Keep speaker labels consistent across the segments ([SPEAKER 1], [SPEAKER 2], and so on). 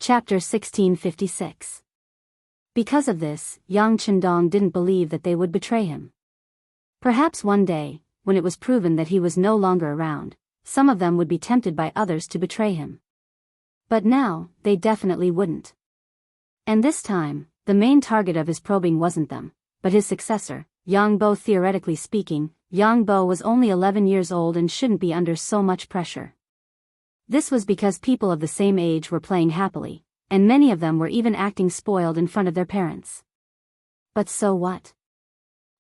[SPEAKER 1] Chapter 1656. Because of this, Yang Chendong didn't believe that they would betray him. Perhaps one day, when it was proven that he was no longer around, some of them would be tempted by others to betray him. But now, they definitely wouldn't. And this time, the main target of his probing wasn't them, but his successor, Yang Bo. Theoretically speaking, Yang Bo was only 11 years old and shouldn't be under so much pressure. This was because people of the same age were playing happily, and many of them were even acting spoiled in front of their parents. But so what?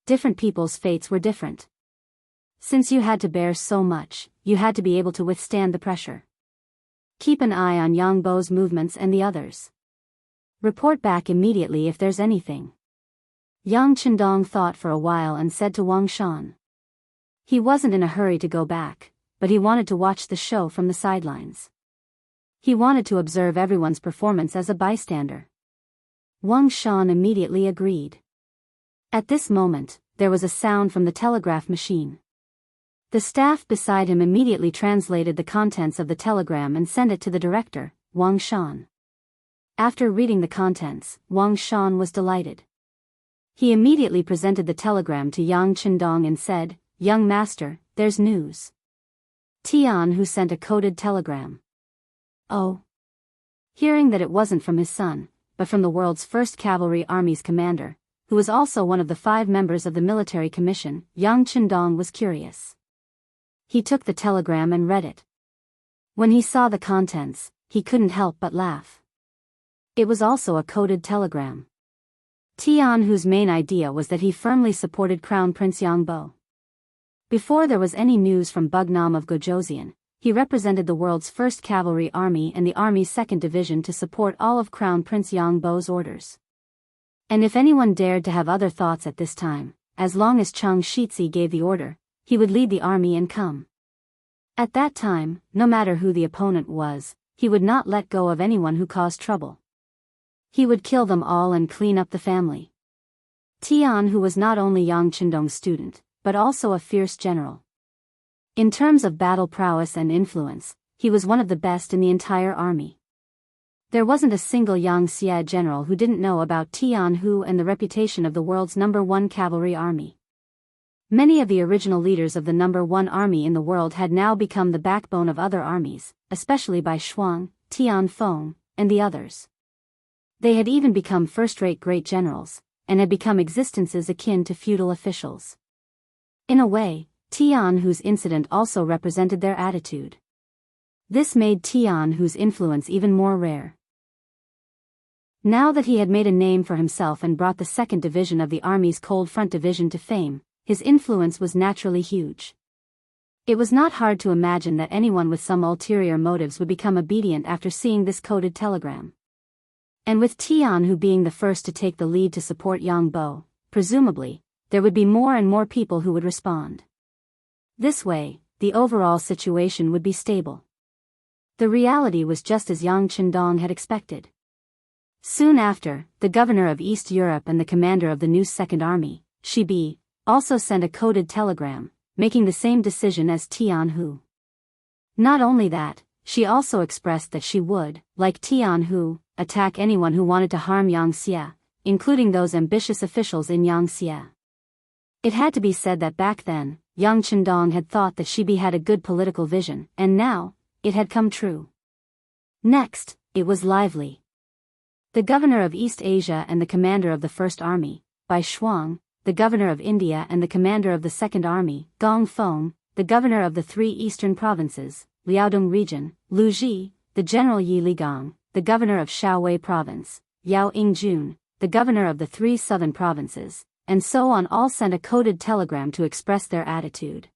[SPEAKER 1] Different people's fates were different. Since you had to bear so much, you had to be able to withstand the pressure. Keep an eye on Yang Bo's movements and the others. Report back immediately if there's anything. Yang Chendong thought for a while and said to Wang Shan. He wasn't in a hurry to go back, but he wanted to watch the show from the sidelines. He wanted to observe everyone's performance as a bystander. Wang Shan immediately agreed. At this moment, there was a sound from the telegraph machine. The staff beside him immediately translated the contents of the telegram and sent it to the director, Wang Shan. After reading the contents, Wang Shan was delighted. He immediately presented the telegram to Yang Chendong and said, "Young master, there's news." Tianhu sent a coded telegram. Oh. Hearing that it wasn't from his son, but from the world's first cavalry army's commander, who was also one of the 5 members of the military commission, Yang Chendong was curious. He took the telegram and read it. When he saw the contents, he couldn't help but laugh. It was also a coded telegram. Tianhu's main idea was that he firmly supported Crown Prince Yang Bo. Before there was any news from Bugnam of Gojoseon, he represented the world's first cavalry army and the army's 2nd division to support all of Crown Prince Yang Bo's orders. And if anyone dared to have other thoughts at this time, as long as Cheng Shitzi gave the order, he would lead the army and come. At that time, no matter who the opponent was, he would not let go of anyone who caused trouble. He would kill them all and clean up the family. Tianhu was not only Yang Chendong's student, but also a fierce general. In terms of battle prowess and influence, he was one of the best in the entire army. There wasn't a single Yang Xie general who didn't know about Tianhu and the reputation of the world's #1 cavalry army. Many of the original leaders of the #1 army in the world had now become the backbone of other armies, especially Bai Shuang, Tian Feng, and the others. They had even become first-rate great generals, and had become existences akin to feudal officials. In a way, Tianhu's incident also represented their attitude. This made Tianhu's influence even more rare. Now that he had made a name for himself and brought the 2nd division of the army's Cold Front division to fame, his influence was naturally huge. It was not hard to imagine that anyone with some ulterior motives would become obedient after seeing this coded telegram. And with Tianhu being the first to take the lead to support Yang Bo, presumably, there would be more and more people who would respond. This way, the overall situation would be stable. The reality was just as Yang Chendong had expected. Soon after, the governor of East Europe and the commander of the new 2nd Army, Shi Bi, also sent a coded telegram, making the same decision as Tianhu. Not only that, she also expressed that she would, like Tianhu, attack anyone who wanted to harm Yang Xie, including those ambitious officials in Yang Xie. It had to be said that back then, Yang Chendong had thought that Shi Bi had a good political vision, and now, it had come true. Next, it was lively. The governor of East Asia and the commander of the 1st Army, Bai Shuang, the governor of India and the commander of the 2nd Army, Gong Feng, the governor of the 3 eastern provinces, Liaodong region, Lu Ji, the general Yi Ligang, the governor of Shaowei province, Yao Ingjun, the governor of the 3 southern provinces, and so on all sent a coded telegram to express their attitude.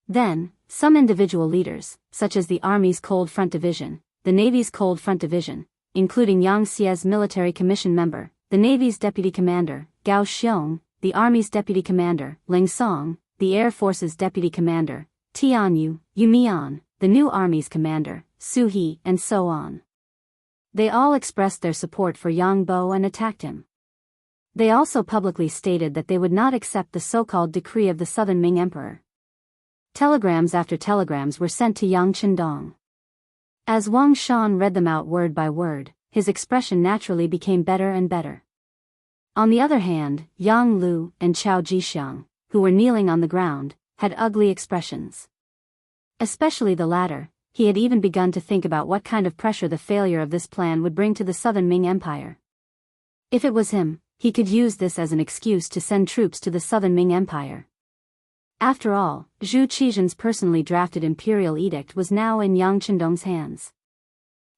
[SPEAKER 1] Then, some individual leaders, such as the Army's Cold Front Division, the Navy's Cold Front Division, including Yang Xie's military commission member, the Navy's deputy commander, Gao Xiong, the Army's deputy commander, Ling Song, the Air Force's deputy commander, Tianyu, Yu Mian, the new Army's commander, Su He, and so on. They all expressed their support for Yang Bo and attacked him. They also publicly stated that they would not accept the so-called decree of the Southern Ming Emperor. Telegrams after telegrams were sent to Yang Chendong. As Wang Shan read them out word by word, his expression naturally became better and better. On the other hand, Yang Lu and Chao Jixiang, who were kneeling on the ground, had ugly expressions. Especially the latter. He had even begun to think about what kind of pressure the failure of this plan would bring to the Southern Ming Empire. If it was him, he could use this as an excuse to send troops to the Southern Ming Empire. After all, Zhu Qizhen's personally drafted imperial edict was now in Yang Chendong's hands.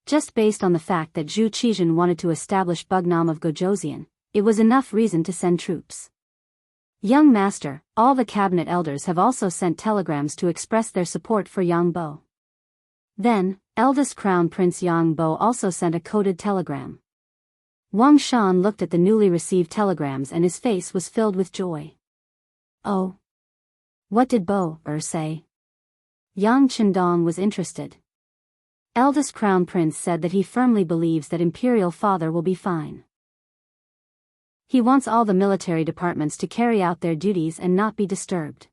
[SPEAKER 1] Just based on the fact that Zhu Qizhen wanted to establish Bugnam of Gojoseon, it was enough reason to send troops. Young Master, all the cabinet elders have also sent telegrams to express their support for Yang Bo. Then, eldest Crown Prince Yang Bo also sent a coded telegram. Wang Shan looked at the newly received telegrams and his face was filled with joy. Oh. What did Bo say? Yang Chendong was interested. Eldest Crown Prince said that he firmly believes that Imperial Father will be fine. He wants all the military departments to carry out their duties and not be disturbed.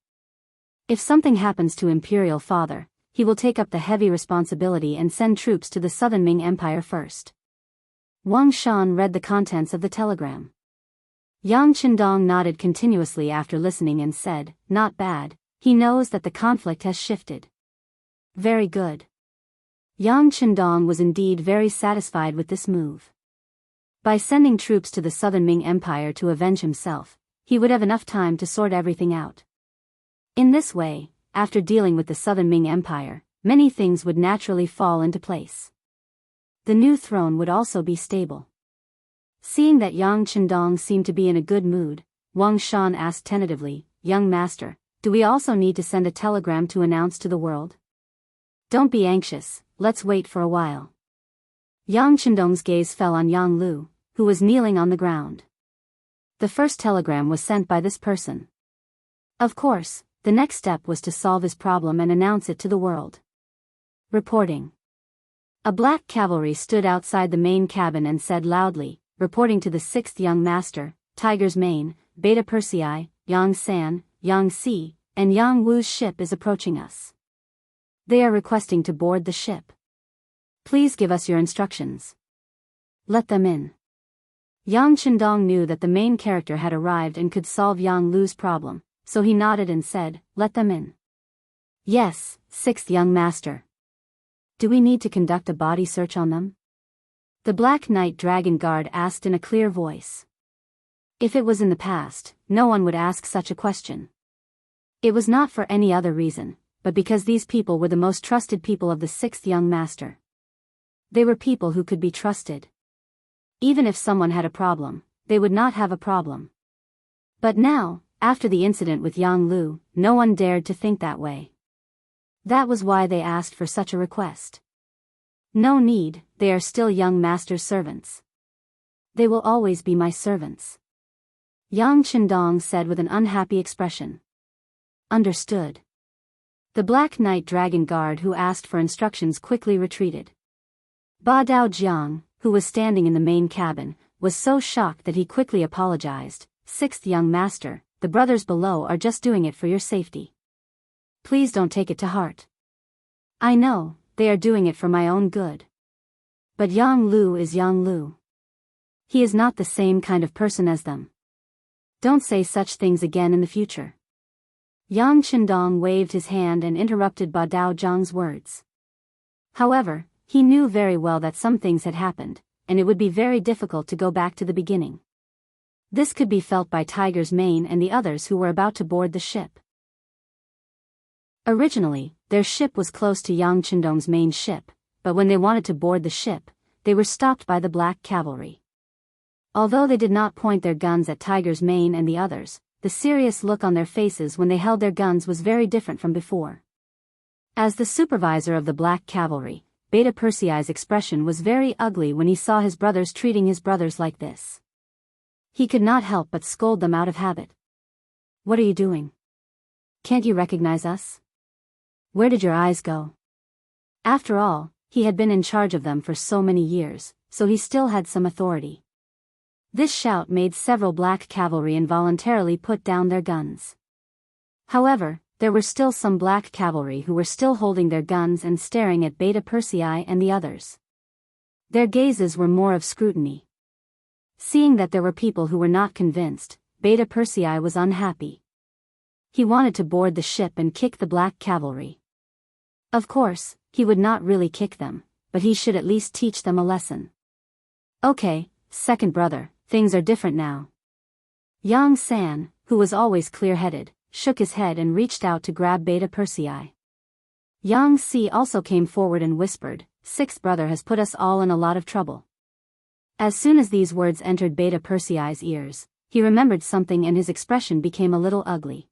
[SPEAKER 1] If something happens to Imperial Father, he will take up the heavy responsibility and send troops to the Southern Ming Empire first. Wang Shan read the contents of the telegram. Yang Chendong nodded continuously after listening and said, "Not bad, he knows that the conflict has shifted." Very good. Yang Chendong was indeed very satisfied with this move. By sending troops to the Southern Ming Empire to avenge himself, he would have enough time to sort everything out. In this way, after dealing with the Southern Ming Empire, many things would naturally fall into place. The new throne would also be stable. Seeing that Yang Chendong seemed to be in a good mood, Wang Shan asked tentatively, "Young Master, do we also need to send a telegram to announce to the world?" "Don't be anxious, let's wait for a while." Yang Chendong's gaze fell on Yang Lu, who was kneeling on the ground. The first telegram was sent by this person. Of course, the next step was to solve his problem and announce it to the world. Reporting. A black cavalry stood outside the main cabin and said loudly, "Reporting to the 6th Young Master, Tiger's Mane, Beta Persei, Yang San, Yang Si, and Yang Wu's ship is approaching us. They are requesting to board the ship. Please give us your instructions. Let them in." Yang Chendong knew that the main character had arrived and could solve Yang Lu's problem, so he nodded and said, "Let them in." "Yes, 6th Young Master." "Do we need to conduct a body search on them?" The Black Knight Dragon Guard asked in a clear voice. If it was in the past, no one would ask such a question. It was not for any other reason, but because these people were the most trusted people of the 6th Young Master. They were people who could be trusted. Even if someone had a problem, they would not have a problem. But now, after the incident with Yang Lu, no one dared to think that way. That was why they asked for such a request. No need, they are still Young Master's servants. They will always be my servants. Yang Chendong said with an unhappy expression. Understood. The Black Knight Dragon Guard who asked for instructions quickly retreated. Ba Dao Jiang, who was standing in the main cabin, was so shocked that he quickly apologized. 6th Young Master, the brothers below are just doing it for your safety. Please don't take it to heart. I know, they are doing it for my own good. But Yang Lu is Yang Lu. He is not the same kind of person as them. Don't say such things again in the future. Yang Chendong waved his hand and interrupted Ba Dao Jiang's words. However, he knew very well that some things had happened, and it would be very difficult to go back to the beginning. This could be felt by Tiger's Mane and the others who were about to board the ship. Originally, their ship was close to Yang Chendong's main ship, but when they wanted to board the ship, they were stopped by the Black Cavalry. Although they did not point their guns at Tiger's Mane and the others, the serious look on their faces when they held their guns was very different from before. As the supervisor of the Black Cavalry, Beta Persei's expression was very ugly when he saw his brothers treating his brothers like this. He could not help but scold them out of habit. What are you doing? Can't you recognize us? Where did your eyes go? After all, he had been in charge of them for so many years, so he still had some authority. This shout made several Black Cavalry involuntarily put down their guns. However, there were still some Black Cavalry who were still holding their guns and staring at Beta Persei and the others. Their gazes were more of scrutiny. Seeing that there were people who were not convinced, Beta Persei was unhappy. He wanted to board the ship and kick the black cavalry. Of course, he would not really kick them, but he should at least teach them a lesson. Okay, second brother, things are different now. Yang San, who was always clear-headed, shook his head and reached out to grab Beta Persei. Yang Si also came forward and whispered, "Sixth brother has put us all in a lot of trouble." As soon as these words entered Beta Persei's ears, he remembered something and his expression became a little ugly.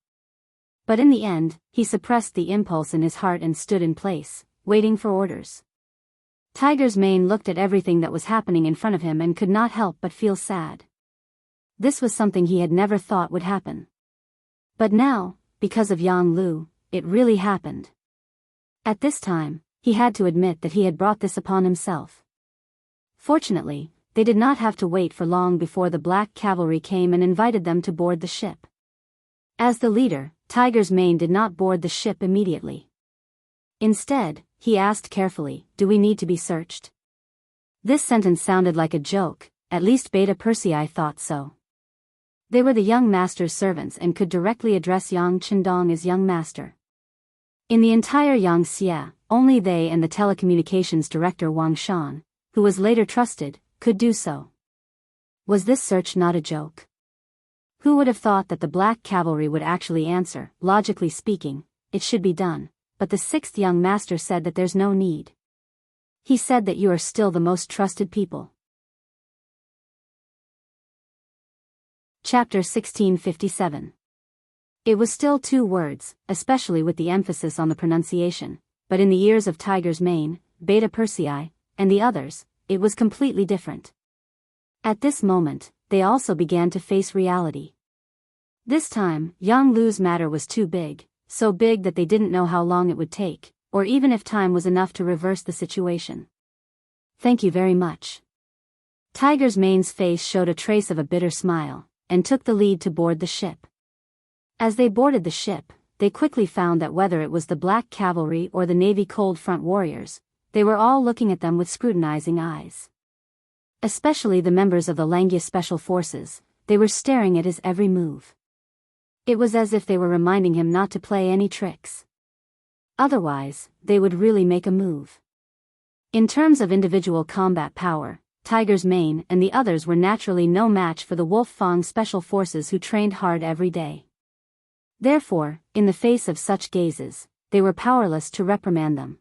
[SPEAKER 1] But in the end, he suppressed the impulse in his heart and stood in place, waiting for orders. Tiger's Mane looked at everything that was happening in front of him and could not help but feel sad. This was something he had never thought would happen. But now, because of Yang Lu, it really happened. At this time, he had to admit that he had brought this upon himself. Fortunately, they did not have to wait for long before the black cavalry came and invited them to board the ship. As the leader, Tiger's Mane did not board the ship immediately. Instead, he asked carefully, "Do we need to be searched?" This sentence sounded like a joke, at least Beta Persei thought so. They were the young master's servants and could directly address Yang Chendong as young master. In the entire Yangxia, only they and the telecommunications director Wang Shan, who was later trusted, could do so. Was this search not a joke? Who would have thought that the black cavalry would actually answer? Logically speaking, it should be done, but the sixth young master said that there's no need. He said that you are still the most trusted people. Chapter 1657. It was still 2 words, especially with the emphasis on the pronunciation, but in the ears of Tiger's Mane, Beta Persei, and the others, it was completely different. At this moment, they also began to face reality. This time, Yang Lu's matter was too big, so big that they didn't know how long it would take, or even if time was enough to reverse the situation. "Thank you very much." Tiger's Mane's face showed a trace of a bitter smile, and took the lead to board the ship. As they boarded the ship, they quickly found that whether it was the black cavalry or the Navy Cold Front warriors, they were all looking at them with scrutinizing eyes. Especially the members of the Langia Special Forces, they were staring at his every move. It was as if they were reminding him not to play any tricks. Otherwise, they would really make a move. In terms of individual combat power, Tiger's Mane and the others were naturally no match for the Wolf Fang Special Forces who trained hard every day. Therefore, in the face of such gazes, they were powerless to reprimand them.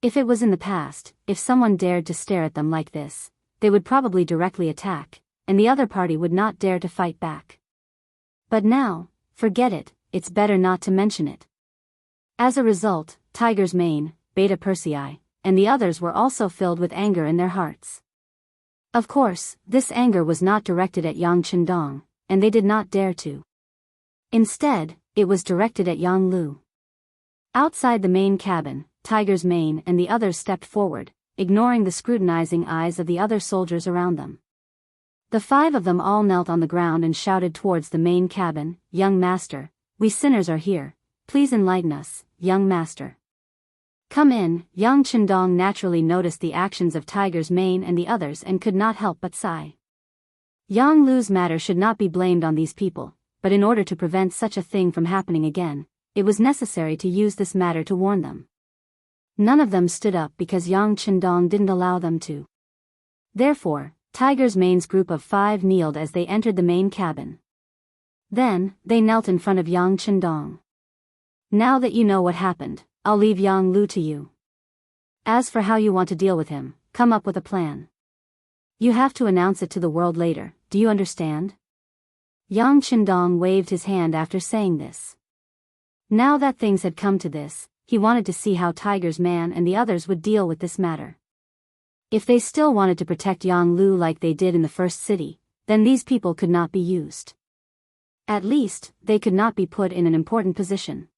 [SPEAKER 1] If it was in the past, if someone dared to stare at them like this, they would probably directly attack, and the other party would not dare to fight back. But now, forget it, it's better not to mention it. As a result, Tiger's Mane, Beta Persei, and the others were also filled with anger in their hearts. Of course, this anger was not directed at Yang Chendong, and they did not dare to. Instead, it was directed at Yang Lu. Outside the main cabin, Tiger's Mane and the others stepped forward, ignoring the scrutinizing eyes of the other soldiers around them. The 5 of them all knelt on the ground and shouted towards the main cabin, "Young master, we sinners are here, please enlighten us, young master." "Come in." Yang Chendong naturally noticed the actions of Tiger's Mane and the others and could not help but sigh. Yang Lu's matter should not be blamed on these people, but in order to prevent such a thing from happening again, it was necessary to use this matter to warn them. None of them stood up because Yang Chendong didn't allow them to. Therefore, Tiger's Mane's group of 5 kneeled as they entered the main cabin. Then, they knelt in front of Yang Chendong. "Now that you know what happened, I'll leave Yang Lu to you. As for how you want to deal with him, come up with a plan. You have to announce it to the world later, do you understand?" Yang Chendong waved his hand after saying this. Now that things had come to this, he wanted to see how Tiger's Man and the others would deal with this matter. If they still wanted to protect Yang Lu like they did in the first city, then these people could not be used. At least, they could not be put in an important position.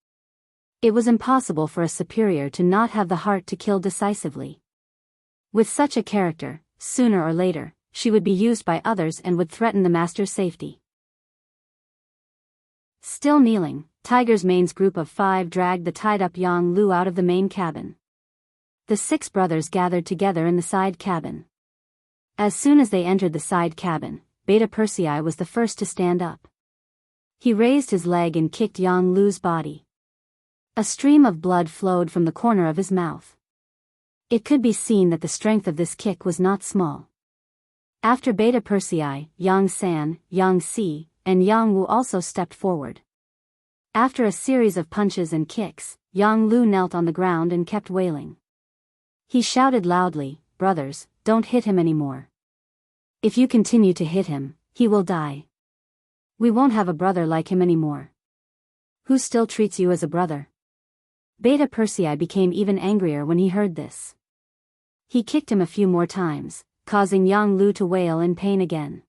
[SPEAKER 1] It was impossible for a superior to not have the heart to kill decisively. With such a character, sooner or later, she would be used by others and would threaten the master's safety. Still kneeling, Tiger's Mane's group of 5 dragged the tied-up Yang Lu out of the main cabin. The 6 brothers gathered together in the side cabin. As soon as they entered the side cabin, Beta Persei was the first to stand up. He raised his leg and kicked Yang Lu's body. A stream of blood flowed from the corner of his mouth. It could be seen that the strength of this kick was not small. After Beta Persei, Yang San, Yang Si, and Yang Wu also stepped forward. After a series of punches and kicks, Yang Lu knelt on the ground and kept wailing. He shouted loudly, "Brothers, don't hit him anymore. If you continue to hit him, he will die. We won't have a brother like him anymore. Who still treats you as a brother?" Beta Persei became even angrier when he heard this. He kicked him a few more times, causing Yang Lu to wail in pain again.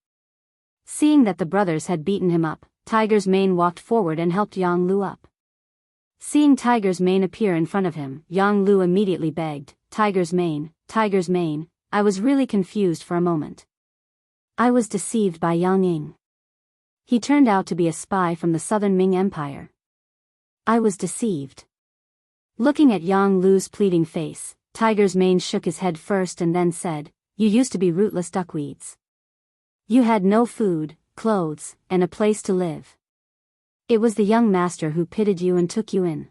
[SPEAKER 1] Seeing that the brothers had beaten him up, Tiger's Mane walked forward and helped Yang Lu up. Seeing Tiger's Mane appear in front of him, Yang Lu immediately begged, Tiger's Mane, I was really confused for a moment. I was deceived by Yang Ying. He turned out to be a spy from the Southern Ming Empire. I was deceived." Looking at Yang Lu's pleading face, Tiger's Mane shook his head first and then said, "You used to be rootless duckweeds. You had no food, clothes, and a place to live. It was the young master who pitied you and took you in.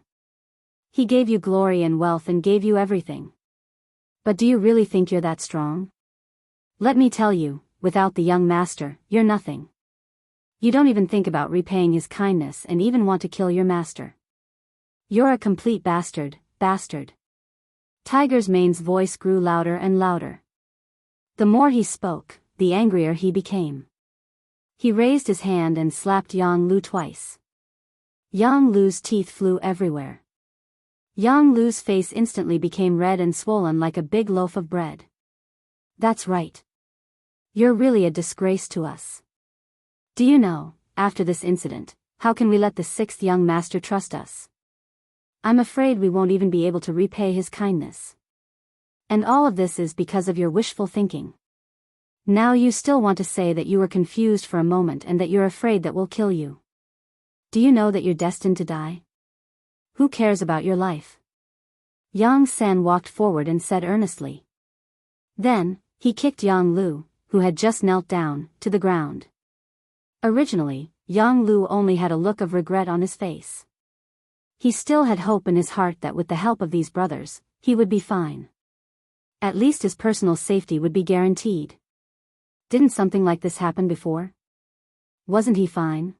[SPEAKER 1] He gave you glory and wealth and gave you everything. But do you really think you're that strong? Let me tell you, without the young master, you're nothing. You don't even think about repaying his kindness and even want to kill your master. You're a complete bastard." Tiger's Mane's voice grew louder and louder. The more he spoke, the angrier he became. He raised his hand and slapped Yang Lu twice. Yang Lu's teeth flew everywhere. Yang Lu's face instantly became red and swollen like a big loaf of bread. "That's right. You're really a disgrace to us. Do you know, after this incident, how can we let the 6th young master trust us? I'm afraid we won't even be able to repay his kindness. And all of this is because of your wishful thinking. Now you still want to say that you were confused for a moment and that you're afraid that we'll kill you. Do you know that you're destined to die? Who cares about your life?" Yang San walked forward and said earnestly. Then, he kicked Yang Lu, who had just knelt down, to the ground. Originally, Yang Lu only had a look of regret on his face. He still had hope in his heart that with the help of these brothers, he would be fine. At least his personal safety would be guaranteed. Didn't something like this happen before? Wasn't he fine?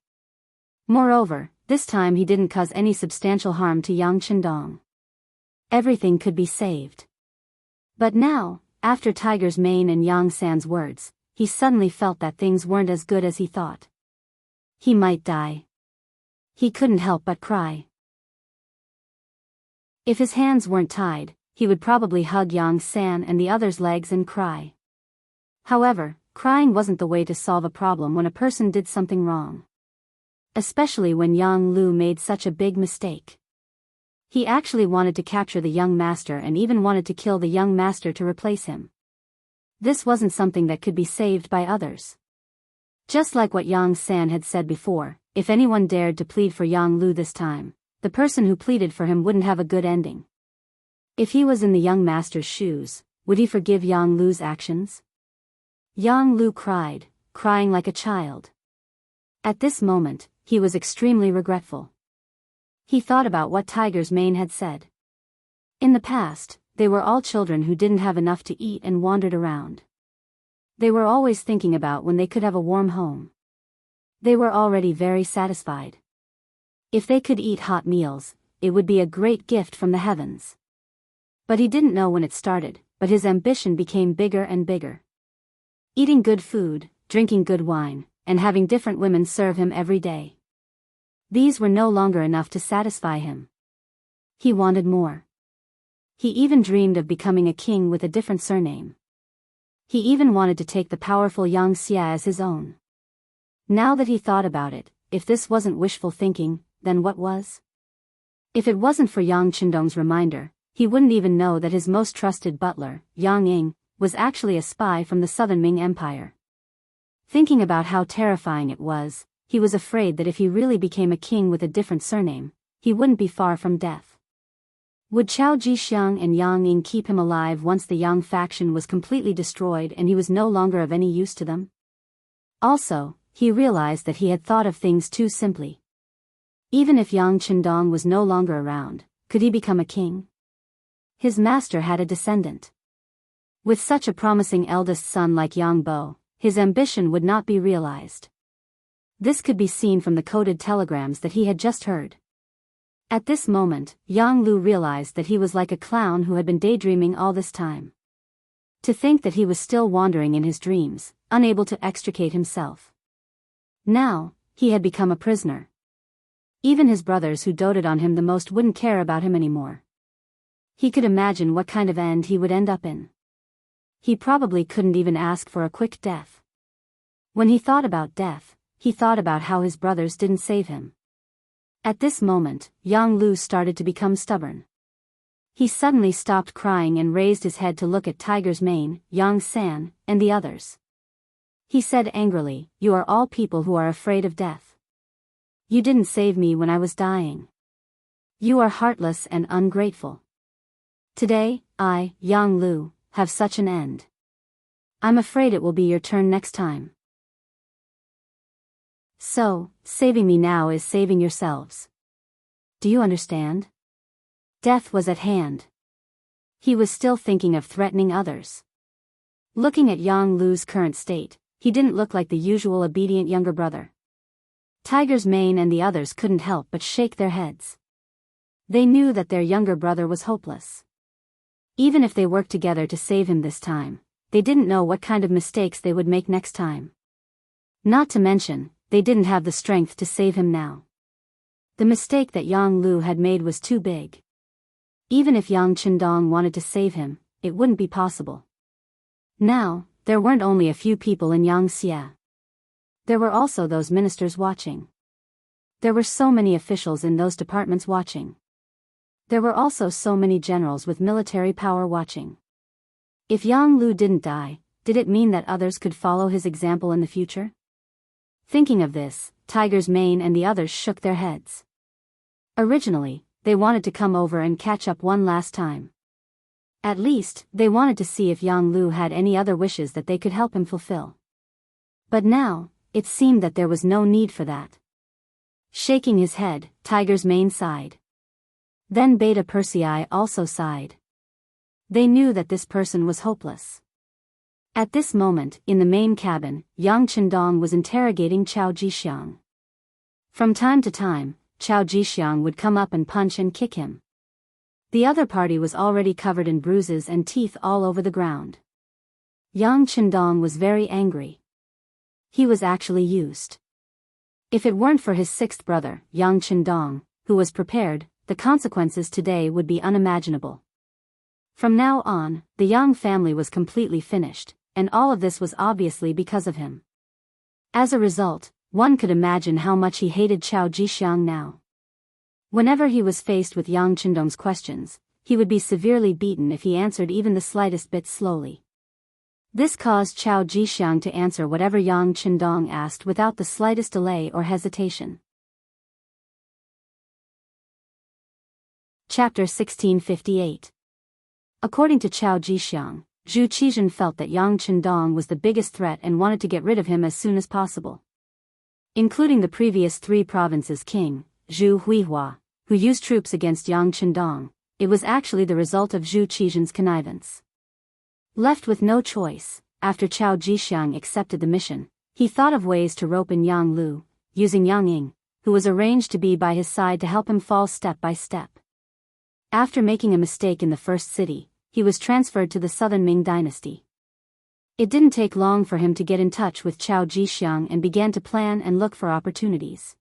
[SPEAKER 1] Moreover, this time he didn't cause any substantial harm to Yang Chendong. Everything could be saved. But now, after Tiger's Mane and Yang San's words, he suddenly felt that things weren't as good as he thought. He might die. He couldn't help but cry. If his hands weren't tied, he would probably hug Yang San and the others' legs and cry. However, crying wasn't the way to solve a problem when a person did something wrong. Especially when Yang Lu made such a big mistake. He actually wanted to capture the young master and even wanted to kill the young master to replace him. This wasn't something that could be saved by others. Just like what Yang San had said before, if anyone dared to plead for Yang Lu this time, the person who pleaded for him wouldn't have a good ending. If he was in the young master's shoes, would he forgive Yang Lu's actions? Yang Lu cried, crying like a child. At this moment, he was extremely regretful. He thought about what Tiger's Mane had said. In the past, they were all children who didn't have enough to eat and wandered around. They were always thinking about when they could have a warm home. They were already very satisfied. If they could eat hot meals, it would be a great gift from the heavens. But he didn't know when it started, but his ambition became bigger and bigger. Eating good food, drinking good wine, and having different women serve him every day. These were no longer enough to satisfy him. He wanted more. He even dreamed of becoming a king with a different surname. He even wanted to take the powerful Yang Xia as his own. Now that he thought about it, if this wasn't wishful thinking, then what was? If it wasn't for Yang Chendong's reminder, he wouldn't even know that his most trusted butler, Yang Ying, was actually a spy from the Southern Ming Empire. Thinking about how terrifying it was, he was afraid that if he really became a king with a different surname, he wouldn't be far from death. Would Chao Jixiang and Yang Ying keep him alive once the Yang faction was completely destroyed and he was no longer of any use to them? Also, he realized that he had thought of things too simply. Even if Yang Qindong was no longer around, could he become a king? His master had a descendant. With such a promising eldest son like Yang Bo, his ambition would not be realized. This could be seen from the coded telegrams that he had just heard. At this moment, Yang Lu realized that he was like a clown who had been daydreaming all this time. To think that he was still wandering in his dreams, unable to extricate himself. Now, he had become a prisoner. Even his brothers who doted on him the most wouldn't care about him anymore. He could imagine what kind of end he would end up in. He probably couldn't even ask for a quick death. When he thought about death, he thought about how his brothers didn't save him. At this moment, Yang Lu started to become stubborn. He suddenly stopped crying and raised his head to look at Tiger's Mane, Yang San, and the others. He said angrily, "You are all people who are afraid of death. You didn't save me when I was dying. You are heartless and ungrateful. Today, I, Yang Lu, have such an end. I'm afraid it will be your turn next time. So, saving me now is saving yourselves. Do you understand?" Death was at hand. He was still thinking of threatening others. Looking at Yang Lu's current state, he didn't look like the usual obedient younger brother. Tiger's Mane and the others couldn't help but shake their heads. They knew that their younger brother was hopeless. Even if they worked together to save him this time, they didn't know what kind of mistakes they would make next time. Not to mention, they didn't have the strength to save him now. The mistake that Yang Lu had made was too big. Even if Yang Qindong wanted to save him, it wouldn't be possible. Now, there weren't only a few people in Yangxia. There were also those ministers watching. There were so many officials in those departments watching. There were also so many generals with military power watching. If Yang Lu didn't die, did it mean that others could follow his example in the future? Thinking of this, Tiger's Mane and the others shook their heads. Originally, they wanted to come over and catch up one last time. At least, they wanted to see if Yang Lu had any other wishes that they could help him fulfill. But now, it seemed that there was no need for that. Shaking his head, Tiger's Mane sighed. Then Beta Persei also sighed. They knew that this person was hopeless. At this moment, in the main cabin, Yang Qindong was interrogating Chao Jixiang. From time to time, Chao Jixiang would come up and punch and kick him. The other party was already covered in bruises and teeth all over the ground. Yang Qindong was very angry. He was actually used. If it weren't for his sixth brother, Yang Qindong, who was prepared, the consequences today would be unimaginable. From now on, the Yang family was completely finished, and all of this was obviously because of him. As a result, one could imagine how much he hated Chao Jixiang now. Whenever he was faced with Yang Qindong's questions, he would be severely beaten if he answered even the slightest bit slowly. This caused Chao Jixiang to answer whatever Yang Qindong asked without the slightest delay or hesitation. Chapter 1658. According to Chao Jixiang, Zhu Qizhen felt that Yang Qindong was the biggest threat and wanted to get rid of him as soon as possible. Including the previous 3 provinces' king, Zhu Huihua, who used troops against Yang Qindong, it was actually the result of Zhu Qizhen's connivance. Left with no choice, after Chao Jixiang accepted the mission, he thought of ways to rope in Yang Lu, using Yang Ying, who was arranged to be by his side to help him fall step by step. After making a mistake in the first city, he was transferred to the Southern Ming dynasty. It didn't take long for him to get in touch with Chao Jixiang and began to plan and look for opportunities.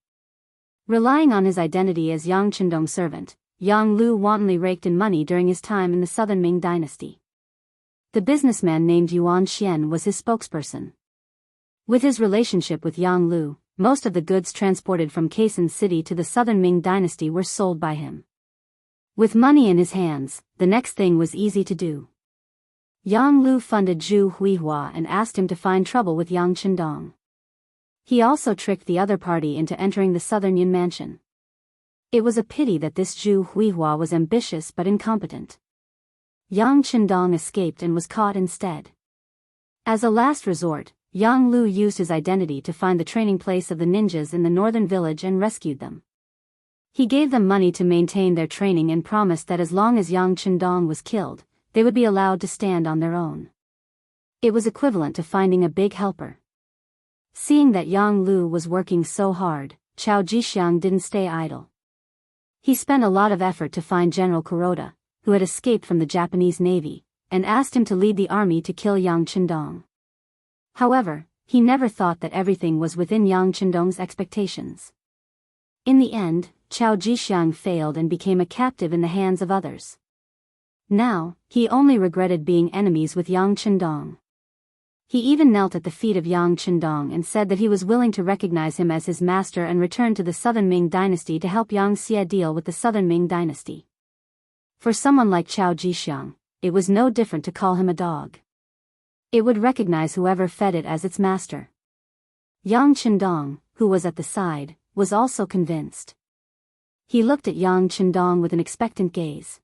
[SPEAKER 1] Relying on his identity as Yang Qindong's servant, Yang Lu wantonly raked in money during his time in the Southern Ming dynasty. The businessman named Yuan Xian was his spokesperson. With his relationship with Yang Lu, most of the goods transported from Kaisan City to the Southern Ming dynasty were sold by him. With money in his hands, the next thing was easy to do. Yang Lu funded Zhu Huihua and asked him to find trouble with Yang Qindong. He also tricked the other party into entering the Southern Yin mansion. It was a pity that this Zhu Huihua was ambitious but incompetent. Yang Qindong escaped and was caught instead. As a last resort, Yang Lu used his identity to find the training place of the ninjas in the northern village and rescued them. He gave them money to maintain their training and promised that as long as Yang Qindong was killed, they would be allowed to stand on their own. It was equivalent to finding a big helper. Seeing that Yang Lu was working so hard, Chao Jixiang didn't stay idle. He spent a lot of effort to find General Kuroda, who had escaped from the Japanese Navy, and asked him to lead the army to kill Yang Qindong. However, he never thought that everything was within Yang Qindong's expectations. In the end, Chao Jixiang failed and became a captive in the hands of others. Now, he only regretted being enemies with Yang Qindong. He even knelt at the feet of Yang Qindong and said that he was willing to recognize him as his master and return to the Southern Ming dynasty to help Yang Xie deal with the Southern Ming dynasty. For someone like Chao Jixiang, it was no different to call him a dog. It would recognize whoever fed it as its master. Yang Qindong, who was at the side, was also convinced. He looked at Yang Qindong with an expectant gaze.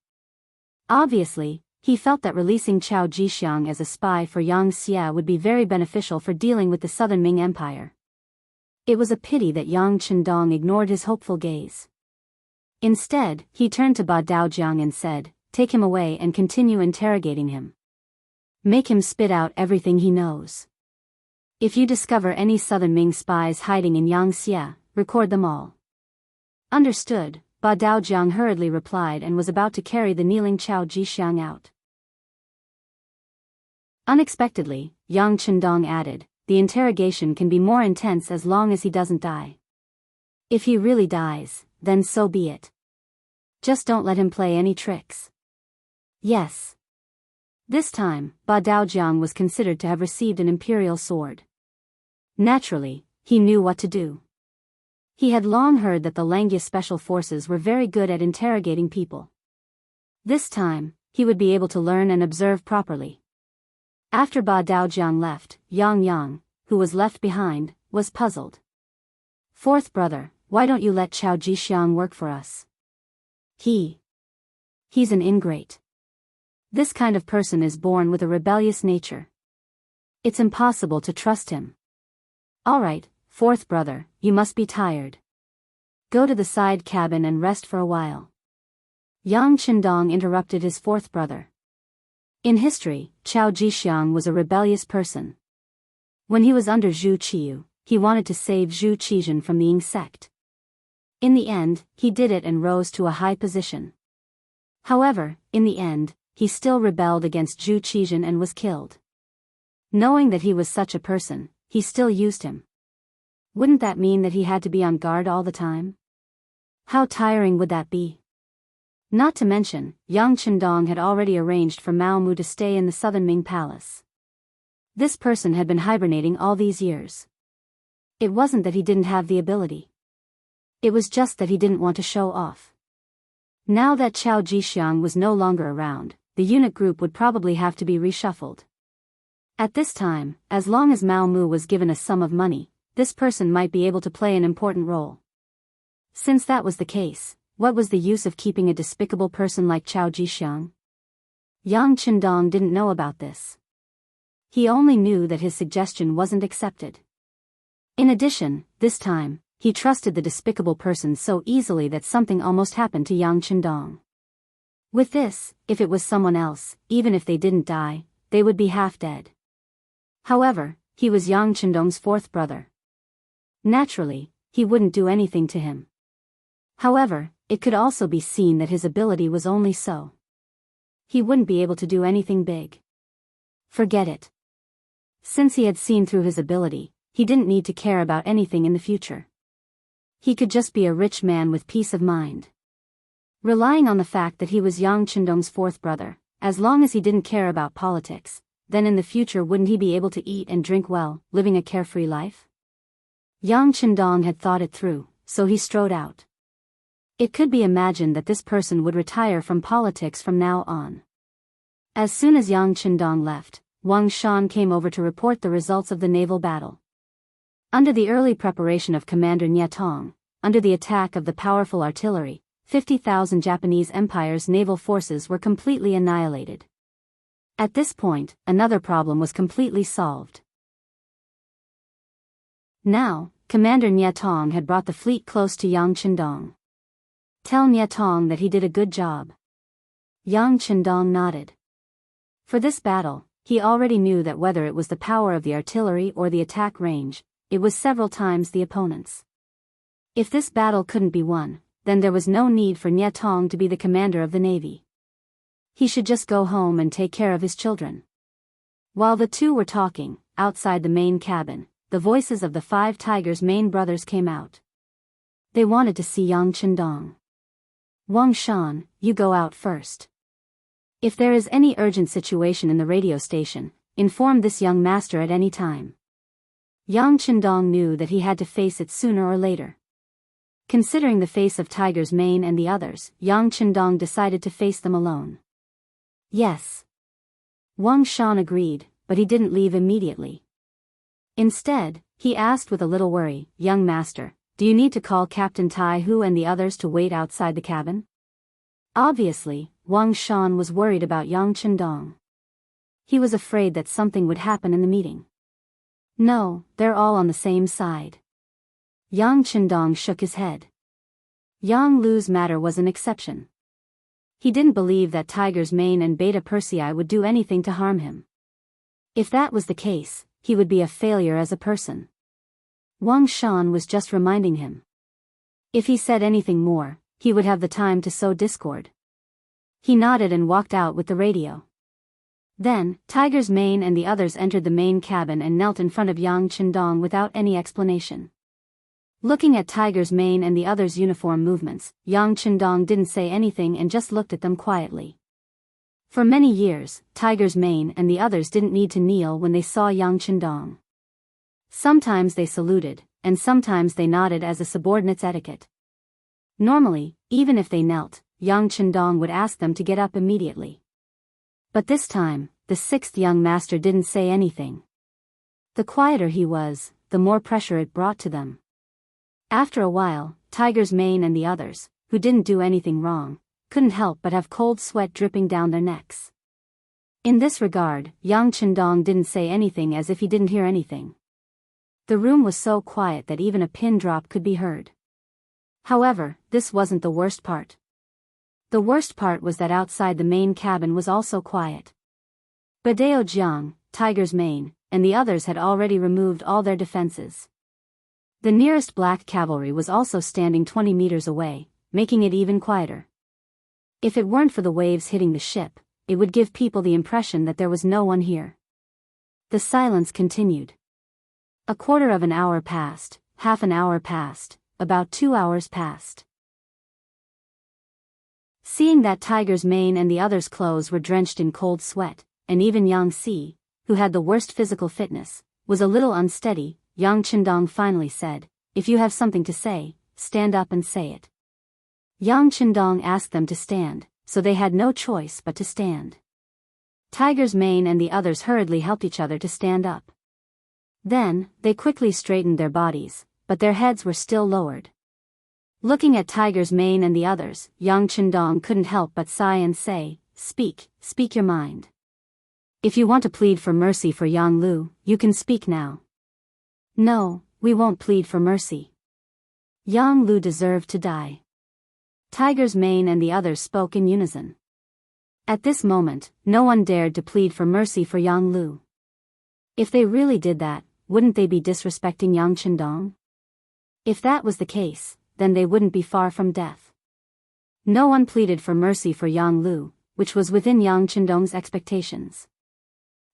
[SPEAKER 1] Obviously, he felt that releasing Chao Jixiang as a spy for Yang Xie would be very beneficial for dealing with the Southern Ming Empire. It was a pity that Yang Qindong ignored his hopeful gaze. Instead, he turned to Ba Daojiang and said, "Take him away and continue interrogating him. Make him spit out everything he knows. If you discover any Southern Ming spies hiding in Yang Xie, record them all." Understood, Ba Daojiang hurriedly replied and was about to carry the kneeling Chao Jixiang out. Unexpectedly, Yang Qindong added, "The interrogation can be more intense as long as he doesn't die. If he really dies, then so be it. Just don't let him play any tricks." Yes. This time, Ba Daojiang was considered to have received an imperial sword. Naturally, he knew what to do. He had long heard that the Langya Special Forces were very good at interrogating people. This time, he would be able to learn and observe properly. After Ba Daojiang left, Yang, who was left behind, was puzzled. "Fourth brother, why don't you let Chao Jixiang work for us? He's an ingrate. This kind of person is born with a rebellious nature. It's impossible to trust him. All right, fourth brother, you must be tired. Go to the side cabin and rest for a while." Yang Qindong interrupted his fourth brother. In history, Chao Jixiang was a rebellious person. When he was under Zhu Qiyu, he wanted to save Zhu Qizhen from the Ying sect. In the end, he did it and rose to a high position. However, in the end, he still rebelled against Zhu Qizhen and was killed. Knowing that he was such a person, he still used him. Wouldn't that mean that he had to be on guard all the time? How tiring would that be? Not to mention, Yang Qindong had already arranged for Mao Mu to stay in the Southern Ming Palace. This person had been hibernating all these years. It wasn't that he didn't have the ability. It was just that he didn't want to show off. Now that Chao Jixiang was no longer around, the eunuch group would probably have to be reshuffled. At this time, as long as Mao Mu was given a sum of money, this person might be able to play an important role. Since that was the case, what was the use of keeping a despicable person like Chao Jixiang? Yang Qindong didn't know about this. He only knew that his suggestion wasn't accepted. In addition, this time, he trusted the despicable person so easily that something almost happened to Yang Qindong. With this, if it was someone else, even if they didn't die, they would be half dead. However, he was Yang Qindong's fourth brother. Naturally, he wouldn't do anything to him. However, it could also be seen that his ability was only so. He wouldn't be able to do anything big. Forget it. Since he had seen through his ability, he didn't need to care about anything in the future. He could just be a rich man with peace of mind. Relying on the fact that he was Yang Qindong's fourth brother, as long as he didn't care about politics, then in the future wouldn't he be able to eat and drink well, living a carefree life? Yang Qindong had thought it through, so he strode out. It could be imagined that this person would retire from politics from now on. As soon as Yang Qindong left, Wang Shan came over to report the results of the naval battle. Under the early preparation of Commander Nye Tong, under the attack of the powerful artillery, 50,000 Japanese Empire's naval forces were completely annihilated. At this point, another problem was completely solved. Now, Commander Nie Tong had brought the fleet close to Yang Chendong. Tell Nie Tong that he did a good job. Yang Chendong nodded. For this battle, he already knew that whether it was the power of the artillery or the attack range, it was several times the opponent's. If this battle couldn't be won, then there was no need for Nie Tong to be the commander of the navy. He should just go home and take care of his children. While the two were talking, outside the main cabin, the voices of the 5 Tigers' main brothers came out. They wanted to see Yang Chendong. Wang Shan, you go out first. If there is any urgent situation in the radio station, inform this young master at any time. Yang Chendong knew that he had to face it sooner or later. Considering the face of Tiger's Mane and the others, Yang Chendong decided to face them alone. Yes. Wang Shan agreed, but he didn't leave immediately. Instead, he asked with a little worry, Young master, do you need to call Captain Tai Hu and the others to wait outside the cabin? Obviously, Wang Shan was worried about Yang Chendong. He was afraid that something would happen in the meeting. No, they're all on the same side. Yang Chendong shook his head. Yang Lu's matter was an exception. He didn't believe that Tiger's Mane and Beta Persei would do anything to harm him. If that was the case, he would be a failure as a person. Wang Shan was just reminding him. If he said anything more, he would have the time to sow discord. He nodded and walked out with the radio. Then, Tiger's Mane and the others entered the main cabin and knelt in front of Yang Chendong without any explanation. Looking at Tiger's Mane and the others' uniform movements, Yang Chendong didn't say anything and just looked at them quietly. For many years, Tiger's Mane and the others didn't need to kneel when they saw Yang Chendong. Sometimes they saluted, and sometimes they nodded as a subordinate's etiquette. Normally, even if they knelt, Yang Chendong would ask them to get up immediately. But this time, the 6th young master didn't say anything. The quieter he was, the more pressure it brought to them. After a while, Tiger's Mane and the others, who didn't do anything wrong, couldn't help but have cold sweat dripping down their necks. In this regard, Yang Chendong didn't say anything as if he didn't hear anything. The room was so quiet that even a pin drop could be heard. However, this wasn't the worst part. The worst part was that outside the main cabin was also quiet. Biyao Jiang, Tiger's Mane, and the others had already removed all their defenses. The nearest black cavalry was also standing 20 meters away, making it even quieter. If it weren't for the waves hitting the ship, it would give people the impression that there was no one here. The silence continued. A quarter of an hour passed, half an hour passed, about 2 hours passed. Seeing that Tiger's Mane and the others' clothes were drenched in cold sweat, and even Yang Si, who had the worst physical fitness, was a little unsteady, Yang Chendong finally said, "If you have something to say, stand up and say it." Yang Chendong asked them to stand, so they had no choice but to stand. Tiger's Mane and the others hurriedly helped each other to stand up. Then, they quickly straightened their bodies, but their heads were still lowered. Looking at Tiger's Mane and the others, Yang Chendong couldn't help but sigh and say, speak your mind. If you want to plead for mercy for Yang Lu, you can speak now." "No, we won't plead for mercy. Yang Lu deserved to die." Tiger's Mane and the others spoke in unison. At this moment, no one dared to plead for mercy for Yang Lu. If they really did that, wouldn't they be disrespecting Yang Chendong? If that was the case, then they wouldn't be far from death. No one pleaded for mercy for Yang Lu, which was within Yang Chendong's expectations.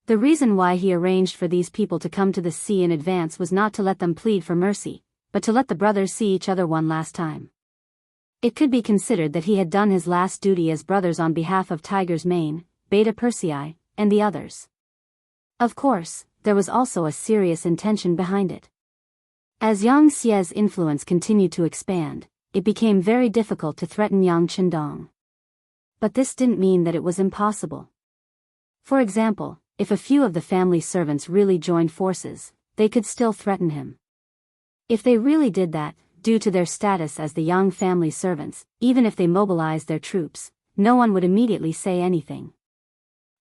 [SPEAKER 1] The reason why he arranged for these people to come to the sea in advance was not to let them plead for mercy, but to let the brothers see each other one last time. It could be considered that he had done his last duty as brothers on behalf of Tiger's Mane, Beta Persei, and the others. Of course, there was also a serious intention behind it. As Yang Xie's influence continued to expand, it became very difficult to threaten Yang Chendong. But this didn't mean that it was impossible. For example, if a few of the family servants really joined forces, they could still threaten him. If they really did that, due to their status as the Yang family servants, even if they mobilized their troops, no one would immediately say anything.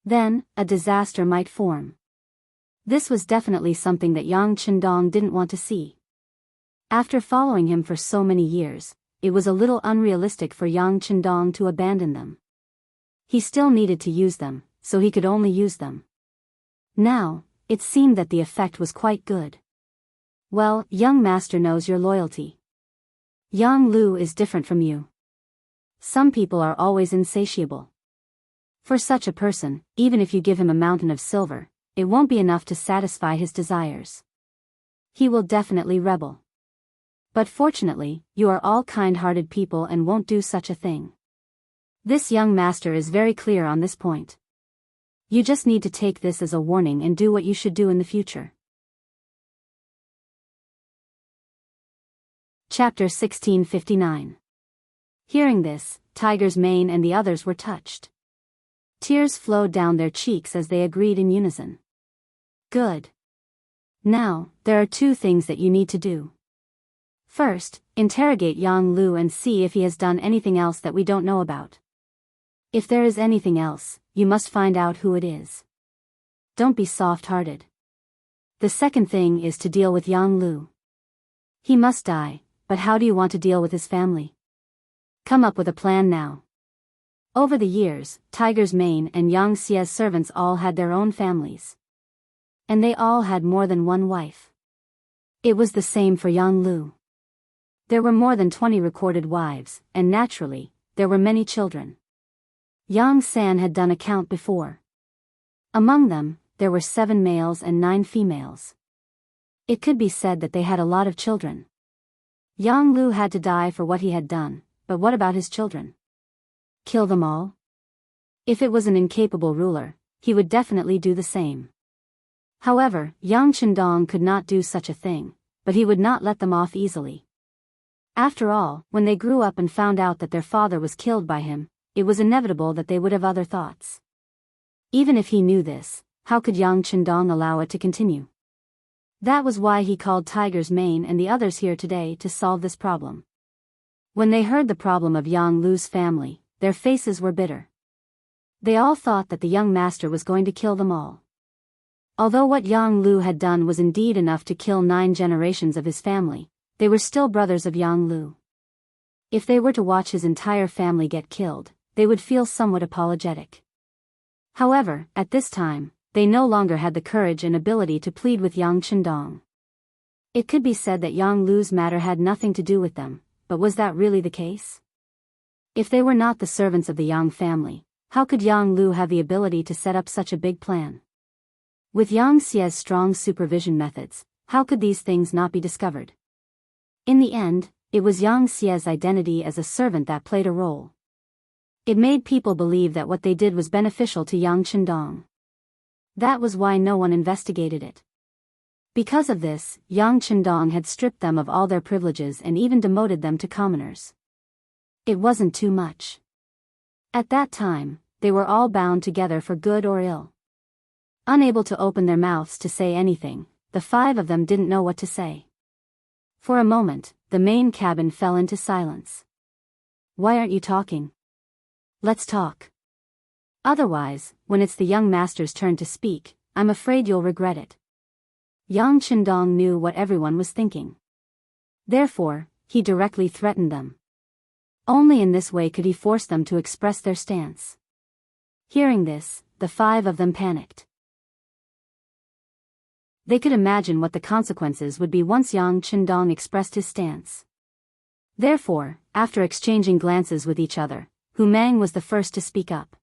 [SPEAKER 1] Then, a disaster might form. This was definitely something that Yang Qindong didn't want to see. After following him for so many years, it was a little unrealistic for Yang Qindong to abandon them. He still needed to use them, so he could only use them. Now, it seemed that the effect was quite good. Well, young master knows your loyalty. Yang Lu is different from you. Some people are always insatiable. For such a person, even if you give him a mountain of silver, it won't be enough to satisfy his desires. He will definitely rebel. But fortunately, you are all kind-hearted people and won't do such a thing. This young master is very clear on this point. You just need to take this as a warning and do what you should do in the future. Chapter 1659. Hearing this, Tiger's Mane and the others were touched. Tears flowed down their cheeks as they agreed in unison. Good. Now, there are two things that you need to do. First, interrogate Yang Lu and see if he has done anything else that we don't know about. If there is anything else, you must find out who it is. Don't be soft-hearted. The second thing is to deal with Yang Lu. He must die, but how do you want to deal with his family? Come up with a plan now. Over the years, Tiger's Mane and Yang Xie's servants all had their own families. And they all had more than one wife. It was the same for Yang Lu. There were more than 20 recorded wives, and naturally, there were many children. Yang San had done a count before. Among them, there were 7 males and 9 females. It could be said that they had a lot of children. Yang Lu had to die for what he had done, but what about his children? Kill them all? If it was an incapable ruler, he would definitely do the same. However, Yang Qindong could not do such a thing, but he would not let them off easily. After all, when they grew up and found out that their father was killed by him, it was inevitable that they would have other thoughts. Even if he knew this, how could Yang Qindong allow it to continue? That was why he called Tiger's Mane and the others here today to solve this problem. When they heard the problem of Yang Lu's family, their faces were bitter. They all thought that the young master was going to kill them all. Although what Yang Lu had done was indeed enough to kill 9 generations of his family, they were still brothers of Yang Lu. If they were to watch his entire family get killed, they would feel somewhat apologetic. However, at this time, they no longer had the courage and ability to plead with Yang Qindong. It could be said that Yang Lu's matter had nothing to do with them, but was that really the case? If they were not the servants of the Yang family, how could Yang Lu have the ability to set up such a big plan? With Yang Xie's strong supervision methods, how could these things not be discovered? In the end, it was Yang Xie's identity as a servant that played a role. It made people believe that what they did was beneficial to Yang Qindong. That was why no one investigated it. Because of this, Yang Qindong had stripped them of all their privileges and even demoted them to commoners. It wasn't too much. At that time, they were all bound together for good or ill. Unable to open their mouths to say anything, the 5 of them didn't know what to say. For a moment, the main cabin fell into silence. Why aren't you talking? Let's talk. Otherwise, when it's the young master's turn to speak, I'm afraid you'll regret it. Yang Qindong knew what everyone was thinking. Therefore, he directly threatened them. Only in this way could he force them to express their stance. Hearing this, the 5 of them panicked. They could imagine what the consequences would be once Yang Qindong expressed his stance. Therefore, after exchanging glances with each other, Hu Mang was the first to speak up.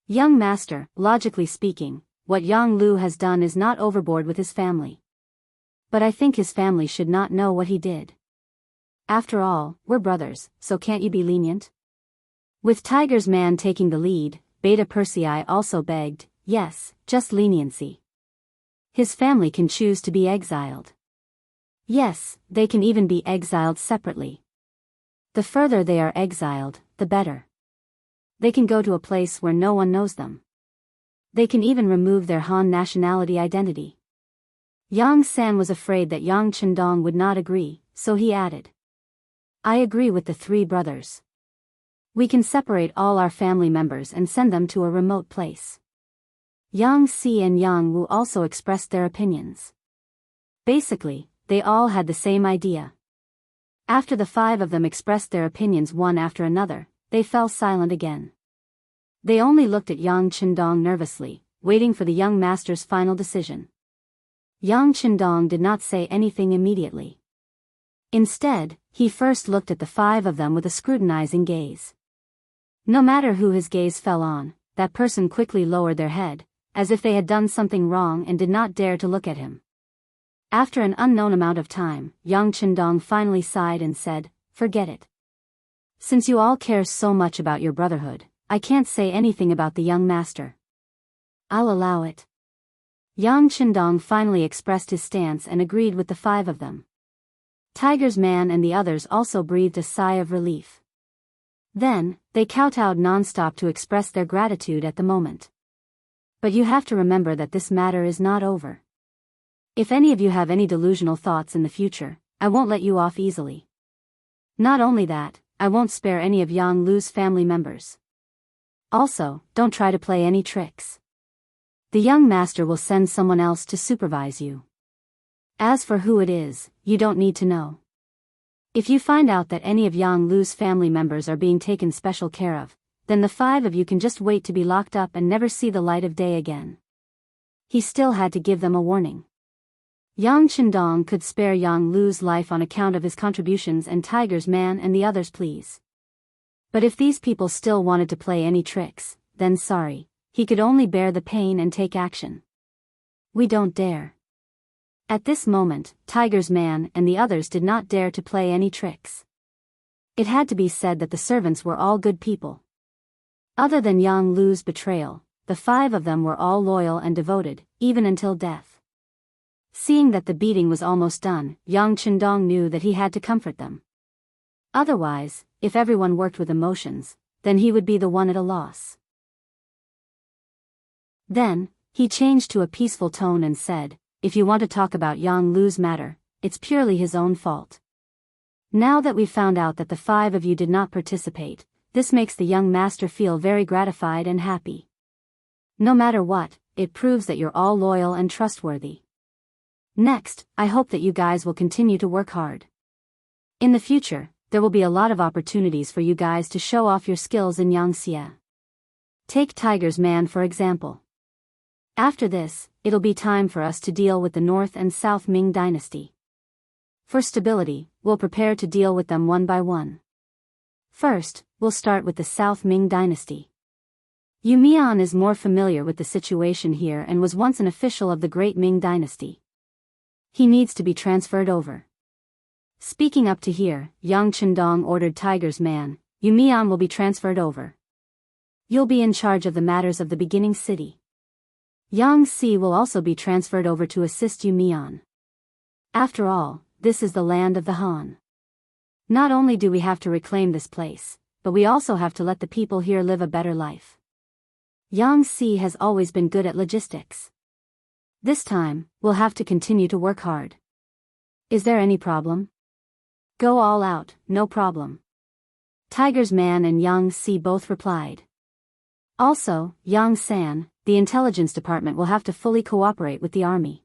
[SPEAKER 1] Young master, logically speaking, what Yang Lu has done is not overboard with his family. But I think his family should not know what he did. After all, we're brothers, so can't you be lenient? With Tiger's Man taking the lead, Beta Persei also begged, yes, just leniency. His family can choose to be exiled. Yes, they can even be exiled separately. The further they are exiled, the better. They can go to a place where no one knows them. They can even remove their Han nationality identity. Yang San was afraid that Yang Qindong would not agree, so he added. I agree with the three brothers. We can separate all our family members and send them to a remote place. Yang Si and Yang Wu also expressed their opinions. Basically, they all had the same idea. After the five of them expressed their opinions one after another, they fell silent again. They only looked at Yang Qindong nervously, waiting for the young master's final decision. Yang Qindong did not say anything immediately. Instead, he first looked at the five of them with a scrutinizing gaze. No matter who his gaze fell on, that person quickly lowered their head, as if they had done something wrong and did not dare to look at him. After an unknown amount of time, Yang Qindong finally sighed and said, "Forget it. Since you all care so much about your brotherhood, I can't say anything about the young master. I'll allow it." Yang Qindong finally expressed his stance and agreed with the five of them. Tiger's man and the others also breathed a sigh of relief. Then, they kowtowed non-stop to express their gratitude at the moment. But you have to remember that this matter is not over. If any of you have any delusional thoughts in the future, I won't let you off easily. Not only that, I won't spare any of Yang Lu's family members. Also, don't try to play any tricks. The young master will send someone else to supervise you. As for who it is, you don't need to know. If you find out that any of Yang Lu's family members are being taken special care of, then the five of you can just wait to be locked up and never see the light of day again. He still had to give them a warning. Yang Qindong could spare Yang Lu's life on account of his contributions and Tiger's man and the others' pleas. But if these people still wanted to play any tricks, then sorry, he could only bear the pain and take action. We don't dare. At this moment, Tiger's man and the others did not dare to play any tricks. It had to be said that the servants were all good people. Other than Yang Lu's betrayal, the five of them were all loyal and devoted, even until death. Seeing that the beating was almost done, Yang Qindong knew that he had to comfort them. Otherwise, if everyone worked with emotions, then he would be the one at a loss. Then, he changed to a peaceful tone and said, "If you want to talk about Yang Lu's matter, it's purely his own fault. Now that we've found out that the five of you did not participate, this makes the young master feel very gratified and happy. No matter what, it proves that you're all loyal and trustworthy. Next, I hope that you guys will continue to work hard. In the future, there will be a lot of opportunities for you guys to show off your skills in Yangxia. Take Tiger's man for example. After this, it'll be time for us to deal with the North and South Ming dynasty. For stability, we'll prepare to deal with them one by one. First, we'll start with the South Ming dynasty. Yu Mian is more familiar with the situation here and was once an official of the Great Ming dynasty. He needs to be transferred over. Speaking up to here, Yang Qindong ordered Tiger's man, "Yu Mian will be transferred over. You'll be in charge of the matters of the beginning city. Yang Si will also be transferred over to assist Yu Mian. After all, this is the land of the Han. Not only do we have to reclaim this place, but we also have to let the people here live a better life. Yang Si has always been good at logistics. This time, we'll have to continue to work hard. Is there any problem?" "Go all out, no problem." Tiger's man and Yang Si both replied. Also, Yang San, the intelligence department will have to fully cooperate with the army.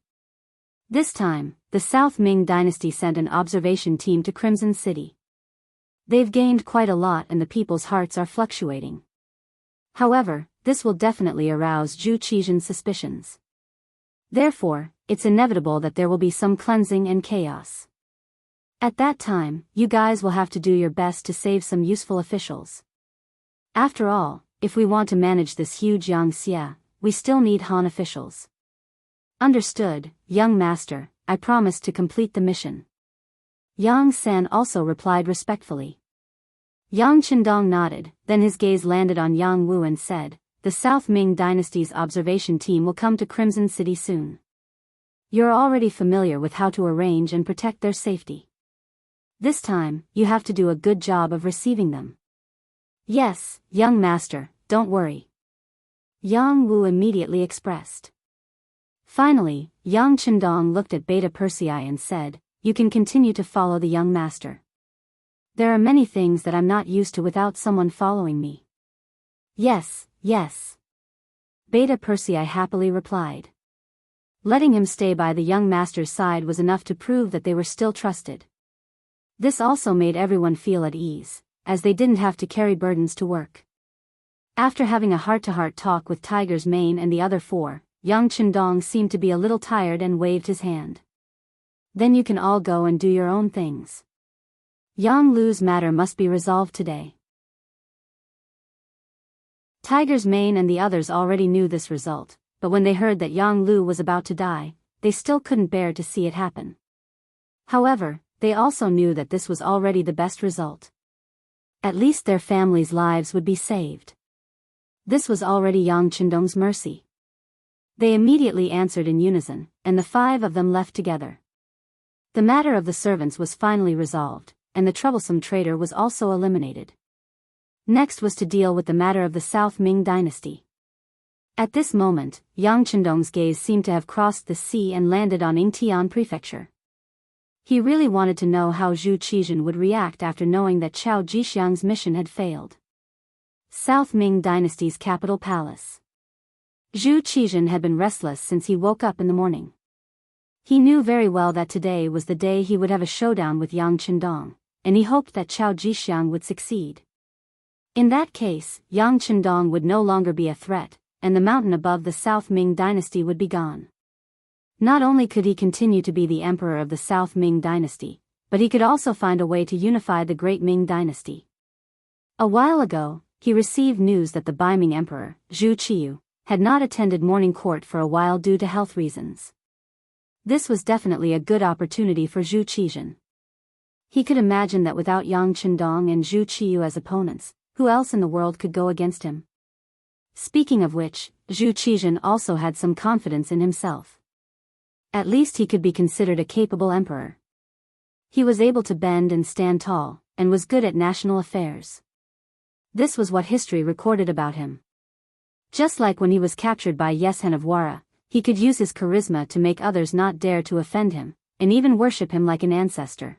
[SPEAKER 1] This time, the South Ming dynasty sent an observation team to Crimson City. They've gained quite a lot and the people's hearts are fluctuating. However, this will definitely arouse Zhu Qizhen's suspicions. Therefore, it's inevitable that there will be some cleansing and chaos. At that time, you guys will have to do your best to save some useful officials. After all, if we want to manage this huge Yangxia, we still need Han officials. Understood, young master, I promise to complete the mission. Yang San also replied respectfully. Yang Qindong nodded, then his gaze landed on Yang Wu and said, "The South Ming dynasty's observation team will come to Crimson City soon. You're already familiar with how to arrange and protect their safety. This time, you have to do a good job of receiving them." "Yes, young master, don't worry," Yang Wu immediately expressed. Finally, Yang Qindong looked at Beta Persei and said, "You can continue to follow the young master. There are many things that I'm not used to without someone following me. Yes, yes. Beta Persei happily replied. Letting him stay by the young master's side was enough to prove that they were still trusted. This also made everyone feel at ease, as they didn't have to carry burdens to work. After having a heart-to-heart talk with Tiger's Mane and the other four, young Chendong seemed to be a little tired and waved his hand. Then you can all go and do your own things. Yang Lu's matter must be resolved today. Tiger's Mane and the others already knew this result, but when they heard that Yang Lu was about to die, they still couldn't bear to see it happen. However, they also knew that this was already the best result. At least their families' lives would be saved. This was already Yang Chendong's mercy. They immediately answered in unison, and the five of them left together. The matter of the servants was finally resolved, and the troublesome traitor was also eliminated. Next was to deal with the matter of the South Ming dynasty. At this moment, Yang Chendong's gaze seemed to have crossed the sea and landed on Yingtian Prefecture. He really wanted to know how Zhu Qizhen would react after knowing that Chao Jixiang's mission had failed. South Ming dynasty's capital palace. Zhu Qizhen had been restless since he woke up in the morning. He knew very well that today was the day he would have a showdown with Yang Chendong, and he hoped that Chao Jixiang would succeed. In that case, Yang Chendong would no longer be a threat, and the mountain above the South Ming dynasty would be gone. Not only could he continue to be the emperor of the South Ming dynasty, but he could also find a way to unify the Great Ming dynasty. A while ago, he received news that the Beiming emperor, Zhu Qiyu, had not attended morning court for a while due to health reasons. This was definitely a good opportunity for Zhu Qizhen. He could imagine that without Yang Chendong and Zhu Qiyu as opponents, who else in the world could go against him? Speaking of which, Zhu Qizhen also had some confidence in himself. At least he could be considered a capable emperor. He was able to bend and stand tall, and was good at national affairs. This was what history recorded about him. Just like when he was captured by Yeshen of Wara, he could use his charisma to make others not dare to offend him, and even worship him like an ancestor.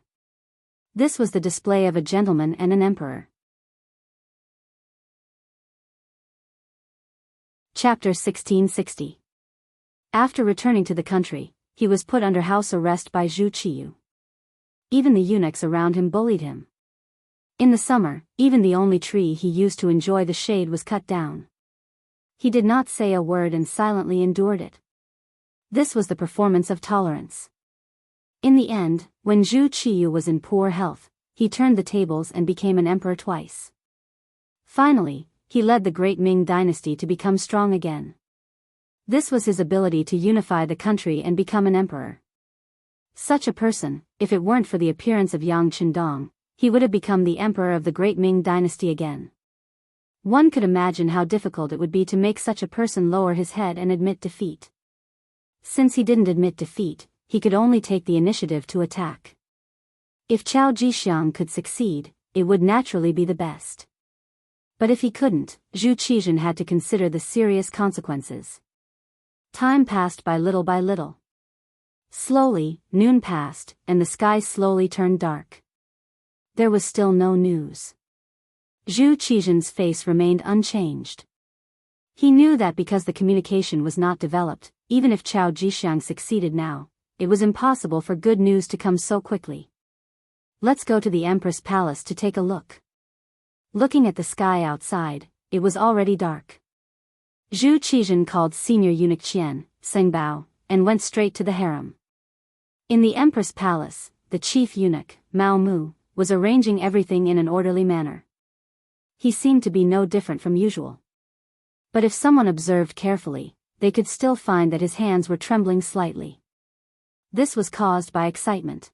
[SPEAKER 1] This was the display of a gentleman and an emperor. Chapter 1660. After returning to the country, he was put under house arrest by Zhu Qiyu. Even the eunuchs around him bullied him. In the summer, even the only tree he used to enjoy the shade was cut down. He did not say a word and silently endured it. This was the performance of tolerance. In the end, when Zhu Qiyu was in poor health, he turned the tables and became an emperor twice. Finally, he led the Great Ming dynasty to become strong again. This was his ability to unify the country and become an emperor. Such a person, if it weren't for the appearance of Yang Chendong, he would have become the emperor of the Great Ming dynasty again. One could imagine how difficult it would be to make such a person lower his head and admit defeat. Since he didn't admit defeat, he could only take the initiative to attack. If Chao Jixiang could succeed, it would naturally be the best. But if he couldn't, Zhu Qizhen had to consider the serious consequences. Time passed by little by little. Slowly, noon passed, and the sky slowly turned dark. There was still no news. Zhu Qizhen's face remained unchanged. He knew that because the communication was not developed, even if Chao Jixiang succeeded now, it was impossible for good news to come so quickly. Let's go to the Empress Palace to take a look. Looking at the sky outside, it was already dark. Zhu Qizhen called senior eunuch Qian, Sengbao, and went straight to the harem. In the Empress Palace, the chief eunuch, Mao Mu, was arranging everything in an orderly manner. He seemed to be no different from usual. But if someone observed carefully, they could still find that his hands were trembling slightly. This was caused by excitement.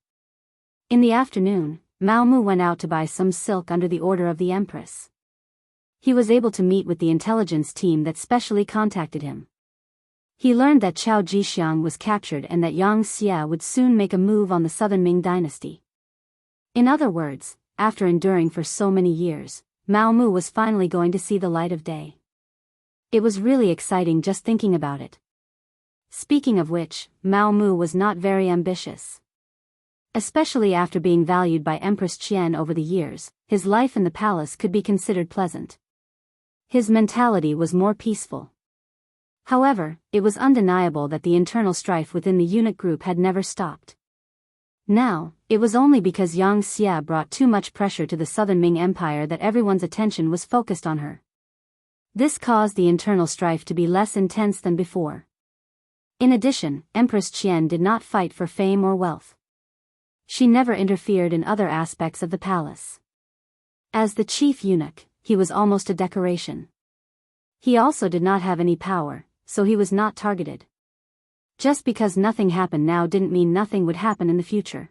[SPEAKER 1] In the afternoon, Mao Mu went out to buy some silk under the order of the Empress. He was able to meet with the intelligence team that specially contacted him. He learned that Chao Jixiang was captured and that Yang Xia would soon make a move on the Southern Ming dynasty. In other words, after enduring for so many years, Mao Mu was finally going to see the light of day. It was really exciting just thinking about it. Speaking of which, Mao Mu was not very ambitious. Especially after being valued by Empress Qian over the years, his life in the palace could be considered pleasant. His mentality was more peaceful. However, it was undeniable that the internal strife within the eunuch group had never stopped. Now, it was only because Yang Xia brought too much pressure to the southern Ming Empire that everyone's attention was focused on her. This caused the internal strife to be less intense than before. In addition, Empress Qian did not fight for fame or wealth. She never interfered in other aspects of the palace. As the chief eunuch, he was almost a decoration. He also did not have any power, so he was not targeted. Just because nothing happened now didn't mean nothing would happen in the future.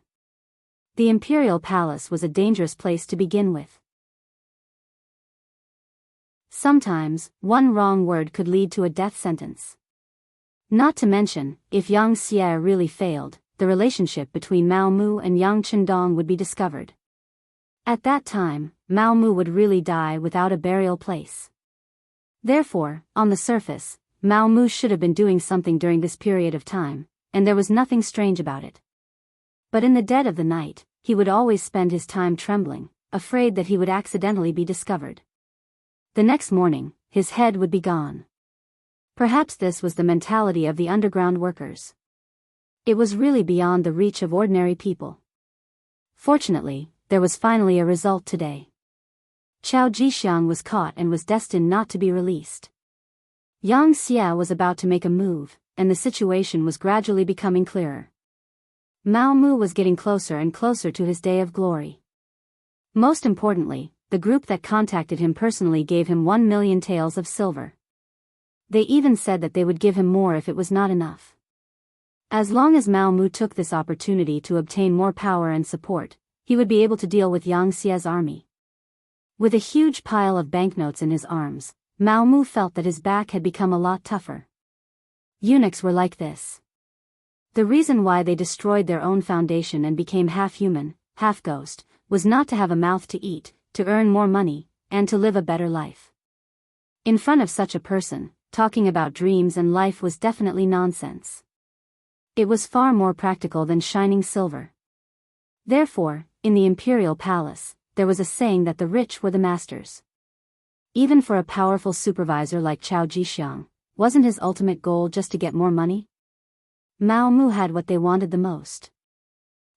[SPEAKER 1] The imperial palace was a dangerous place to begin with. Sometimes, one wrong word could lead to a death sentence. Not to mention, if Yang Xia really failed, the relationship between Mao Mu and Yang Chendong would be discovered. At that time, Mao Mu would really die without a burial place. Therefore, on the surface, Mao Mu should have been doing something during this period of time, and there was nothing strange about it. But in the dead of the night, he would always spend his time trembling, afraid that he would accidentally be discovered. The next morning, his head would be gone. Perhaps this was the mentality of the underground workers. It was really beyond the reach of ordinary people. Fortunately, there was finally a result today. Chao Jixiang was caught and was destined not to be released. Yang Xia was about to make a move, and the situation was gradually becoming clearer. Mao Mu was getting closer and closer to his day of glory. Most importantly, the group that contacted him personally gave him 1 million taels of silver. They even said that they would give him more if it was not enough. As long as Mao Mu took this opportunity to obtain more power and support, he would be able to deal with Yang Xia's army. With a huge pile of banknotes in his arms, Mao Mu felt that his back had become a lot tougher. Eunuchs were like this. The reason why they destroyed their own foundation and became half human, half ghost, was not to have a mouth to eat, to earn more money, and to live a better life. In front of such a person, talking about dreams and life was definitely nonsense. It was far more practical than shining silver. Therefore, in the imperial palace, there was a saying that the rich were the masters. Even for a powerful supervisor like Chao Jixiang, wasn't his ultimate goal just to get more money? Mao Mu had what they wanted the most.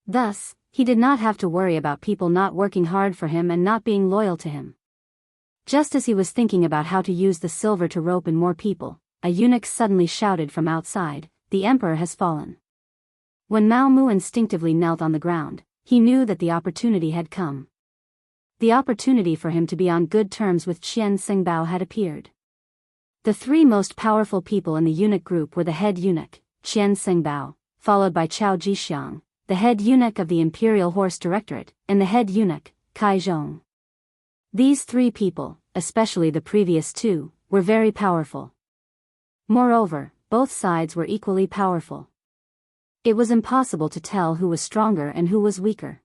[SPEAKER 1] Thus, he did not have to worry about people not working hard for him and not being loyal to him. Just as he was thinking about how to use the silver to rope in more people, a eunuch suddenly shouted from outside, "The emperor has fallen." When Mao Mu instinctively knelt on the ground, he knew that the opportunity had come. The opportunity for him to be on good terms with Qian Xingbao had appeared. The three most powerful people in the eunuch group were the head eunuch, Qian Xingbao, followed by Chao Jixiang, the head eunuch of the Imperial Horse Directorate, and the head eunuch, Kai Zhong. These three people, especially the previous two, were very powerful. Moreover, both sides were equally powerful. It was impossible to tell who was stronger and who was weaker.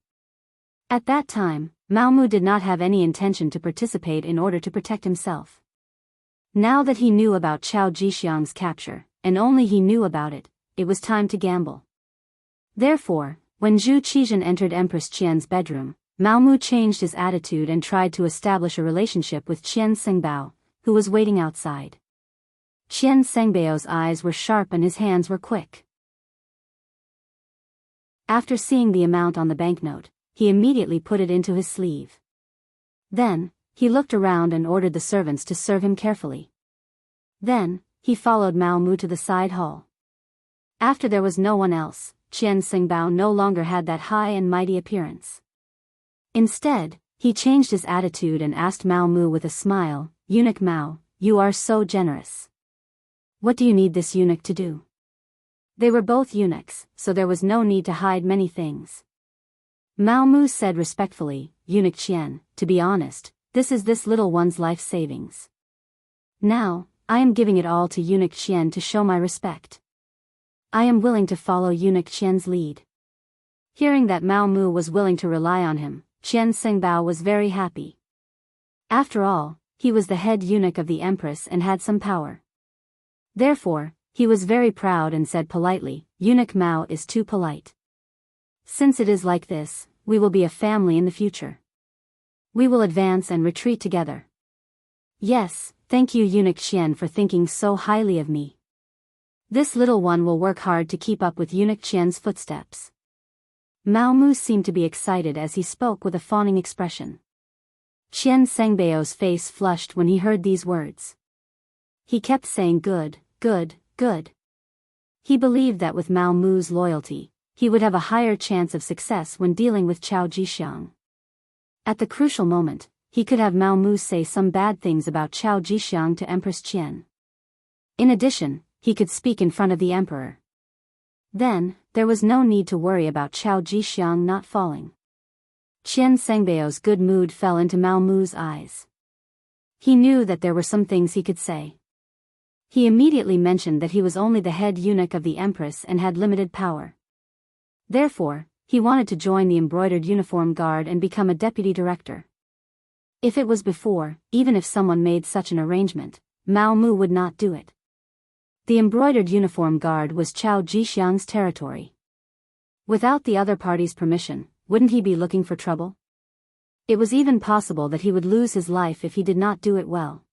[SPEAKER 1] At that time, Mao Mu did not have any intention to participate in order to protect himself. Now that he knew about Chao Jixiang's capture, and only he knew about it, it was time to gamble. Therefore, when Zhu Qizhen entered Empress Qian's bedroom, Mao Mu changed his attitude and tried to establish a relationship with Qian Xingbao, who was waiting outside. Qian Xingbao's eyes were sharp and his hands were quick. After seeing the amount on the banknote, he immediately put it into his sleeve. Then, he looked around and ordered the servants to serve him carefully. Then, he followed Mao Mu to the side hall. After there was no one else, Qian Xingbao no longer had that high and mighty appearance. Instead, he changed his attitude and asked Mao Mu with a smile, "Eunuch Mao, you are so generous. What do you need this eunuch to do?" They were both eunuchs, so there was no need to hide many things. Mao Mu said respectfully, "Eunuch Qian, to be honest, this is this little one's life savings. Now, I am giving it all to Eunuch Qian to show my respect. I am willing to follow Eunuch Qian's lead." Hearing that Mao Mu was willing to rely on him, Qian Xingbao was very happy. After all, he was the head eunuch of the empress and had some power. Therefore, he was very proud and said politely, "Eunuch Mao is too polite. Since it is like this, we will be a family in the future. We will advance and retreat together. Yes, thank you Eunuch Qian for thinking so highly of me. This little one will work hard to keep up with Eunuch Qian's footsteps. Mao Mu seemed to be excited as he spoke with a fawning expression. Qian Sengbao's face flushed when he heard these words. He kept saying good, good, good. He believed that with Mao Mu's loyalty, he would have a higher chance of success when dealing with Chao Jixiang. At the crucial moment, he could have Mao Mu say some bad things about Chao Jixiang to Empress Qian. In addition, he could speak in front of the emperor. Then, there was no need to worry about Chao Jixiang not falling. Qian Sengbao's good mood fell into Mao Mu's eyes. He knew that there were some things he could say. He immediately mentioned that he was only the head eunuch of the empress and had limited power. Therefore, he wanted to join the embroidered uniform guard and become a deputy director. If it was before, even if someone made such an arrangement, Mao Mu would not do it. The embroidered uniform guard was Chao Jixiang's territory. Without the other party's permission, wouldn't he be looking for trouble? It was even possible that he would lose his life if he did not do it well.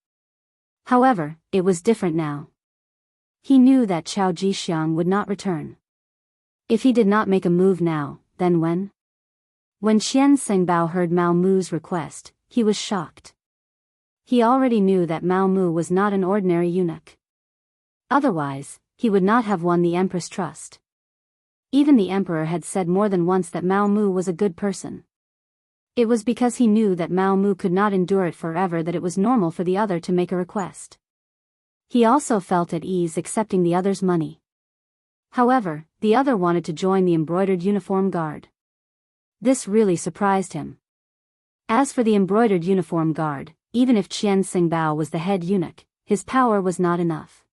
[SPEAKER 1] However, it was different now. He knew that Chao Jixiang would not return. If he did not make a move now, then when? When Qian Sengbao heard Mao Mu's request, he was shocked. He already knew that Mao Mu was not an ordinary eunuch. Otherwise, he would not have won the empress' trust. Even the emperor had said more than once that Mao Mu was a good person. It was because he knew that Mao Mu could not endure it forever that it was normal for the other to make a request. He also felt at ease accepting the other's money. However, the other wanted to join the embroidered uniform guard. This really surprised him. As for the embroidered uniform guard, even if Qian Sengbao was the head eunuch, his power was not enough.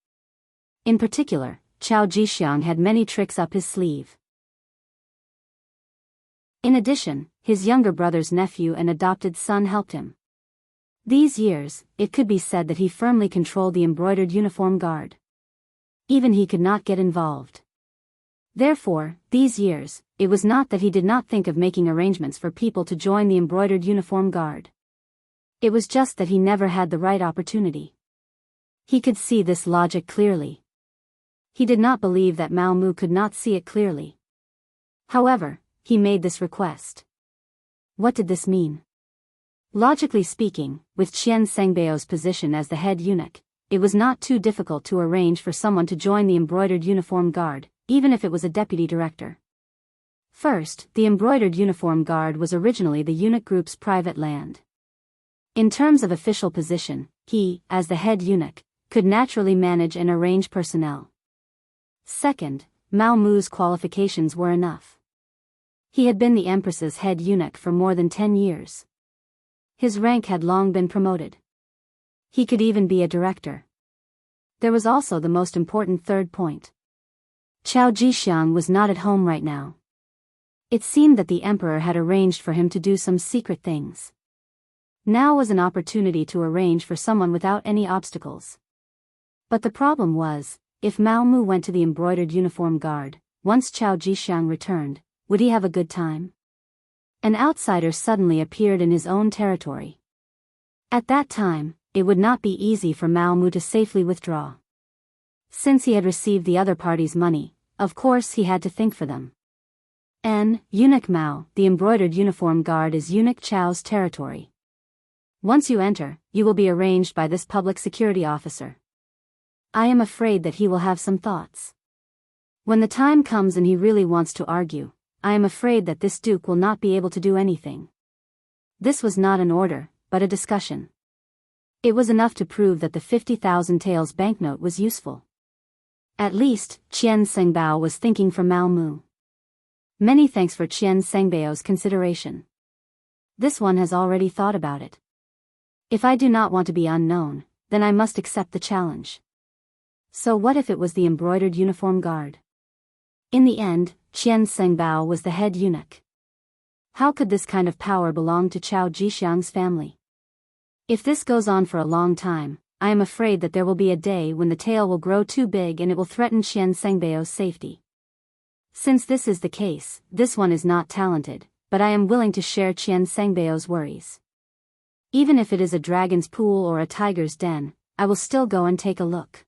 [SPEAKER 1] In particular, Chao Jixiang had many tricks up his sleeve. In addition, his younger brother's nephew and adopted son helped him. These years, it could be said that he firmly controlled the embroidered uniform guard. Even he could not get involved. Therefore, these years, it was not that he did not think of making arrangements for people to join the embroidered uniform guard. It was just that he never had the right opportunity. He could see this logic clearly. He did not believe that Mao Mu could not see it clearly. However, he made this request. What did this mean? Logically speaking, with Qian Sengbao's position as the head eunuch, it was not too difficult to arrange for someone to join the embroidered uniform guard, even if it was a deputy director. First, the embroidered uniform guard was originally the eunuch group's private land. In terms of official position, he, as the head eunuch, could naturally manage and arrange personnel. Second, Mao Mu's qualifications were enough. He had been the empress's head eunuch for more than 10 years. His rank had long been promoted. He could even be a director. There was also the most important third point. Chao Jixiang was not at home right now. It seemed that the emperor had arranged for him to do some secret things. Now was an opportunity to arrange for someone without any obstacles. But the problem was, if Mao Mu went to the embroidered uniform guard, once Chao Jixiang returned, would he have a good time? An outsider suddenly appeared in his own territory. At that time, it would not be easy for Mao Mu to safely withdraw. Since he had received the other party's money, of course he had to think for them. Eunuch Mao, the embroidered uniform guard is Eunuch Chao's territory. Once you enter, you will be arranged by this public security officer. I am afraid that he will have some thoughts. When the time comes and he really wants to argue, I am afraid that this duke will not be able to do anything. This was not an order, but a discussion. It was enough to prove that the 50,000 taels banknote was useful. At least, Qian Sengbao was thinking for Mao Mu. Many thanks for Qian Sengbao's consideration. This one has already thought about it. If I do not want to be unknown, then I must accept the challenge. So what if it was the embroidered uniform guard? In the end, Qian Sengbao was the head eunuch. How could this kind of power belong to Chao Jixiang's family? If this goes on for a long time, I am afraid that there will be a day when the tail will grow too big and it will threaten Qian Sengbao's safety. Since this is the case, this one is not talented, but I am willing to share Qian Sengbao's worries. Even if it is a dragon's pool or a tiger's den, I will still go and take a look.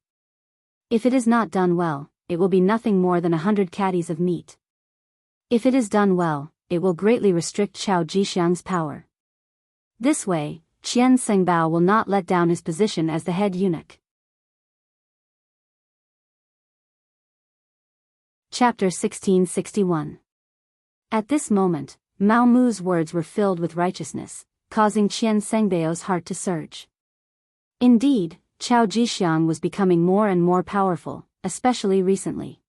[SPEAKER 1] If it is not done well, it will be nothing more than 100 caddies of meat. If it is done well, it will greatly restrict Chao Jixiang's power. This way, Qian Sengbao will not let down his position as the head eunuch. Chapter 1661. At this moment, Mao Mu's words were filled with righteousness, causing Qian Sengbao's heart to surge. Indeed, Chao Jixiang was becoming more and more powerful, especially recently.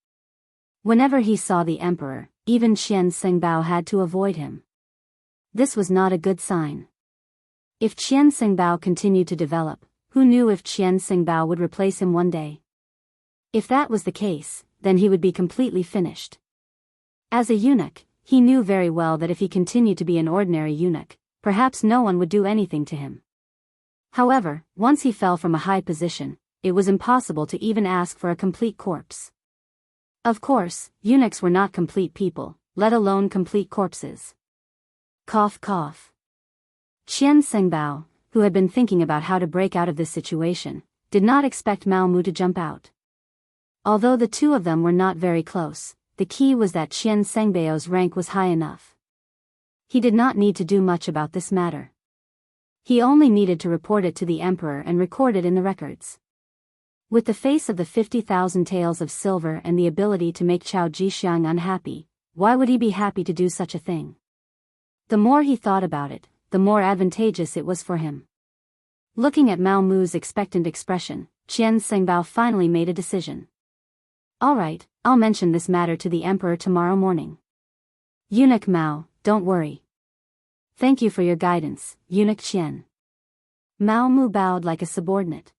[SPEAKER 1] Whenever he saw the emperor, even Qian Sengbao had to avoid him. This was not a good sign. If Qian Sengbao continued to develop, who knew if Qian Sengbao would replace him one day? If that was the case, then he would be completely finished. As a eunuch, he knew very well that if he continued to be an ordinary eunuch, perhaps no one would do anything to him. However, once he fell from a high position, it was impossible to even ask for a complete corpse. Of course, eunuchs were not complete people, let alone complete corpses. Cough cough. Qian Sengbao, who had been thinking about how to break out of this situation, did not expect Mao Mu to jump out. Although the two of them were not very close, the key was that Qian Sengbao's rank was high enough. He did not need to do much about this matter. He only needed to report it to the emperor and record it in the records. With the face of the 50,000 taels of silver and the ability to make Chao Jixiang unhappy, why would he be happy to do such a thing? The more he thought about it, the more advantageous it was for him. Looking at Mao Mu's expectant expression, Qian Sengbao finally made a decision. All right, I'll mention this matter to the emperor tomorrow morning. Eunuch Mao, don't worry. Thank you for your guidance, Eunuch Qian. Mao Mu bowed like a subordinate.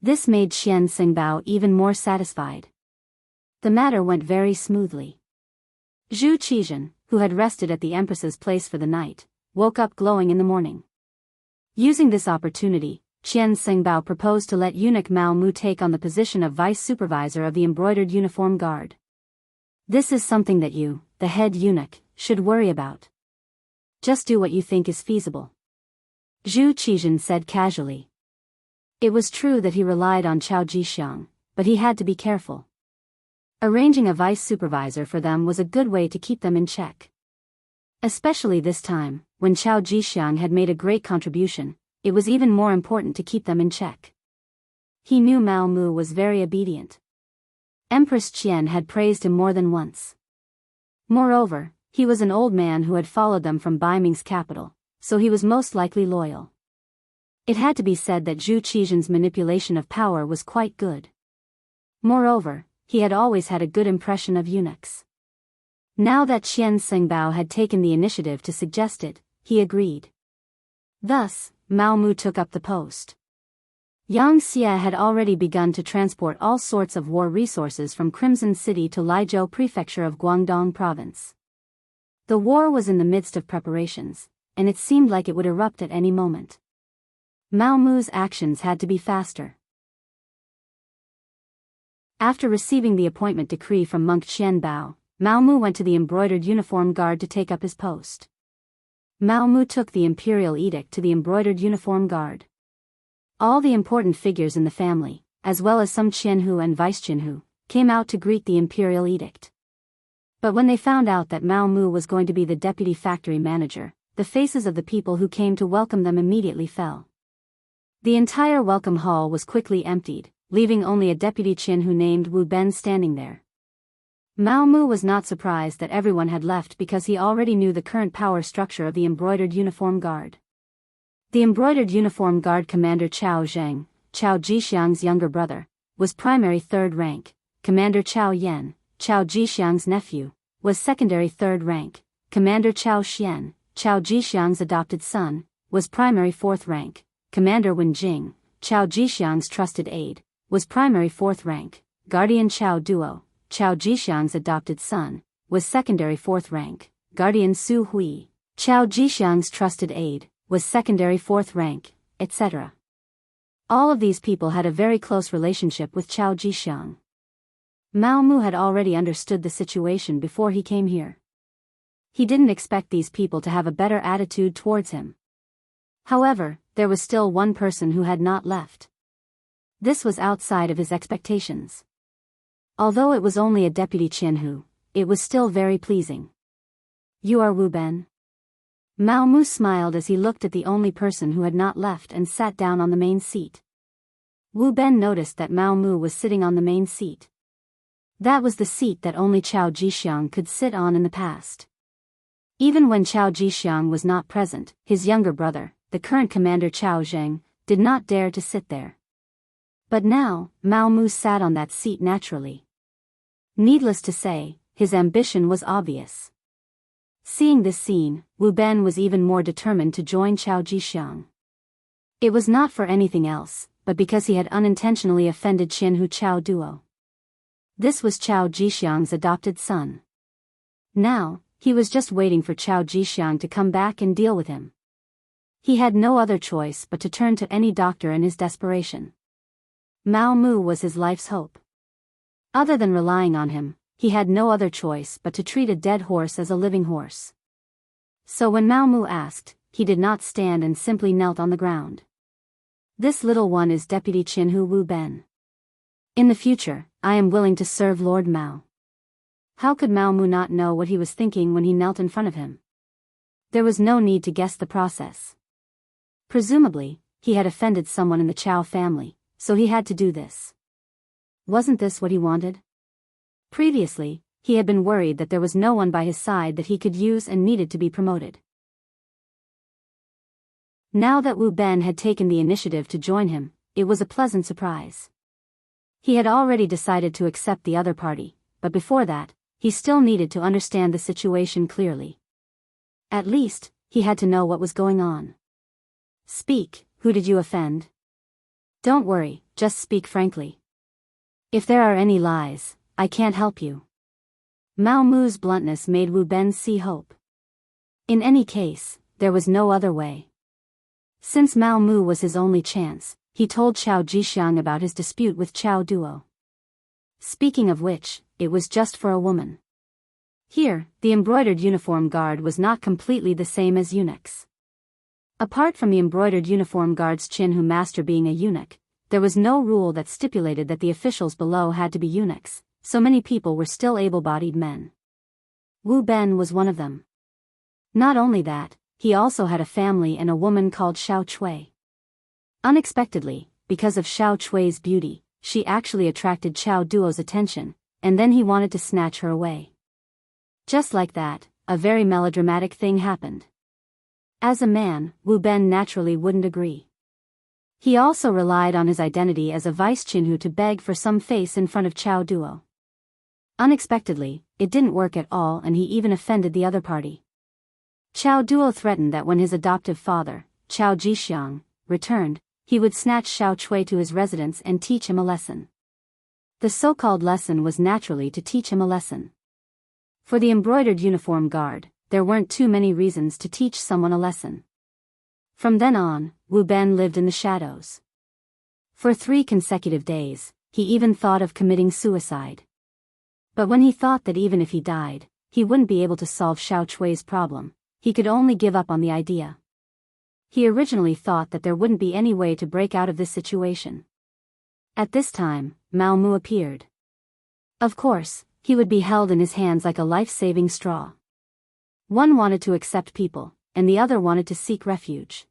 [SPEAKER 1] This made Qian Sengbao even more satisfied. The matter went very smoothly. Zhu Qizhen, who had rested at the empress's place for the night, woke up glowing in the morning. Using this opportunity, Qian Sengbao proposed to let eunuch Mao Mu take on the position of vice supervisor of the embroidered uniform guard. This is something that you, the head eunuch, should worry about. Just do what you think is feasible. Zhu Qizhen said casually. It was true that he relied on Chao Jixiang, but he had to be careful. Arranging a vice supervisor for them was a good way to keep them in check. Especially this time, when Chao Jixiang had made a great contribution, it was even more important to keep them in check. He knew Mao Mu was very obedient. Empress Qian had praised him more than once. Moreover, he was an old man who had followed them from Baiming's capital, so he was most likely loyal. It had to be said that Zhu Qizhen's manipulation of power was quite good. Moreover, he had always had a good impression of eunuchs. Now that Qian Sengbao had taken the initiative to suggest it, he agreed. Thus, Mao Mu took up the post. Yang Xie had already begun to transport all sorts of war resources from Crimson City to Laizhou Prefecture of Guangdong Province. The war was in the midst of preparations, and it seemed like it would erupt at any moment. Mao Mu's actions had to be faster. After receiving the appointment decree from monk Qian Bao, Mao Mu went to the embroidered uniform guard to take up his post. Mao Mu took the imperial edict to the embroidered uniform guard. All the important figures in the family, as well as some Qianhu and vice Qianhu, came out to greet the imperial edict. But when they found out that Mao Mu was going to be the deputy factory manager, the faces of the people who came to welcome them immediately fell. The entire welcome hall was quickly emptied, leaving only a deputy Qianhu named Wu Ben standing there. Mao Mu was not surprised that everyone had left because he already knew the current power structure of the embroidered uniform guard. The embroidered uniform guard commander Chao Zheng, Chao Jixiang's younger brother, was primary third rank. Commander Chao Yan, Chao Jixiang's nephew, was secondary third rank. Commander Chao Xian, Chao Jixiang's adopted son, was primary fourth rank. Commander Wen Jing, Chao Jixiang's trusted aide, was primary fourth rank. Guardian Chao Duo, Chao Jixiang's adopted son, was secondary fourth rank. Guardian Su Hui, Chao Jixiang's trusted aide, was secondary fourth rank, etc. All of these people had a very close relationship with Chao Jixiang. Mao Mu had already understood the situation before he came here. He didn't expect these people to have a better attitude towards him. However, there was still one person who had not left. This was outside of his expectations. Although it was only a deputy Jianghu, it was still very pleasing. "You are Wu Ben?" Mao Mu smiled as he looked at the only person who had not left and sat down on the main seat. Wu Ben noticed that Mao Mu was sitting on the main seat. That was the seat that only Chao Jixiang could sit on in the past. Even when Chao Jixiang was not present, his younger brother, the current commander Chao Zheng, did not dare to sit there. But now, Mao Mu sat on that seat naturally. Needless to say, his ambition was obvious. Seeing this scene, Wu Ben was even more determined to join Chao Jixiang. It was not for anything else, but because he had unintentionally offended Jianghu Chao Duo. This was Chao Jixiang's adopted son. Now, he was just waiting for Chao Jixiang to come back and deal with him. He had no other choice but to turn to any doctor in his desperation. Mao Mu was his life's hope. Other than relying on him, he had no other choice but to treat a dead horse as a living horse. So when Mao Mu asked, he did not stand and simply knelt on the ground. "This little one is Deputy Jianghu Wu Ben. In the future, I am willing to serve Lord Mao." How could Mao Mu not know what he was thinking when he knelt in front of him? There was no need to guess the process. Presumably, he had offended someone in the Chao family, so he had to do this. Wasn't this what he wanted? Previously, he had been worried that there was no one by his side that he could use and needed to be promoted. Now that Wu Ben had taken the initiative to join him, it was a pleasant surprise. He had already decided to accept the other party, but before that, he still needed to understand the situation clearly. At least, he had to know what was going on. "Speak, who did you offend?" "Don't worry, just speak frankly. If there are any lies, I can't help you." Mao Mu's bluntness made Wu Ben see hope. In any case, there was no other way. Since Mao Mu was his only chance, he told Chao Jixiang about his dispute with Chao Duo. Speaking of which, it was just for a woman. Here, the embroidered uniform guard was not completely the same as eunuchs. Apart from the embroidered uniform guard's Jianghu master being a eunuch, there was no rule that stipulated that the officials below had to be eunuchs, so many people were still able-bodied men. Wu Ben was one of them. Not only that, he also had a family and a woman called Xiao Chui. Unexpectedly, because of Xiao Chui's beauty, she actually attracted Chao Duo's attention, and then he wanted to snatch her away. Just like that, a very melodramatic thing happened. As a man, Wu Ben naturally wouldn't agree. He also relied on his identity as a vice Jianghu to beg for some face in front of Chao Duo. Unexpectedly, it didn't work at all and he even offended the other party. Chao Duo threatened that when his adoptive father, Chao Jixiang, returned, he would snatch Xiao Chui to his residence and teach him a lesson. The so-called lesson was naturally to teach him a lesson. For the embroidered uniform guard, there weren't too many reasons to teach someone a lesson. From then on, Wu Ben lived in the shadows. For 3 consecutive days, he even thought of committing suicide. But when he thought that even if he died, he wouldn't be able to solve Xiao Chui's problem, he could only give up on the idea. He originally thought that there wouldn't be any way to break out of this situation. At this time, Mao Mu appeared. Of course, he would be held in his hands like a life-saving straw. One wanted to accept people, and the other wanted to seek refuge.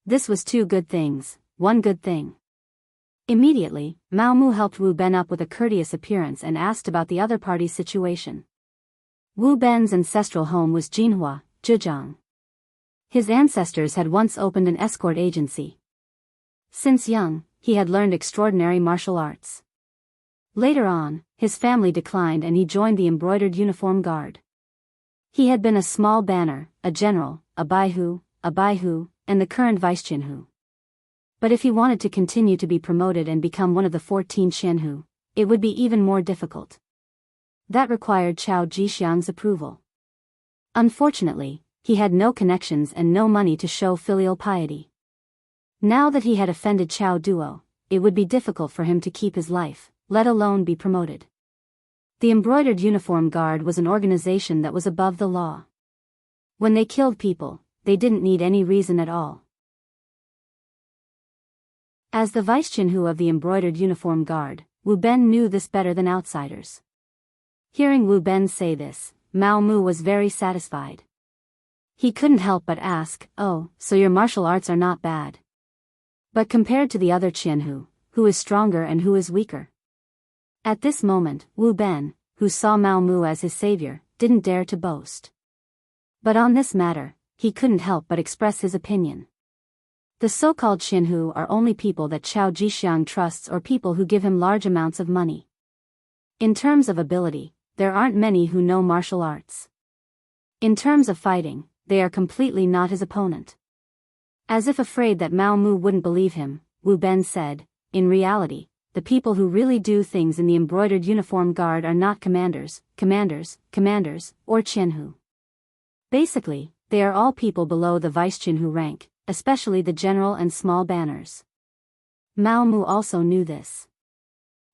[SPEAKER 1] This was 2 good things, 1 good thing. Immediately, Mao Mu helped Wu Ben up with a courteous appearance and asked about the other party's situation. Wu Ben's ancestral home was Jinhua, Zhejiang. His ancestors had once opened an escort agency. Since young, he had learned extraordinary martial arts. Later on, his family declined and he joined the embroidered uniform guard. He had been a small banner, a general, a baihu, and the current vice Jianghu. But if he wanted to continue to be promoted and become one of the 14 Jianghu, it would be even more difficult. That required Chao Jixiang's approval. Unfortunately, he had no connections and no money to show filial piety. Now that he had offended Chao Duo, it would be difficult for him to keep his life, let alone be promoted. The Embroidered Uniform Guard was an organization that was above the law. When they killed people, they didn't need any reason at all. As the vice Jianghu of the Embroidered Uniform Guard, Wu Ben knew this better than outsiders. Hearing Wu Ben say this, Mao Mu was very satisfied. He couldn't help but ask, "Oh, so your martial arts are not bad. But compared to the other Jianghu, who is stronger and who is weaker?" At this moment, Wu Ben, who saw Mao Mu as his savior, didn't dare to boast. But on this matter, he couldn't help but express his opinion. The so-called Jianghu are only people that Chao Jixiang trusts or people who give him large amounts of money. In terms of ability, there aren't many who know martial arts. In terms of fighting, they are completely not his opponent. As if afraid that Mao Mu wouldn't believe him, Wu Ben said, "In reality, the people who really do things in the Embroidered Uniform Guard are not commanders, or Jianghu. Basically, they are all people below the vice Jianghu rank, especially the general and small banners." Mao Mu also knew this.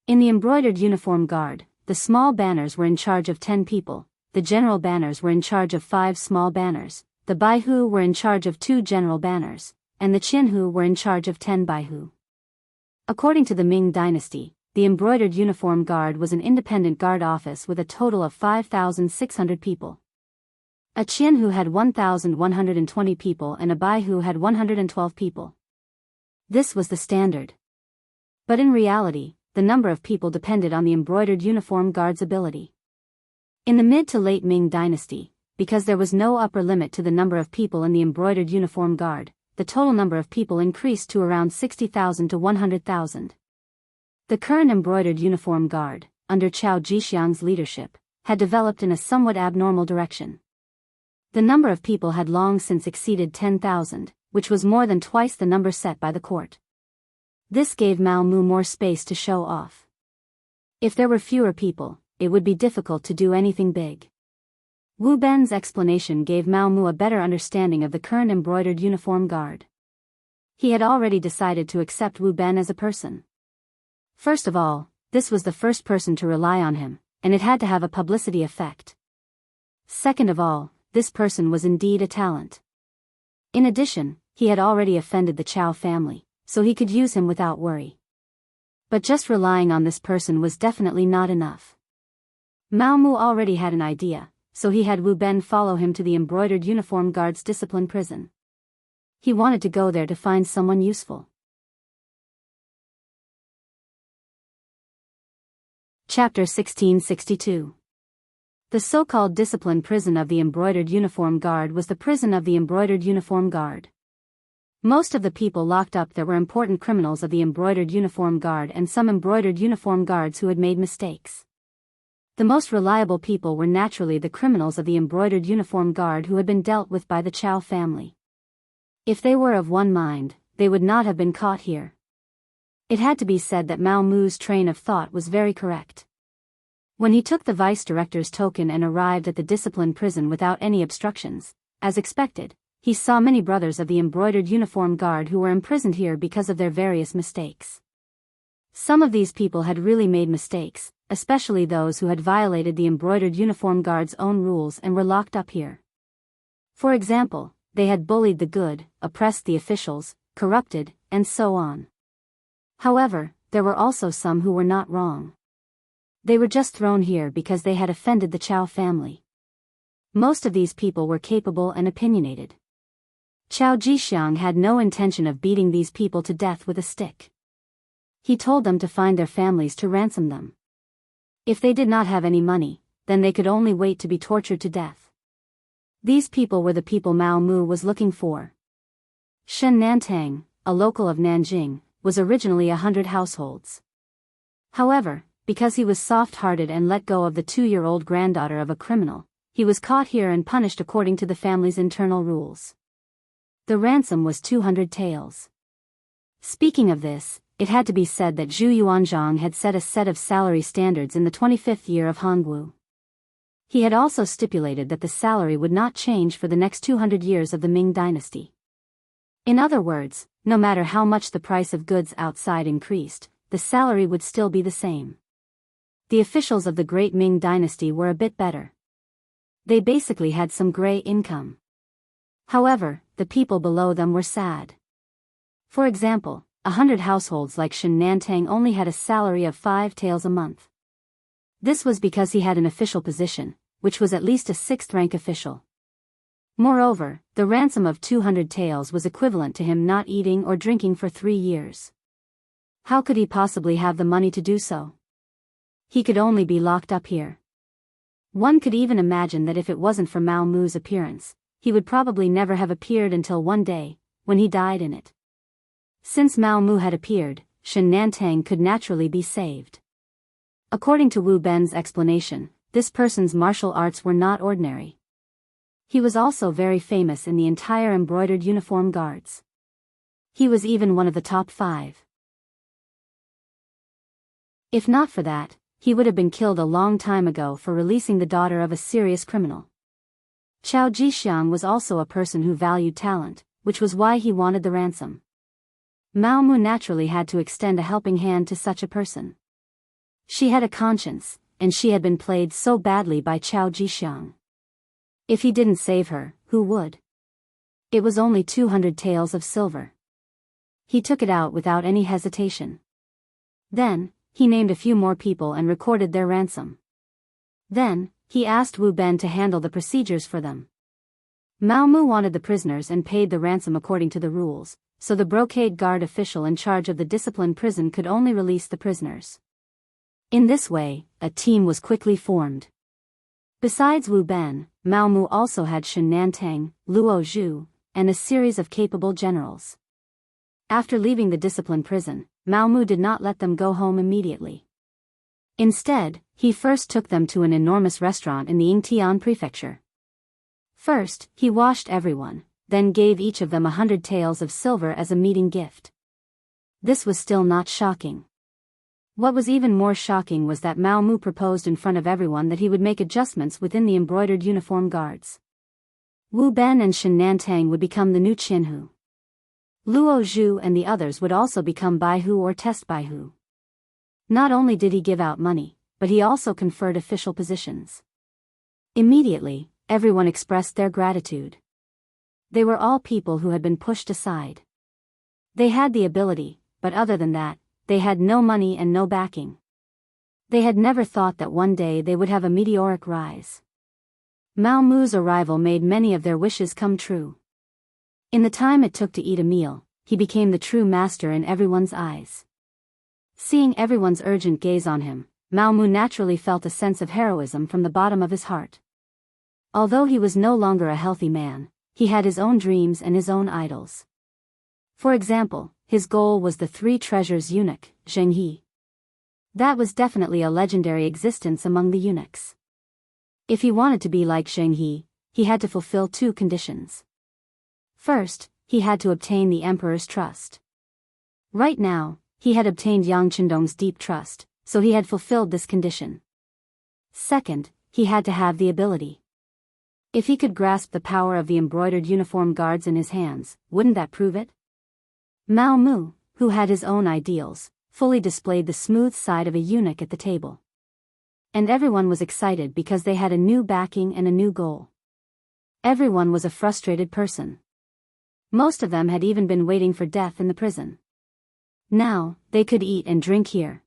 [SPEAKER 1] In the Embroidered Uniform Guard, the small banners were in charge of 10 people, the general banners were in charge of 5 small banners, the Baihu were in charge of 2 general banners, and the Jianghu were in charge of 10 Baihu. According to the Ming Dynasty, the Embroidered Uniform Guard was an independent guard office with a total of 5,600 people. A Jianghu had 1,120 people and a Baihu had 112 people. This was the standard. But in reality, the number of people depended on the Embroidered Uniform Guard's ability. In the mid to late Ming Dynasty, because there was no upper limit to the number of people in the Embroidered Uniform Guard, the total number of people increased to around 60,000 to 100,000. The current Embroidered Uniform Guard, under Chao Jixiang's leadership, had developed in a somewhat abnormal direction. The number of people had long since exceeded 10,000, which was more than twice the number set by the court. This gave Mao Mu more space to show off. If there were fewer people, it would be difficult to do anything big. Wu Ben's explanation gave Mao Mu a better understanding of the current Embroidered Uniform Guard. He had already decided to accept Wu Ben as a person. First of all, this was the first person to rely on him, and it had to have a publicity effect. Second of all, this person was indeed a talent. In addition, he had already offended the Chao family, so he could use him without worry. But just relying on this person was definitely not enough. Mao Mu already had an idea, so he had Wu Ben follow him to the Embroidered Uniform Guard's discipline prison. He wanted to go there to find someone useful. Chapter 1662. The so-called discipline prison of the Embroidered Uniform Guard was the prison of the Embroidered Uniform Guard. Most of the people locked up there were important criminals of the Embroidered Uniform Guard and some Embroidered Uniform Guards who had made mistakes. The most reliable people were naturally the criminals of the Embroidered Uniform Guard who had been dealt with by the Chao family. If they were of one mind, they would not have been caught here. It had to be said that Mao Mu's train of thought was very correct. When he took the vice-director's token and arrived at the discipline prison without any obstructions, as expected, he saw many brothers of the Embroidered Uniform Guard who were imprisoned here because of their various mistakes. Some of these people had really made mistakes, especially those who had violated the Embroidered Uniform Guard's own rules and were locked up here. For example, they had bullied the good, oppressed the officials, corrupted, and so on. However, there were also some who were not wrong. They were just thrown here because they had offended the Chao family. Most of these people were capable and opinionated. Chao Jixiang had no intention of beating these people to death with a stick. He told them to find their families to ransom them. If they did not have any money, then they could only wait to be tortured to death. These people were the people Mao Mu was looking for. Shen Nantang, a local of Nanjing, was originally 100 households. However, because he was soft-hearted and let go of the 2-year-old granddaughter of a criminal, he was caught here and punished according to the family's internal rules. The ransom was 200 taels. Speaking of this, it had to be said that Zhu Yuanzhang had set a set of salary standards in the 25th year of Hongwu. He had also stipulated that the salary would not change for the next 200 years of the Ming dynasty. In other words, no matter how much the price of goods outside increased, the salary would still be the same. the officials of the Great Ming Dynasty were a bit better. They basically had some gray income. However, the people below them were sad. For example, 100 households like Shen Nantang only had a salary of 5 taels a month. This was because he had an official position, which was at least a 6th-rank official. Moreover, the ransom of 200 taels was equivalent to him not eating or drinking for 3 years. How could he possibly have the money to do so? He could only be locked up here. One could even imagine that if it wasn't for Mao Mu's appearance, he would probably never have appeared until one day, when he died in it. Since Mao Mu had appeared, Shen Nantang could naturally be saved. According to Wu Ben's explanation, this person's martial arts were not ordinary. He was also very famous in the entire embroidered uniform guards. He was even one of the top 5. If not for that, he would have been killed a long time ago for releasing the daughter of a serious criminal. Chao Jixiang was also a person who valued talent, which was why he wanted the ransom. Mao Mu naturally had to extend a helping hand to such a person. She had a conscience, and she had been played so badly by Chao Jixiang. If he didn't save her, who would? It was only 200 taels of silver. He took it out without any hesitation. Then, he named a few more people and recorded their ransom. Then, he asked Wu Ben to handle the procedures for them. Mao Mu wanted the prisoners and paid the ransom according to the rules, so the brocade guard official in charge of the discipline prison could only release the prisoners. In this way, a team was quickly formed. Besides Wu Ben, Mao Mu also had Shen Nantang, Luo Zhu, and a series of capable generals. After leaving the discipline prison, Mao Mu did not let them go home immediately. Instead, he first took them to an enormous restaurant in the Yingtian prefecture. First, he washed everyone, then gave each of them 100 taels of silver as a meeting gift. This was still not shocking. What was even more shocking was that Mao Mu proposed in front of everyone that he would make adjustments within the embroidered uniform guards. Wu Ben and Shen Nantang would become the new Jianghu. Luo Zhu and the others would also become Baihu or test Baihu. Not only did he give out money, but he also conferred official positions. Immediately, everyone expressed their gratitude. They were all people who had been pushed aside. They had the ability, but other than that, they had no money and no backing. They had never thought that one day they would have a meteoric rise. Mao Mu's arrival made many of their wishes come true. In the time it took to eat a meal, he became the true master in everyone's eyes. Seeing everyone's urgent gaze on him, Mao Mu naturally felt a sense of heroism from the bottom of his heart. Although he was no longer a healthy man, he had his own dreams and his own idols. For example, his goal was the 3 treasures eunuch, Zhenghe. That was definitely a legendary existence among the eunuchs. If he wanted to be like Zhenghe, he had to fulfill 2 conditions. First, he had to obtain the emperor's trust. Right now, he had obtained Yang Qindong's deep trust, so he had fulfilled this condition. Second, he had to have the ability. If he could grasp the power of the embroidered uniform guards in his hands, wouldn't that prove it? Mao Mu, who had his own ideals, fully displayed the smooth side of a eunuch at the table. And everyone was excited because they had a new backing and a new goal. Everyone was a frustrated person. Most of them had even been waiting for death in the prison. Now, they could eat and drink here.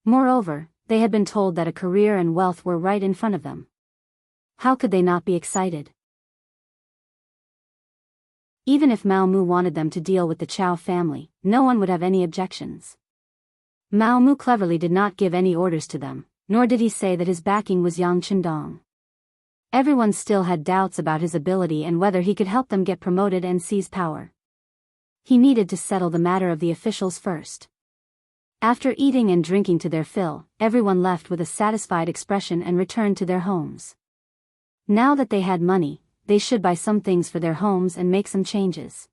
[SPEAKER 1] Moreover, they had been told that a career and wealth were right in front of them. How could they not be excited? Even if Mao Mu wanted them to deal with the Chao family, no one would have any objections. Mao Mu cleverly did not give any orders to them, nor did he say that his backing was Yang Qindong. Everyone still had doubts about his ability and whether he could help them get promoted and seize power. He needed to settle the matter of the officials first. After eating and drinking to their fill, everyone left with a satisfied expression and returned to their homes. Now that they had money, they should buy some things for their homes and make some changes.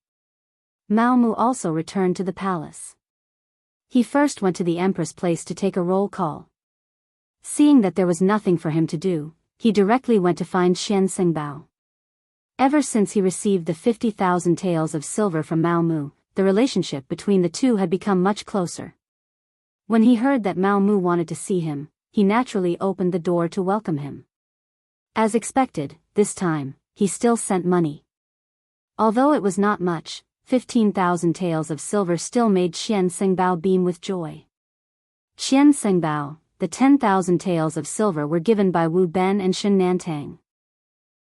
[SPEAKER 1] Mao Mu also returned to the palace. He first went to the empress place to take a roll call. Seeing that there was nothing for him to do, he directly went to find Xian Xingbao. Ever since he received the 50,000 taels of silver from Mao Mu, the relationship between the two had become much closer. When he heard that Mao Mu wanted to see him, he naturally opened the door to welcome him. As expected, this time, he still sent money. Although it was not much, 15,000 taels of silver still made Qian Sengbao beam with joy. Qian Sengbao, the 10,000 taels of silver were given by Wu Ben and Shen Nantang.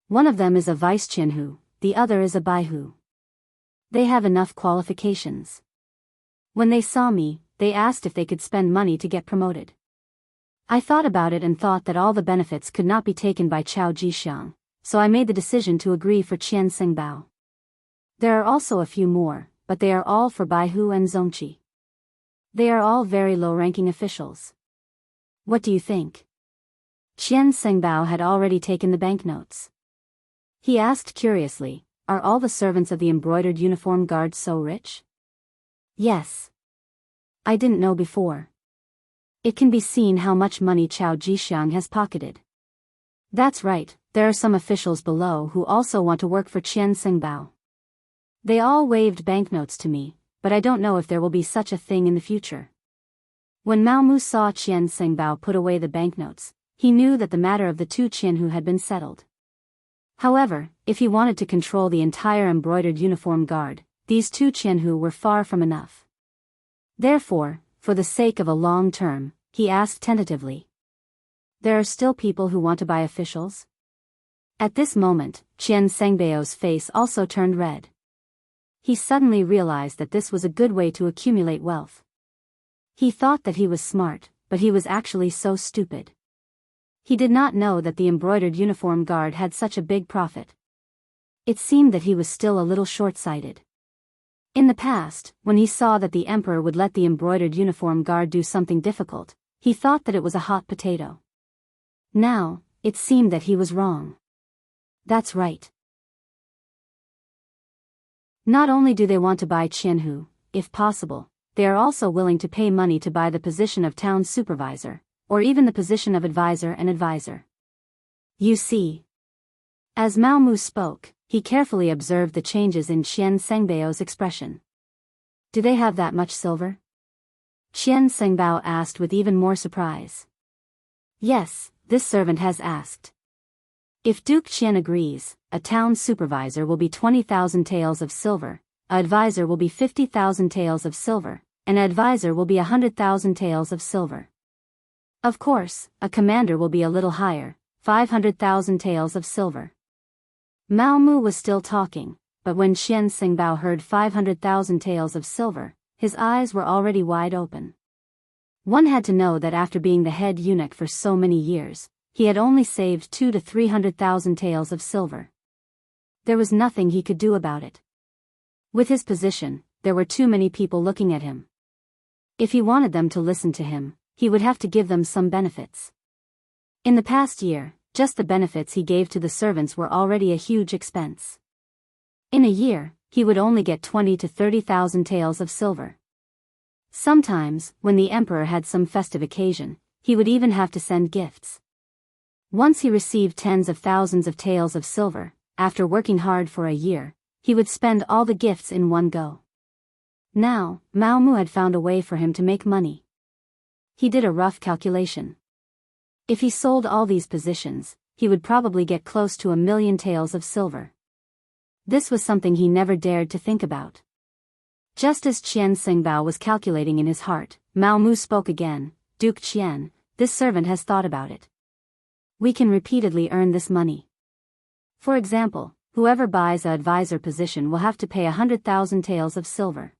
[SPEAKER 1] One of them is a vice Jianghu, the other is a Biyao. They have enough qualifications. When they saw me, they asked if they could spend money to get promoted. I thought about it and thought that all the benefits could not be taken by Chao Jixiang, so I made the decision to agree for Qian Sengbao. There are also a few more, but they are all for Baihu and Zongqi. They are all very low-ranking officials. What do you think? Qian Sengbao had already taken the banknotes. He asked curiously, "Are all the servants of the embroidered uniform guards so rich?" "Yes. I didn't know before. It can be seen how much money Chao Jixiang has pocketed." "That's right, there are some officials below who also want to work for Qian Sengbao. They all waved banknotes to me, but I don't know if there will be such a thing in the future." When Mao Mu saw Qian Sengbao put away the banknotes, he knew that the matter of the two Qianhu had been settled. However, if he wanted to control the entire embroidered uniform guard, these two Qianhu were far from enough. Therefore, for the sake of a long term, he asked tentatively, "There are still people who want to buy officials?" At this moment, Qian Sengbao's face also turned red. He suddenly realized that this was a good way to accumulate wealth. He thought that he was smart, but he was actually so stupid. He did not know that the embroidered uniform guard had such a big profit. It seemed that he was still a little short-sighted. In the past, when he saw that the emperor would let the embroidered uniform guard do something difficult, he thought that it was a hot potato. Now, it seemed that he was wrong. That's right. Not only do they want to buy Qianhu, if possible, they are also willing to pay money to buy the position of town supervisor, or even the position of advisor and advisor. You see. As Mao Mu spoke, he carefully observed the changes in Qian Sengbao's expression. "Do they have that much silver?" Qian Sengbao asked with even more surprise. "Yes, this servant has asked. If Duke Qian agrees, a town supervisor will be 20,000 taels of silver, an advisor will be 50,000 taels of silver, and an advisor will be 100,000 taels of silver. Of course, a commander will be a little higher, 500,000 taels of silver." Mao Mu was still talking, but when Qian Sengbao heard 500,000 taels of silver, his eyes were already wide open. One had to know that after being the head eunuch for so many years, he had only saved 200,000 to 300,000 taels of silver. There was nothing he could do about it. With his position, there were too many people looking at him. If he wanted them to listen to him, he would have to give them some benefits. In the past year, just the benefits he gave to the servants were already a huge expense. In a year, he would only get 20,000 to 30,000 taels of silver. Sometimes, when the emperor had some festive occasion, he would even have to send gifts. Once he received tens of thousands of taels of silver, after working hard for a year, he would spend all the gifts in one go. Now, Mao Mu had found a way for him to make money. He did a rough calculation. If he sold all these positions, he would probably get close to 1,000,000 taels of silver. This was something he never dared to think about. Just as Qian Sengbao was calculating in his heart, Mao Mu spoke again, "Duke Qian, this servant has thought about it. We can repeatedly earn this money. For example, whoever buys an advisor position will have to pay 100,000 taels of silver.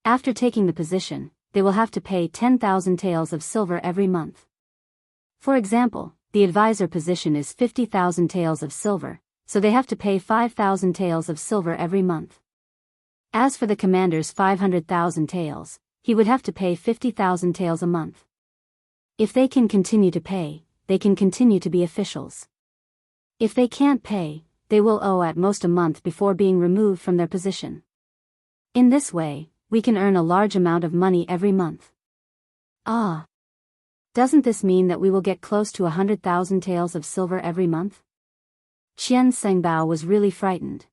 [SPEAKER 1] After taking the position, they will have to pay 10,000 taels of silver every month. For example, the advisor position is 50,000 taels of silver, so they have to pay 5,000 taels of silver every month. As for the commander's 500,000 taels, he would have to pay 50,000 taels a month. If they can continue to pay, they can continue to be officials. If they can't pay, they will owe at most a month before being removed from their position. In this way, we can earn a large amount of money every month." "Ah. Doesn't this mean that we will get close to 100,000 taels of silver every month?" Qian Sengbao was really frightened.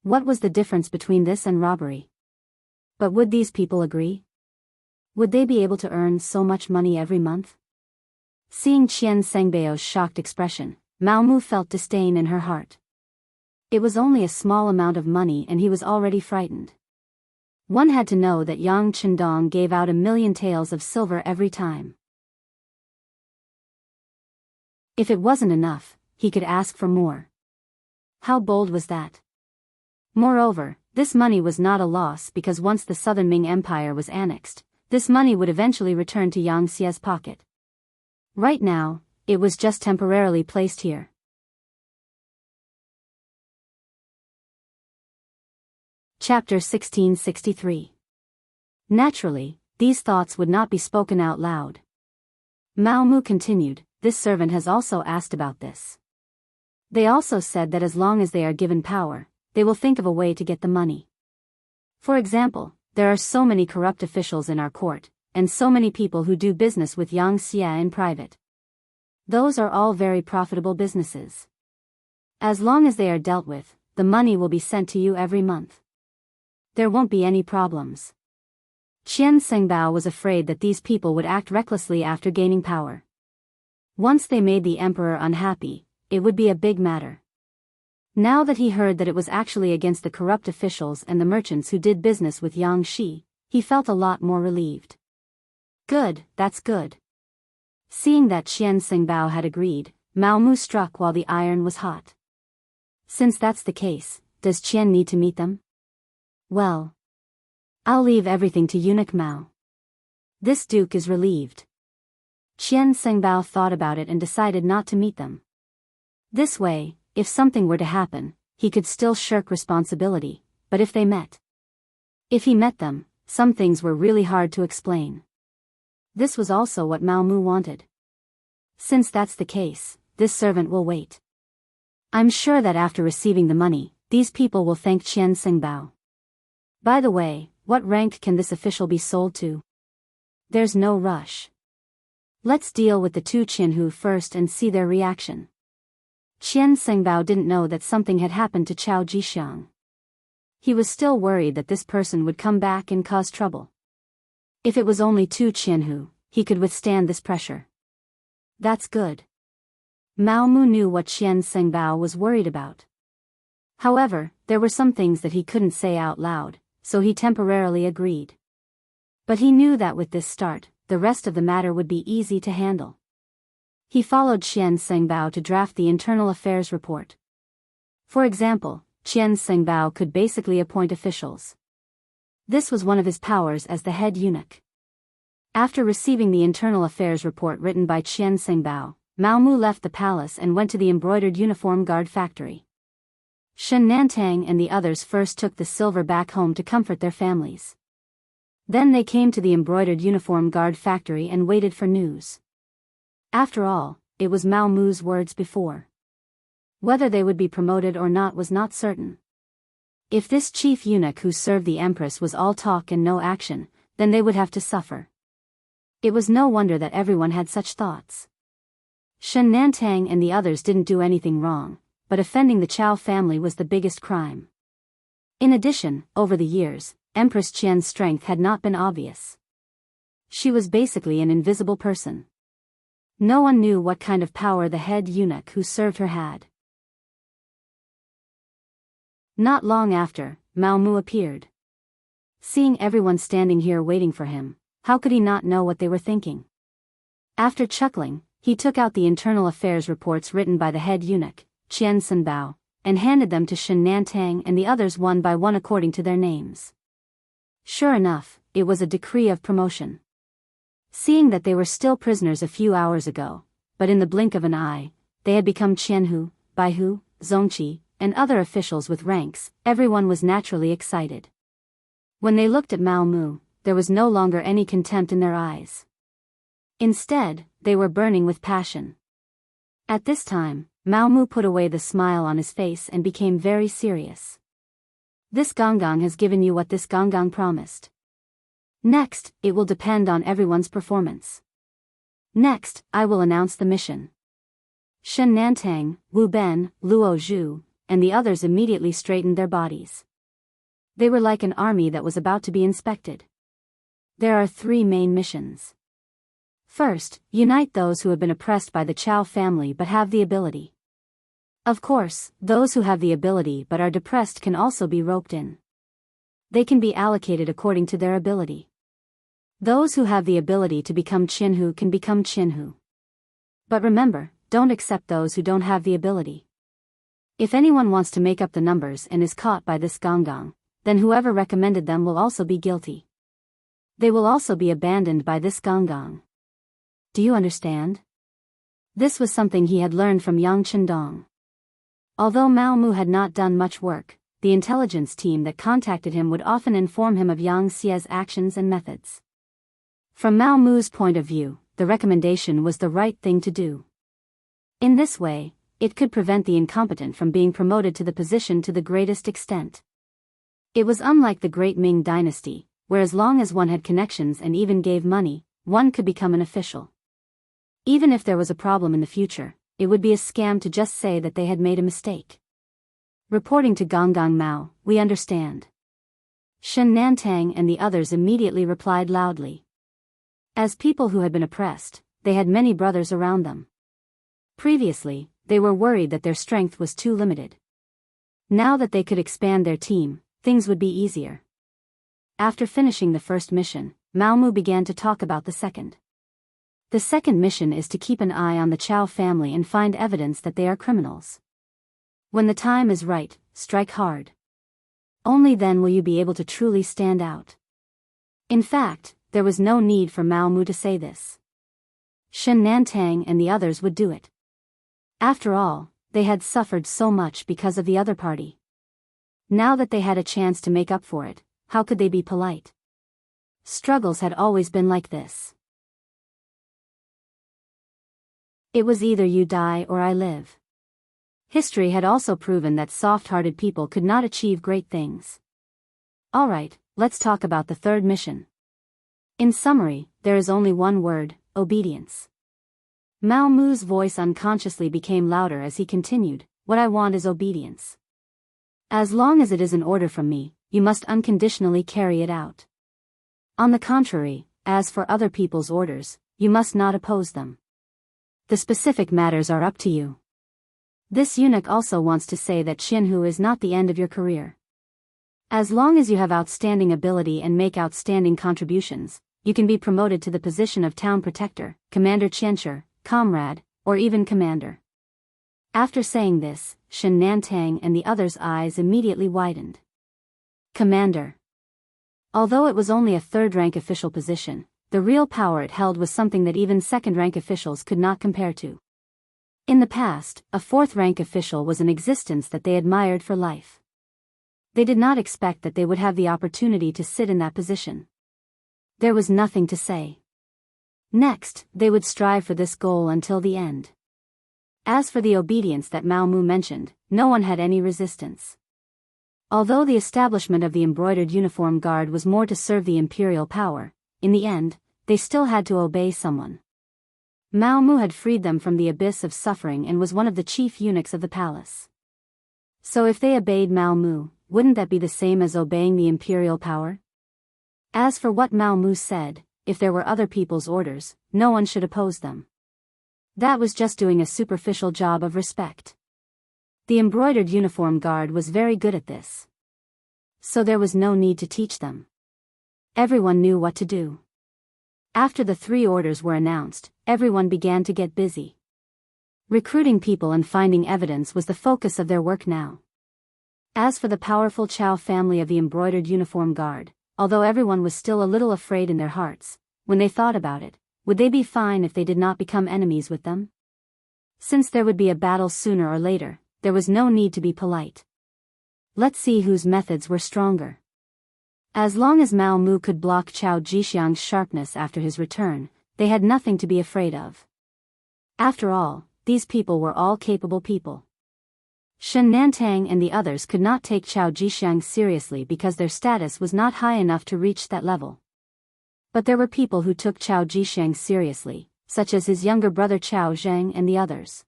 [SPEAKER 1] What was the difference between this and robbery? But would these people agree? Would they be able to earn so much money every month? Seeing Qian Sengbao's shocked expression, Mao Mu felt disdain in her heart. It was only a small amount of money and he was already frightened. One had to know that Yang Chendong gave out 1,000,000 taels of silver every time. If it wasn't enough, he could ask for more. How bold was that? Moreover, this money was not a loss because once the Southern Ming Empire was annexed, this money would eventually return to Yang Xie's pocket. Right now, it was just temporarily placed here. Chapter 1663. Naturally, these thoughts would not be spoken out loud. Mao Mu continued, this servant has also asked about this. They also said that as long as they are given power, they will think of a way to get the money. For example, there are so many corrupt officials in our court, and so many people who do business with Yang Xie in private. Those are all very profitable businesses. As long as they are dealt with, the money will be sent to you every month. There won't be any problems. Qian Sengbao was afraid that these people would act recklessly after gaining power. Once they made the emperor unhappy, it would be a big matter. Now that he heard that it was actually against the corrupt officials and the merchants who did business with Yang Xi, he felt a lot more relieved. Good, that's good. Seeing that Qian Sengbao had agreed, Mao Mu struck while the iron was hot. Since that's the case, does Qian need to meet them? Well, I'll leave everything to eunuch Mao. This duke is relieved. Qian Sengbao thought about it and decided not to meet them. This way, if something were to happen, he could still shirk responsibility, but if they met. If he met them, some things were really hard to explain. This was also what Mao Mu wanted. Since that's the case, this servant will wait. I'm sure that after receiving the money, these people will thank Qian Sengbao. By the way, what rank can this official be sold to? There's no rush. Let's deal with the two Qianhu first and see their reaction. Qian Sengbao didn't know that something had happened to Chao Jixiang. He was still worried that this person would come back and cause trouble. If it was only two Qianhu, he could withstand this pressure. That's good. Mao Mu knew what Qian Sengbao was worried about. However, there were some things that he couldn't say out loud, so he temporarily agreed. But he knew that with this start, the rest of the matter would be easy to handle. He followed Qian Sengbao to draft the internal affairs report. For example, Qian Sengbao could basically appoint officials. This was one of his powers as the head eunuch. After receiving the internal affairs report written by Qian Sengbao, Mao Mu left the palace and went to the embroidered uniform guard factory. Shen Nantang and the others first took the silver back home to comfort their families. Then they came to the embroidered uniform guard factory and waited for news. After all, it was Mao Mu's words before. Whether they would be promoted or not was not certain. If this chief eunuch who served the empress was all talk and no action, then they would have to suffer. It was no wonder that everyone had such thoughts. Shen Nantang and the others didn't do anything wrong, but offending the Chao family was the biggest crime. In addition, over the years, Empress Qian's strength had not been obvious. She was basically an invisible person. No one knew what kind of power the head eunuch who served her had. Not long after, Mao Mu appeared. Seeing everyone standing here waiting for him, how could he not know what they were thinking? After chuckling, he took out the internal affairs reports written by the head eunuch, Qian Sengbao, and handed them to Shen Nantang and the others one by one according to their names. Sure enough, it was a decree of promotion. Seeing that they were still prisoners a few hours ago, but in the blink of an eye, they had become Qianhu, Baihu, Zongqi, and other officials with ranks, everyone was naturally excited. When they looked at Mao Mu, there was no longer any contempt in their eyes. Instead, they were burning with passion. At this time, Mao Mu put away the smile on his face and became very serious. This Gonggang has given you what this Gonggang promised. Next, it will depend on everyone's performance. Next, I will announce the mission. Shen Nantang, Wu Ben, Luo Zhu, and the others immediately straightened their bodies. They were like an army that was about to be inspected. There are 3 main missions. First, unite those who have been oppressed by the Chao family but have the ability. Of course, those who have the ability but are depressed can also be roped in. They can be allocated according to their ability. Those who have the ability to become Jianghu can become Jianghu. But remember, don't accept those who don't have the ability. If anyone wants to make up the numbers and is caught by this gonggang, then whoever recommended them will also be guilty. They will also be abandoned by this gonggang. Do you understand? This was something he had learned from Yang Chendong. Although Mao Mu had not done much work, the intelligence team that contacted him would often inform him of Yang Xie's actions and methods. From Mao Mu's point of view, the recommendation was the right thing to do. In this way, it could prevent the incompetent from being promoted to the position to the greatest extent. It was unlike the Great Ming Dynasty, where as long as one had connections and even gave money, one could become an official. Even if there was a problem in the future, it would be a scam to just say that they had made a mistake. Reporting to Gonggang Mao, we understand. Shen Nantang and the others immediately replied loudly. As people who had been oppressed, they had many brothers around them. Previously, they were worried that their strength was too limited. Now that they could expand their team, things would be easier. After finishing the first mission, Mao Mu began to talk about the second. The second mission is to keep an eye on the Chao family and find evidence that they are criminals. When the time is right, strike hard. Only then will you be able to truly stand out. In fact, there was no need for Mao Mu to say this. Shen Nantang and the others would do it. After all, they had suffered so much because of the other party. Now that they had a chance to make up for it, how could they be polite? Struggles had always been like this. It was either you die or I live. History had also proven that soft-hearted people could not achieve great things. Alright, let's talk about the third mission. In summary, there is only one word: obedience. Mao Mu's voice unconsciously became louder as he continued, what I want is obedience. As long as it is an order from me, you must unconditionally carry it out. On the contrary, as for other people's orders, you must not oppose them. The specific matters are up to you. This eunuch also wants to say that Jianghu is not the end of your career. As long as you have outstanding ability and make outstanding contributions, you can be promoted to the position of town protector, commander Qianshi, comrade, or even commander. After saying this, Shen Nantang and the others' eyes immediately widened. Commander. Although it was only a third-rank official position, the real power it held was something that even second-rank officials could not compare to. In the past, a fourth-rank official was an existence that they admired for life. They did not expect that they would have the opportunity to sit in that position. There was nothing to say. Next, they would strive for this goal until the end. As for the obedience that Mao Mu mentioned, no one had any resistance. Although the establishment of the embroidered uniform guard was more to serve the imperial power, in the end, they still had to obey someone. Mao Mu had freed them from the abyss of suffering and was one of the chief eunuchs of the palace. So if they obeyed Mao Mu, wouldn't that be the same as obeying the imperial power? As for what Mao Mu said, if there were other people's orders, no one should oppose them. That was just doing a superficial job of respect. The embroidered uniform guard was very good at this. So there was no need to teach them. Everyone knew what to do. After the 3 orders were announced, everyone began to get busy. Recruiting people and finding evidence was the focus of their work now. As for the powerful Chao family of the embroidered uniform guard, although everyone was still a little afraid in their hearts, when they thought about it, would they be fine if they did not become enemies with them? Since there would be a battle sooner or later, there was no need to be polite. Let's see whose methods were stronger. As long as Mao Mu could block Chao Jixiang's sharpness after his return, they had nothing to be afraid of. After all, these people were all capable people. Shen Nantang and the others could not take Chao Jixiang seriously because their status was not high enough to reach that level. But there were people who took Chao Jixiang seriously, such as his younger brother Chao Zheng and the others.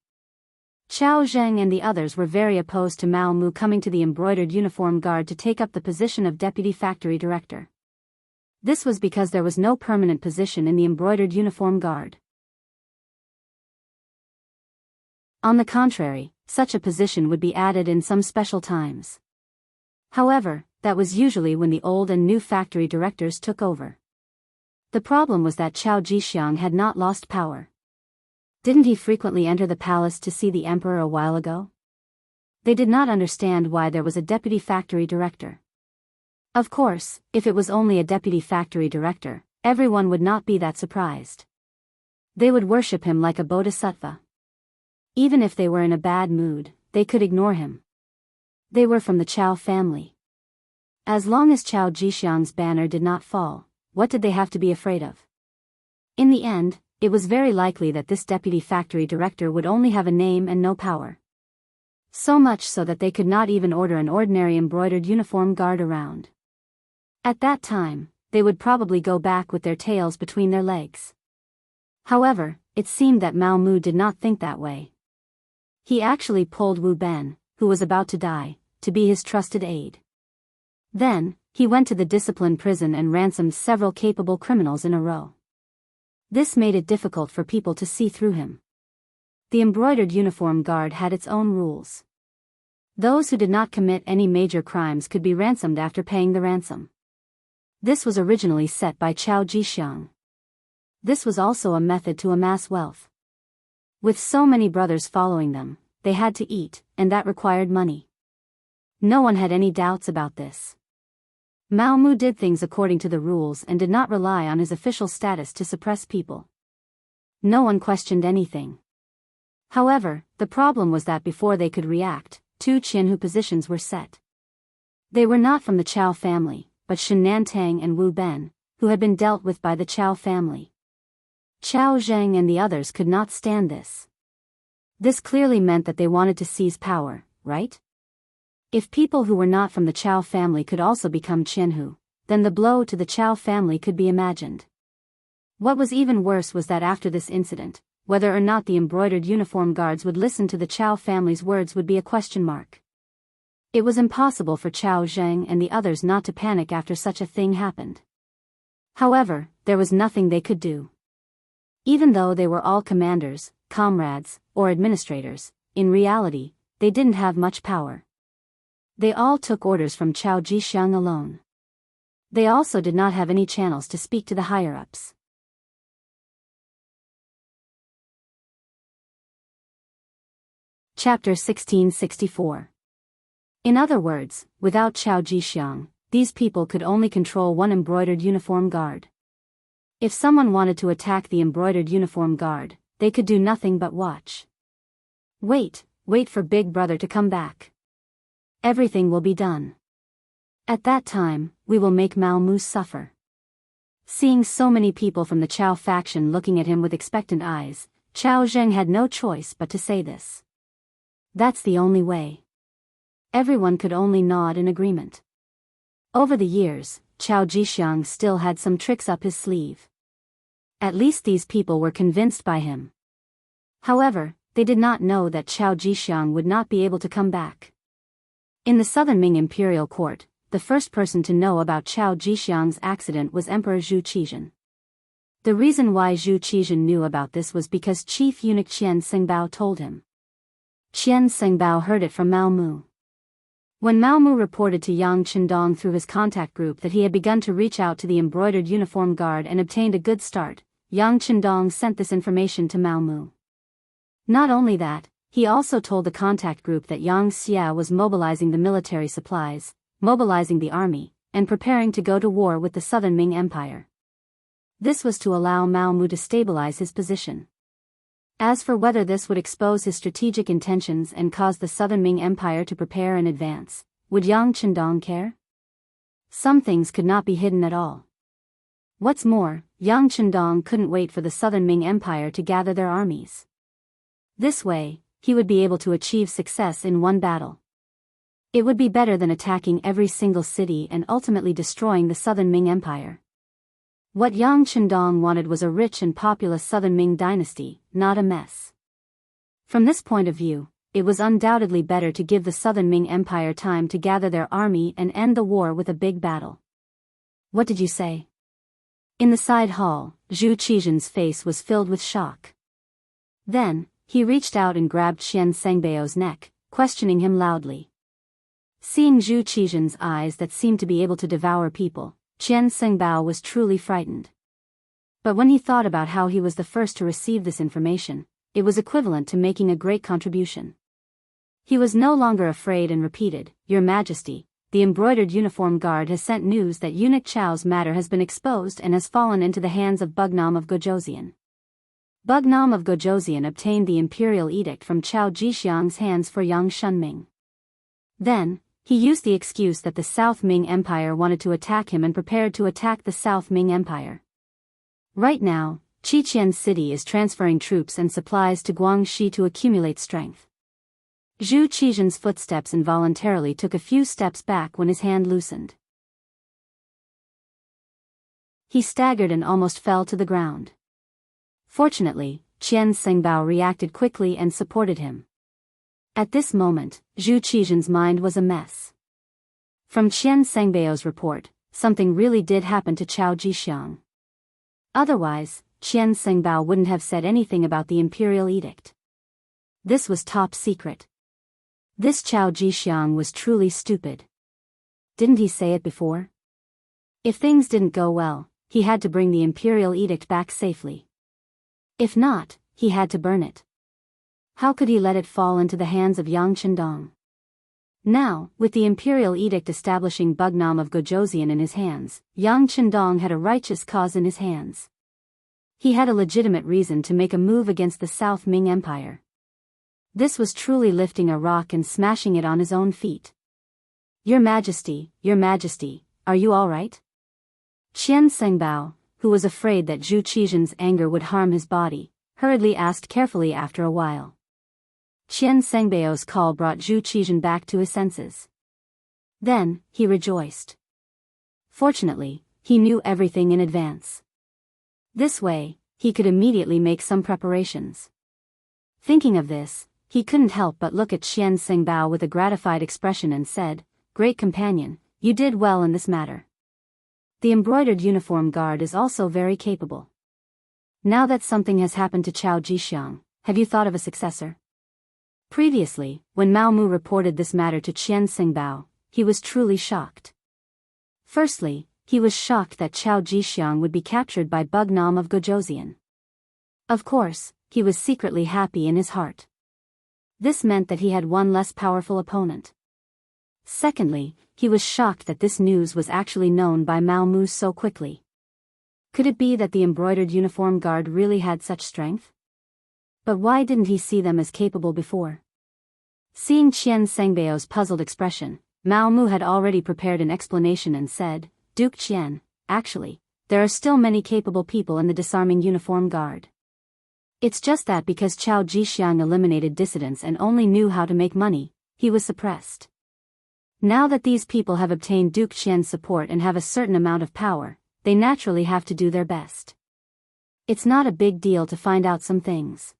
[SPEAKER 1] Chao Zheng and the others were very opposed to Mao Mu coming to the embroidered uniform guard to take up the position of deputy factory director. This was because there was no permanent position in the embroidered uniform guard. On the contrary, such a position would be added in some special times. However, that was usually when the old and new factory directors took over. The problem was that Chao Jixiang had not lost power. Didn't he frequently enter the palace to see the emperor a while ago? They did not understand why there was a deputy factory director. Of course, if it was only a deputy factory director, everyone would not be that surprised. They would worship him like a bodhisattva. Even if they were in a bad mood, they could ignore him. They were from the Chao family. As long as Chao Jixiang's banner did not fall, what did they have to be afraid of? In the end, it was very likely that this deputy factory director would only have a name and no power. So much so that they could not even order an ordinary embroidered uniform guard around. At that time, they would probably go back with their tails between their legs. However, it seemed that Mao Mu did not think that way. He actually pulled Wu Ben, who was about to die, to be his trusted aide. Then, he went to the discipline prison and ransomed several capable criminals in a row. This made it difficult for people to see through him. The embroidered uniform guard had its own rules. Those who did not commit any major crimes could be ransomed after paying the ransom. This was originally set by Chao Jixiang. This was also a method to amass wealth. With so many brothers following them, they had to eat, and that required money. No one had any doubts about this. Mao Mu did things according to the rules and did not rely on his official status to suppress people. No one questioned anything. However, the problem was that before they could react, two Qianhu positions were set. They were not from the Chao family, but Shen Nantang and Wu Ben, who had been dealt with by the Chao family. Chao Zheng and the others could not stand this. This clearly meant that they wanted to seize power, right? If people who were not from the Chao family could also become Qianhu, then the blow to the Chao family could be imagined. What was even worse was that after this incident, whether or not the embroidered uniform guards would listen to the Chao family's words would be a question mark. It was impossible for Chao Zheng and the others not to panic after such a thing happened. However, there was nothing they could do. Even though they were all commanders, comrades, or administrators, in reality, they didn't have much power. They all took orders from Chao Jixiang alone. They also did not have any channels to speak to the higher-ups. Chapter 1664. In other words, without Chao Jixiang, these people could only control one embroidered uniform guard. If someone wanted to attack the embroidered uniform guard, they could do nothing but watch. Wait for Big Brother to come back. Everything will be done. At that time, we will make Mao Mu suffer. Seeing so many people from the Chao faction looking at him with expectant eyes, Chao Zheng had no choice but to say this. That's the only way. Everyone could only nod in agreement. Over the years, Chao Jixiang still had some tricks up his sleeve. At least these people were convinced by him. However, they did not know that Chao Jixiang would not be able to come back. In the Southern Ming imperial court, the first person to know about Chao Jixiang's accident was Emperor Zhu Qizhen. The reason why Zhu Qizhen knew about this was because Chief Eunuch Qian Sengbao told him. Qian Sengbao heard it from Mao Mu. When Mao Mu reported to Yang Qindong through his contact group that he had begun to reach out to the embroidered uniform guard and obtained a good start, Yang Qindong sent this information to Mao Mu. Not only that, he also told the contact group that Yang Xia was mobilizing the military supplies, mobilizing the army, and preparing to go to war with the Southern Ming Empire. This was to allow Mao Mu to stabilize his position. As for whether this would expose his strategic intentions and cause the Southern Ming Empire to prepare in advance, would Yang Qindong care? Some things could not be hidden at all. What's more, Yang Qindong couldn't wait for the Southern Ming Empire to gather their armies. This way, he would be able to achieve success in one battle. It would be better than attacking every single city and ultimately destroying the Southern Ming Empire. What Yang Qindong wanted was a rich and populous Southern Ming dynasty, not a mess. From this point of view, it was undoubtedly better to give the Southern Ming Empire time to gather their army and end the war with a big battle. What did you say? In the side hall, Zhu Qizhen's face was filled with shock. Then, he reached out and grabbed Qian Sengbao's neck, questioning him loudly. Seeing Zhu Qizhen's eyes that seemed to be able to devour people, Qian Sengbao was truly frightened. But when he thought about how he was the first to receive this information, it was equivalent to making a great contribution. He was no longer afraid and repeated, "Your Majesty, the embroidered uniform guard has sent news that eunuch Chao's matter has been exposed and has fallen into the hands of Bugnam of Gojoseon. Bugnam of Gojoseon obtained the imperial edict from Chao Jixiang's hands for Yang Shunming. Then, he used the excuse that the South Ming Empire wanted to attack him and prepared to attack the South Ming Empire. Right now, Qiqian City is transferring troops and supplies to Guangxi to accumulate strength." Zhu Qizhen's footsteps involuntarily took a few steps back when his hand loosened. He staggered and almost fell to the ground. Fortunately, Qian Sengbao reacted quickly and supported him. At this moment, Zhu Qizhen's mind was a mess. From Qian Sengbao's report, something really did happen to Chao Jixiang. Otherwise, Qian Sengbao wouldn't have said anything about the imperial edict. This was top secret. This Chao Jixiang was truly stupid. Didn't he say it before? If things didn't go well, he had to bring the imperial edict back safely. If not, he had to burn it. How could he let it fall into the hands of Yang Chendong? Now, with the imperial edict establishing Bugnam of Gojoseon in his hands, Yang Chendong had a righteous cause in his hands. He had a legitimate reason to make a move against the South Ming Empire. This was truly lifting a rock and smashing it on his own feet. Your Majesty, are you all right?" Qian Sengbao, who was afraid that Zhu Qizhen's anger would harm his body, hurriedly asked carefully after a while. Qian Sengbao's call brought Zhu Qizhen back to his senses. Then, he rejoiced. Fortunately, he knew everything in advance. This way, he could immediately make some preparations. Thinking of this, he couldn't help but look at Qian Sengbao with a gratified expression and said, "Great companion, you did well in this matter. The embroidered uniform guard is also very capable. Now that something has happened to Chao Jixiang, have you thought of a successor?" Previously, when Mao Mu reported this matter to Qian Sengbao, he was truly shocked. Firstly, he was shocked that Chao Jixiang would be captured by Bugnam of Gojoseon. Of course, he was secretly happy in his heart. This meant that he had one less powerful opponent. Secondly, he was shocked that this news was actually known by Mao Mu so quickly. Could it be that the embroidered uniform guard really had such strength? But why didn't he see them as capable before? Seeing Qian Sengbao's puzzled expression, Mao Mu had already prepared an explanation and said, "Duke Qian, actually, there are still many capable people in the disarming uniform guard. It's just that because Chao Jixiang eliminated dissidents and only knew how to make money, he was suppressed. Now that these people have obtained Duke Qian's support and have a certain amount of power, they naturally have to do their best. It's not a big deal to find out some things."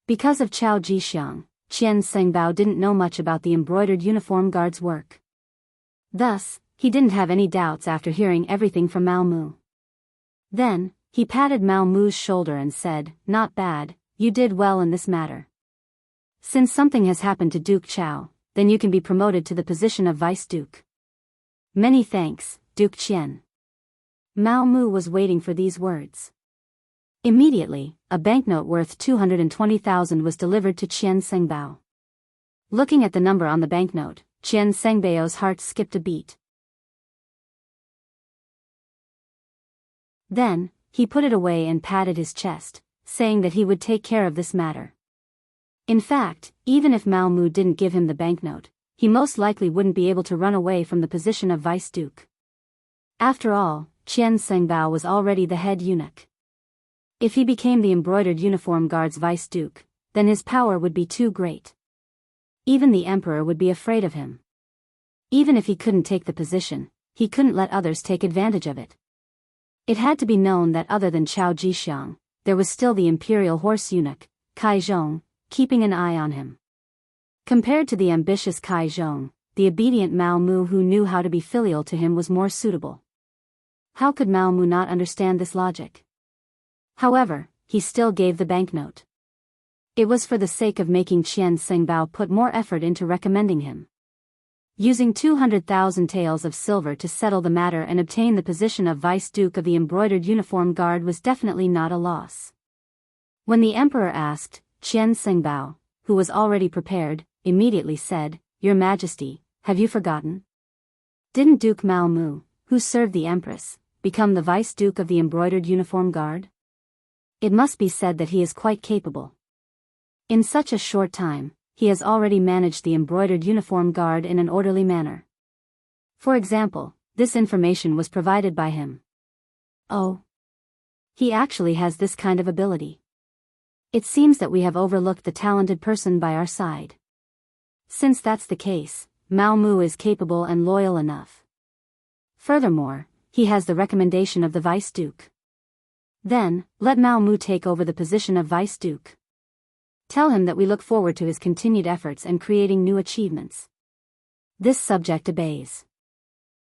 [SPEAKER 1] Because of Chao Jixiang, Qian Sengbao didn't know much about the embroidered uniform guard's work. Thus, he didn't have any doubts after hearing everything from Mao Mu. Then, he patted Mao Mu's shoulder and said, "Not bad, you did well in this matter. Since something has happened to Duke Chao, then you can be promoted to the position of Vice Duke." "Many thanks, Duke Qian." Mao Mu was waiting for these words. Immediately, a banknote worth 220,000 was delivered to Qian Sengbao. Looking at the number on the banknote, Qian Sengbao's heart skipped a beat. Then, he put it away and patted his chest, saying that he would take care of this matter. In fact, even if Mao Mu didn't give him the banknote, he most likely wouldn't be able to run away from the position of Vice Duke. After all, Qian Sengbao was already the head eunuch. If he became the embroidered uniform guard's Vice Duke, then his power would be too great. Even the emperor would be afraid of him. Even if he couldn't take the position, he couldn't let others take advantage of it. It had to be known that other than Chao Jixiang, there was still the imperial horse eunuch, Kai Zhong, keeping an eye on him. Compared to the ambitious Kai Zhong, the obedient Mao Mu who knew how to be filial to him was more suitable. How could Mao Mu not understand this logic? However, he still gave the banknote. It was for the sake of making Qian Xingbao put more effort into recommending him. Using 200,000 taels of silver to settle the matter and obtain the position of Vice Duke of the Embroidered Uniform Guard was definitely not a loss. When the emperor asked, Qian Xingbao, who was already prepared, immediately said, "Your Majesty, have you forgotten? Didn't Duke Mao Mu, who served the Empress, become the Vice Duke of the Embroidered Uniform Guard? It must be said that he is quite capable. In such a short time, he has already managed the Embroidered Uniform Guard in an orderly manner. For example, this information was provided by him. Oh. He actually has this kind of ability. It seems that we have overlooked the talented person by our side. Since that's the case, Mao Mu is capable and loyal enough. Furthermore, he has the recommendation of the Vice Duke. Then, let Mao Mu take over the position of Vice Duke. Tell him that we look forward to his continued efforts and creating new achievements." This subject obeys.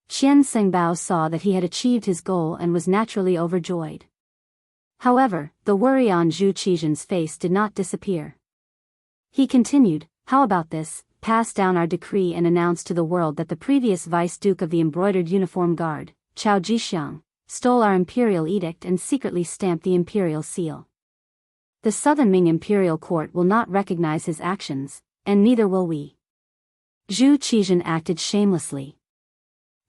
[SPEAKER 1] Qian Xingbao saw that he had achieved his goal and was naturally overjoyed. However, the worry on Zhu Qizhen's face did not disappear. He continued, "How about this? Pass down our decree and announce to the world that the previous Vice Duke of the Embroidered Uniform Guard, Chao Jixiang, stole our imperial edict and secretly stamped the imperial seal. The Southern Ming Imperial Court will not recognize his actions, and neither will we." Zhu Qizhen acted shamelessly.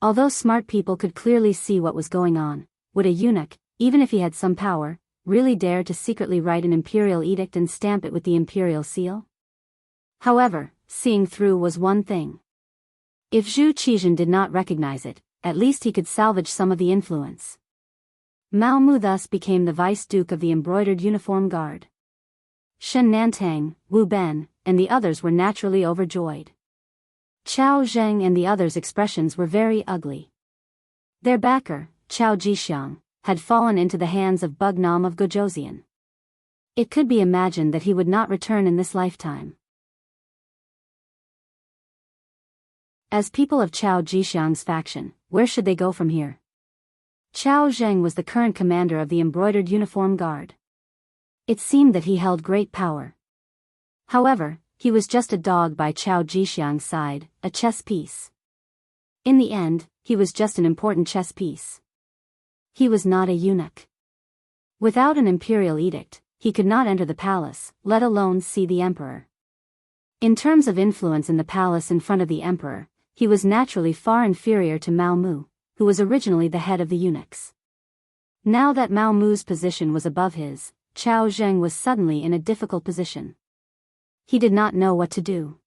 [SPEAKER 1] Although smart people could clearly see what was going on, would a eunuch, even if he had some power, really dare to secretly write an imperial edict and stamp it with the imperial seal? However, seeing through was one thing. If Zhu Qizhen did not recognize it, at least he could salvage some of the influence. Mao Mu thus became the Vice Duke of the Embroidered Uniform Guard. Shen Nantang, Wu Ben, and the others were naturally overjoyed. Chao Zheng and the others' expressions were very ugly. Their backer, Chao Jixiang, had fallen into the hands of Bugnam of Gojoseon. It could be imagined that he would not return in this lifetime. As people of Chao Jixiang's faction, where should they go from here? Chao Zheng was the current commander of the Embroidered Uniform Guard. It seemed that he held great power. However, he was just a dog by Chao Jixiang's side, a chess piece. In the end, he was just an important chess piece. He was not a eunuch. Without an imperial edict, he could not enter the palace, let alone see the emperor. In terms of influence in the palace in front of the emperor, he was naturally far inferior to Mao Mu, who was originally the head of the eunuchs. Now that Mao Mu's position was above his, Chao Zheng was suddenly in a difficult position. He did not know what to do.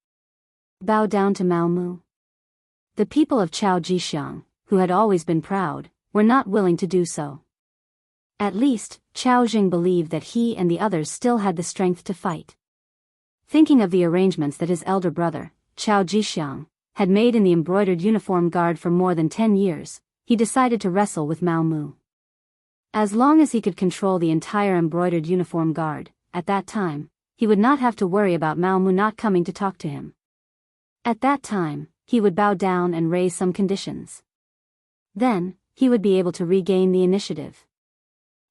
[SPEAKER 1] Bow down to Mao Mu? The people of Chao Jixiang, who had always been proud, were not willing to do so. At least, Chao Zheng believed that he and the others still had the strength to fight. Thinking of the arrangements that his elder brother, Chao Jixiang, had made in the Embroidered Uniform Guard for more than 10 years, he decided to wrestle with Mao Mu. As long as he could control the entire Embroidered Uniform Guard, at that time, he would not have to worry about Mao Mu not coming to talk to him. At that time, he would bow down and raise some conditions. Then, he would be able to regain the initiative.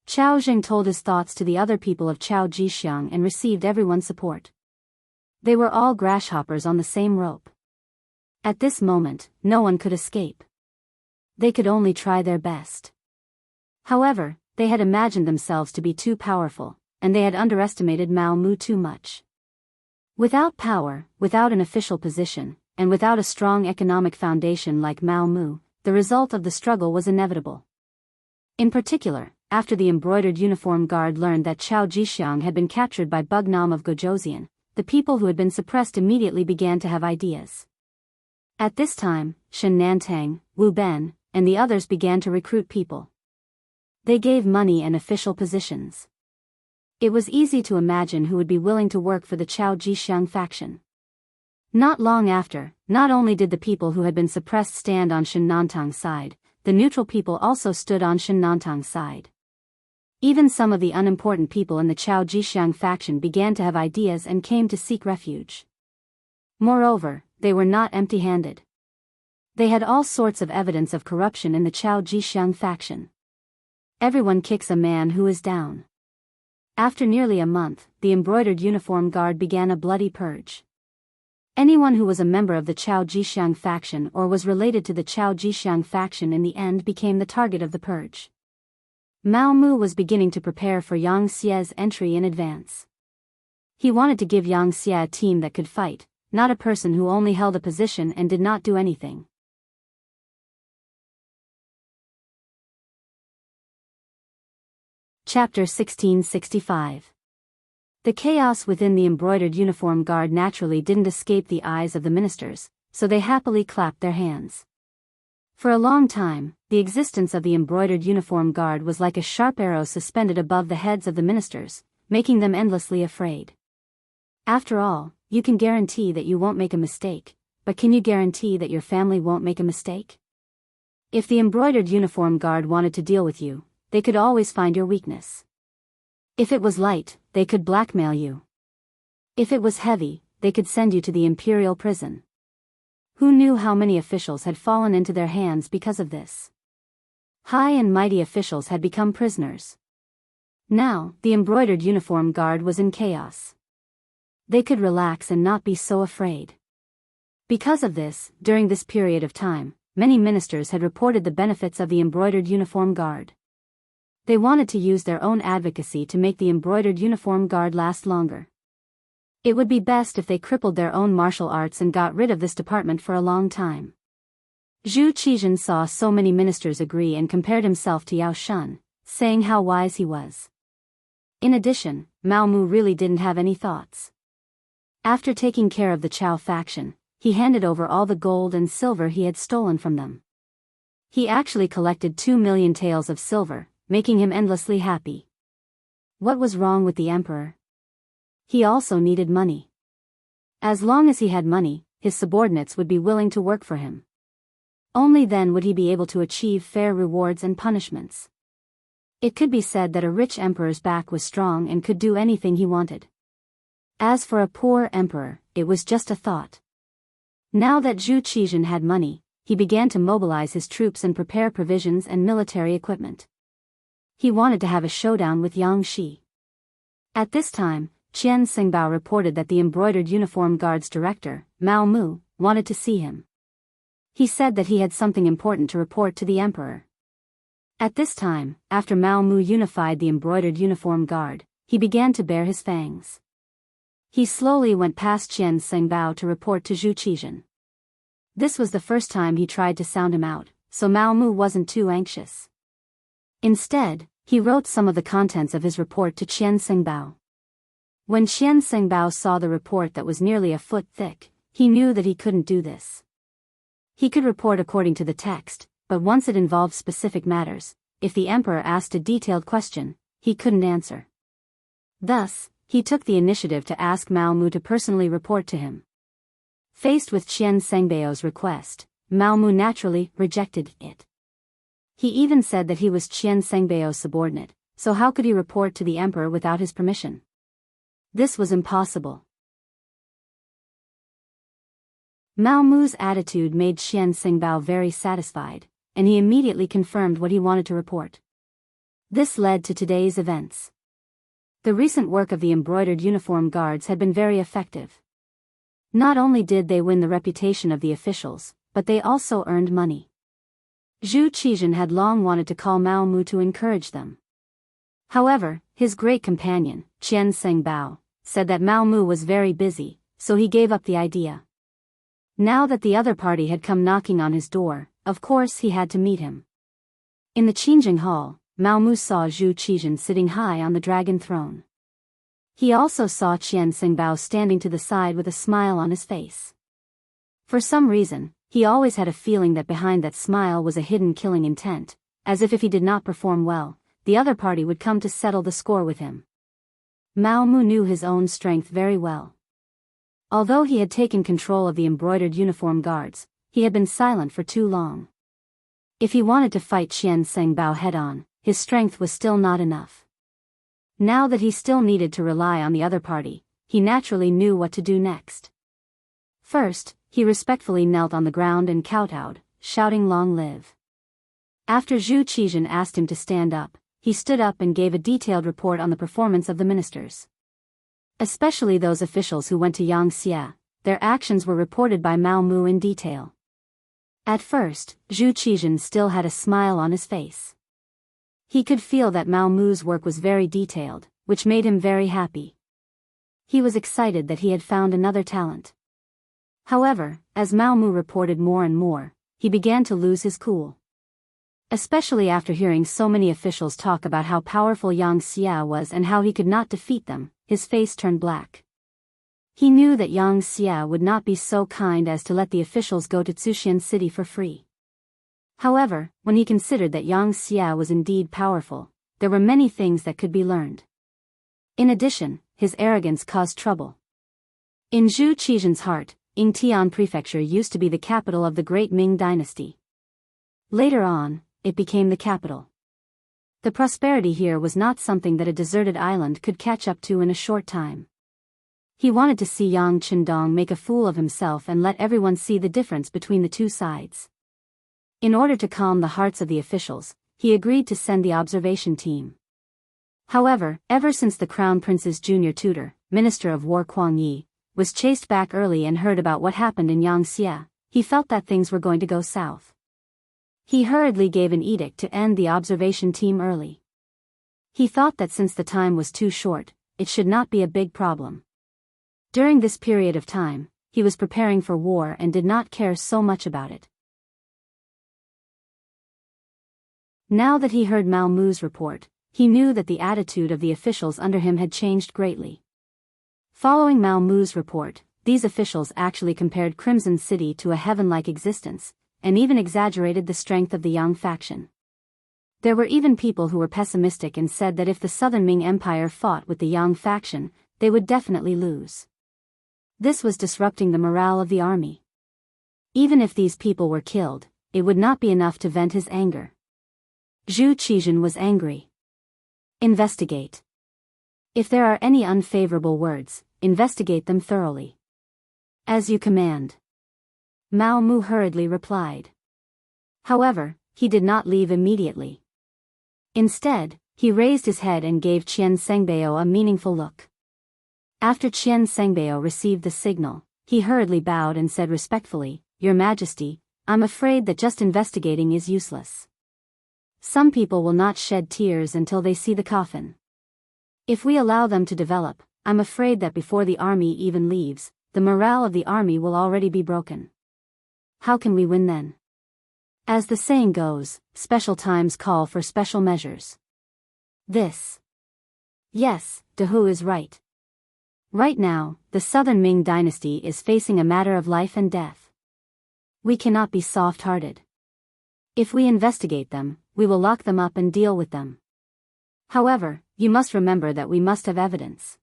[SPEAKER 1] Chao Zheng told his thoughts to the other people of Chao Jixiang and received everyone's support. They were all grasshoppers on the same rope. At this moment, no one could escape. They could only try their best. However, they had imagined themselves to be too powerful, and they had underestimated Mao Mu too much. Without power, without an official position, and without a strong economic foundation like Mao Mu, the result of the struggle was inevitable. In particular, after the Embroidered Uniform Guard learned that Chao Jixiang had been captured by Bugnam of Gojoseon, the people who had been suppressed immediately began to have ideas. At this time, Shen Nantang, Wu Ben, and the others began to recruit people. They gave money and official positions. It was easy to imagine who would be willing to work for the Chao Jixiang faction. Not long after, not only did the people who had been suppressed stand on Shen Nantang's side, the neutral people also stood on Shen Nantang's side. Even some of the unimportant people in the Chao Jixiang faction began to have ideas and came to seek refuge. Moreover, they were not empty-handed. They had all sorts of evidence of corruption in the Chao Jixiang faction. Everyone kicks a man who is down. After nearly a month, the embroidered uniform guard began a bloody purge. Anyone who was a member of the Chao Jixiang faction or was related to the Chao Jixiang faction in the end became the target of the purge. Mao Mu was beginning to prepare for Yang Xie's entry in advance. He wanted to give Yang Xie a team that could fight, not a person who only held a position and did not do anything. Chapter 1665. The chaos within the embroidered uniform guard naturally didn't escape the eyes of the ministers, so they happily clapped their hands. For a long time, the existence of the embroidered uniform guard was like a sharp arrow suspended above the heads of the ministers, making them endlessly afraid. After all, you can guarantee that you won't make a mistake, but can you guarantee that your family won't make a mistake? If the embroidered uniform guard wanted to deal with you, they could always find your weakness. If it was light, they could blackmail you. If it was heavy, they could send you to the imperial prison. Who knew how many officials had fallen into their hands because of this? High and mighty officials had become prisoners. Now, the embroidered uniform guard was in chaos. They could relax and not be so afraid. Because of this, during this period of time, many ministers had reported the benefits of the embroidered uniform guard. They wanted to use their own advocacy to make the embroidered uniform guard last longer. It would be best if they crippled their own martial arts and got rid of this department for a long time. Zhu Qizhen saw so many ministers agree and compared himself to Yao Shun, saying how wise he was. In addition, Mao Mu really didn't have any thoughts. After taking care of the Chao faction, he handed over all the gold and silver he had stolen from them. He actually collected 2 million taels of silver, making him endlessly happy. What was wrong with the emperor? He also needed money. As long as he had money, his subordinates would be willing to work for him. Only then would he be able to achieve fair rewards and punishments. It could be said that a rich emperor's back was strong and could do anything he wanted. As for a poor emperor, it was just a thought. Now that Zhu Qizhen had money, he began to mobilize his troops and prepare provisions and military equipment. He wanted to have a showdown with Yang Shi. At this time, Qian Xingbao reported that the embroidered uniform guard's director, Mao Mu, wanted to see him. He said that he had something important to report to the emperor. At this time, after Mao Mu unified the embroidered uniform guard, he began to bare his fangs. He slowly went past Qian Xingbao to report to Zhu Qizhen. This was the first time he tried to sound him out, so Mao Mu wasn't too anxious. Instead, he wrote some of the contents of his report to Qian Xingbao. When Qian Xingbao saw the report that was nearly a foot thick, he knew that he couldn't do this. He could report according to the text, but once it involved specific matters, if the emperor asked a detailed question, he couldn't answer. Thus, he took the initiative to ask Mao Mu to personally report to him. Faced with Qian Xingbao's request, Mao Mu naturally rejected it. He even said that he was Qian Xingbao's subordinate, so how could he report to the emperor without his permission? This was impossible. Mao Mu's attitude made Qian Xingbao very satisfied, and he immediately confirmed what he wanted to report. This led to today's events. The recent work of the embroidered uniform guards had been very effective. Not only did they win the reputation of the officials, but they also earned money. Zhu Qizhen had long wanted to call Mao Mu to encourage them. However, his great companion, Qian Xingbao, said that Mao Mu was very busy, so he gave up the idea. Now that the other party had come knocking on his door, of course he had to meet him. In the Qingjing Hall, Mao Mu saw Zhu Qizhen sitting high on the dragon throne. He also saw Qian Xingbao standing to the side with a smile on his face. For some reason, he always had a feeling that behind that smile was a hidden killing intent, as if he did not perform well, the other party would come to settle the score with him. Mao Mu knew his own strength very well. Although he had taken control of the embroidered uniform guards, he had been silent for too long. If he wanted to fight Qian Xingbao head-on, his strength was still not enough. Now that he still needed to rely on the other party, he naturally knew what to do next. First, he respectfully knelt on the ground and kowtowed, shouting "Long live." After Zhu Qizhen asked him to stand up, he stood up and gave a detailed report on the performance of the ministers. Especially those officials who went to Yangxia, their actions were reported by Mao Mu in detail. At first, Zhu Qizhen still had a smile on his face. He could feel that Mao Mu's work was very detailed, which made him very happy. He was excited that he had found another talent. However, as Mao Mu reported more and more, he began to lose his cool. Especially after hearing so many officials talk about how powerful Yang Xia was and how he could not defeat them, his face turned black. He knew that Yang Xia would not be so kind as to let the officials go to Tsuxian City for free. However, when he considered that Yang Xia was indeed powerful, there were many things that could be learned. In addition, his arrogance caused trouble. In Zhu Qizhen's heart, Yingtian Prefecture used to be the capital of the Great Ming Dynasty. Later on, it became the capital. The prosperity here was not something that a deserted island could catch up to in a short time. He wanted to see Yang Qindong make a fool of himself and let everyone see the difference between the two sides. In order to calm the hearts of the officials, he agreed to send the observation team. However, ever since the Crown Prince's junior tutor, Minister of War Kuang Yi, was chased back early and heard about what happened in Yangxia, he felt that things were going to go south. He hurriedly gave an edict to end the observation team early. He thought that since the time was too short, it should not be a big problem. During this period of time, he was preparing for war and did not care so much about it. Now that he heard Mao Mu's report, he knew that the attitude of the officials under him had changed greatly. Following Mao Mu's report, these officials actually compared Crimson City to a heaven-like existence, and even exaggerated the strength of the Yang faction. There were even people who were pessimistic and said that if the Southern Ming Empire fought with the Yang faction, they would definitely lose. This was disrupting the morale of the army. Even if these people were killed, it would not be enough to vent his anger. Zhu Qizhen was angry. Investigate. If there are any unfavorable words, investigate them thoroughly. As you command. Mao Mu hurriedly replied. However, he did not leave immediately. Instead, he raised his head and gave Qian Sengbao a meaningful look. After Qian Sengbao received the signal, he hurriedly bowed and said respectfully, "Your Majesty, I'm afraid that just investigating is useless. Some people will not shed tears until they see the coffin. If we allow them to develop, I'm afraid that before the army even leaves, the morale of the army will already be broken. How can we win then? As the saying goes, special times call for special measures." Yes, Dehu is right. Right now, the Southern Ming Dynasty is facing a matter of life and death. We cannot be soft-hearted. If we investigate them, we will lock them up and deal with them. However, you must remember that we must have evidence.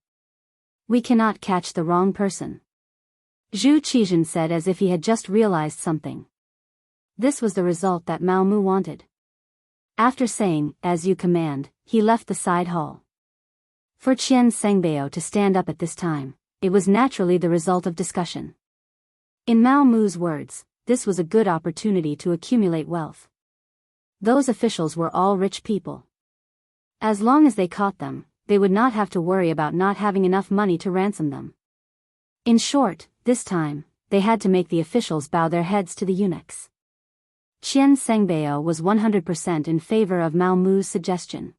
[SPEAKER 1] We cannot catch the wrong person. Zhu Qizhen said as if he had just realized something. This was the result that Mao Mu wanted. After saying, "As you command," he left the side hall. For Qian Sengbao to stand up at this time, it was naturally the result of discussion. In Mao Mu's words, this was a good opportunity to accumulate wealth. Those officials were all rich people. As long as they caught them, they would not have to worry about not having enough money to ransom them. In short, this time, they had to make the officials bow their heads to the eunuchs. Qian Sengbao was 100% in favor of Mao Mu's suggestion.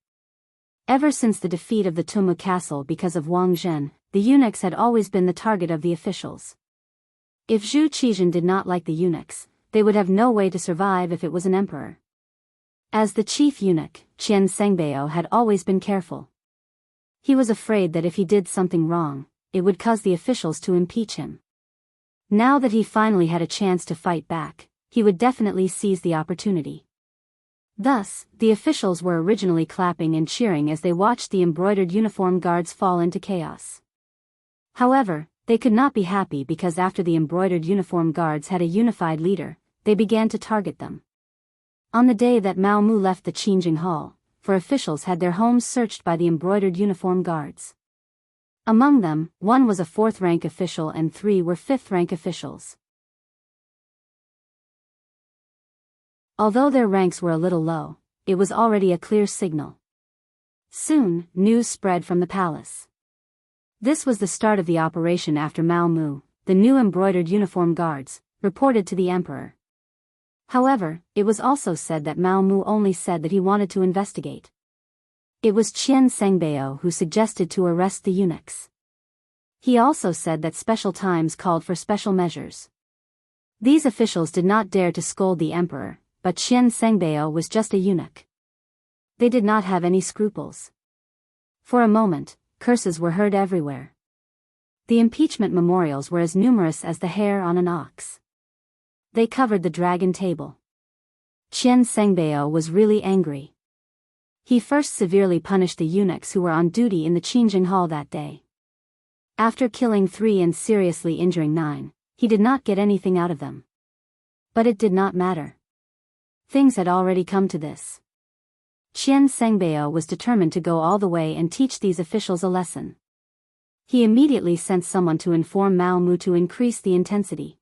[SPEAKER 1] Ever since the defeat of the Tumu castle because of Wang Zhen, the eunuchs had always been the target of the officials. If Zhu Qizhen did not like the eunuchs, they would have no way to survive if it was an emperor. As the chief eunuch, Qian Sengbao had always been careful. He was afraid that if he did something wrong, it would cause the officials to impeach him. Now that he finally had a chance to fight back, he would definitely seize the opportunity. Thus, the officials were originally clapping and cheering as they watched the embroidered uniform guards fall into chaos. However, they could not be happy because after the embroidered uniform guards had a unified leader, they began to target them. On the day that Mao Mu left the Qingjing Hall, 4 officials had their homes searched by the embroidered uniform guards. Among them, 1 was a 4th-rank official and 3 were 5th-rank officials. Although their ranks were a little low, it was already a clear signal. Soon, news spread from the palace. This was the start of the operation after Mao Mu, the new embroidered uniform guards, reported to the emperor. However, it was also said that Mao Mu only said that he wanted to investigate. It was Qian Sengbao who suggested to arrest the eunuchs. He also said that special times called for special measures. These officials did not dare to scold the emperor, but Qian Sengbao was just a eunuch. They did not have any scruples. For a moment, curses were heard everywhere. The impeachment memorials were as numerous as the hair on an ox. They covered the dragon table. Qian Sengbao was really angry. He first severely punished the eunuchs who were on duty in the Qingjing Hall that day. After killing 3 and seriously injuring 9, he did not get anything out of them. But it did not matter. Things had already come to this. Qian Sengbao was determined to go all the way and teach these officials a lesson. He immediately sent someone to inform Mao Mu to increase the intensity.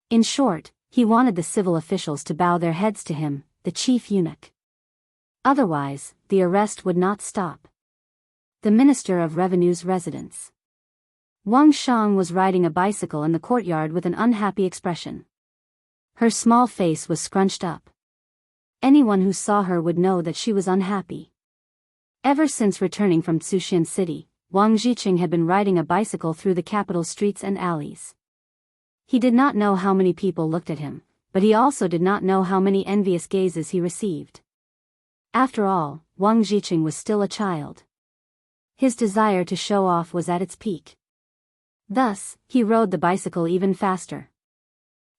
[SPEAKER 1] In short, he wanted the civil officials to bow their heads to him, the chief eunuch. Otherwise, the arrest would not stop. The Minister of Revenue's residence. Wang Shang was riding a bicycle in the courtyard with an unhappy expression. Her small face was scrunched up. Anyone who saw her would know that she was unhappy. Ever since returning from Tsuxian City, Wang Zhiqing had been riding a bicycle through the capital's streets and alleys. He did not know how many people looked at him, but he also did not know how many envious gazes he received. After all, Wang Zhiqing was still a child. His desire to show off was at its peak. Thus, he rode the bicycle even faster.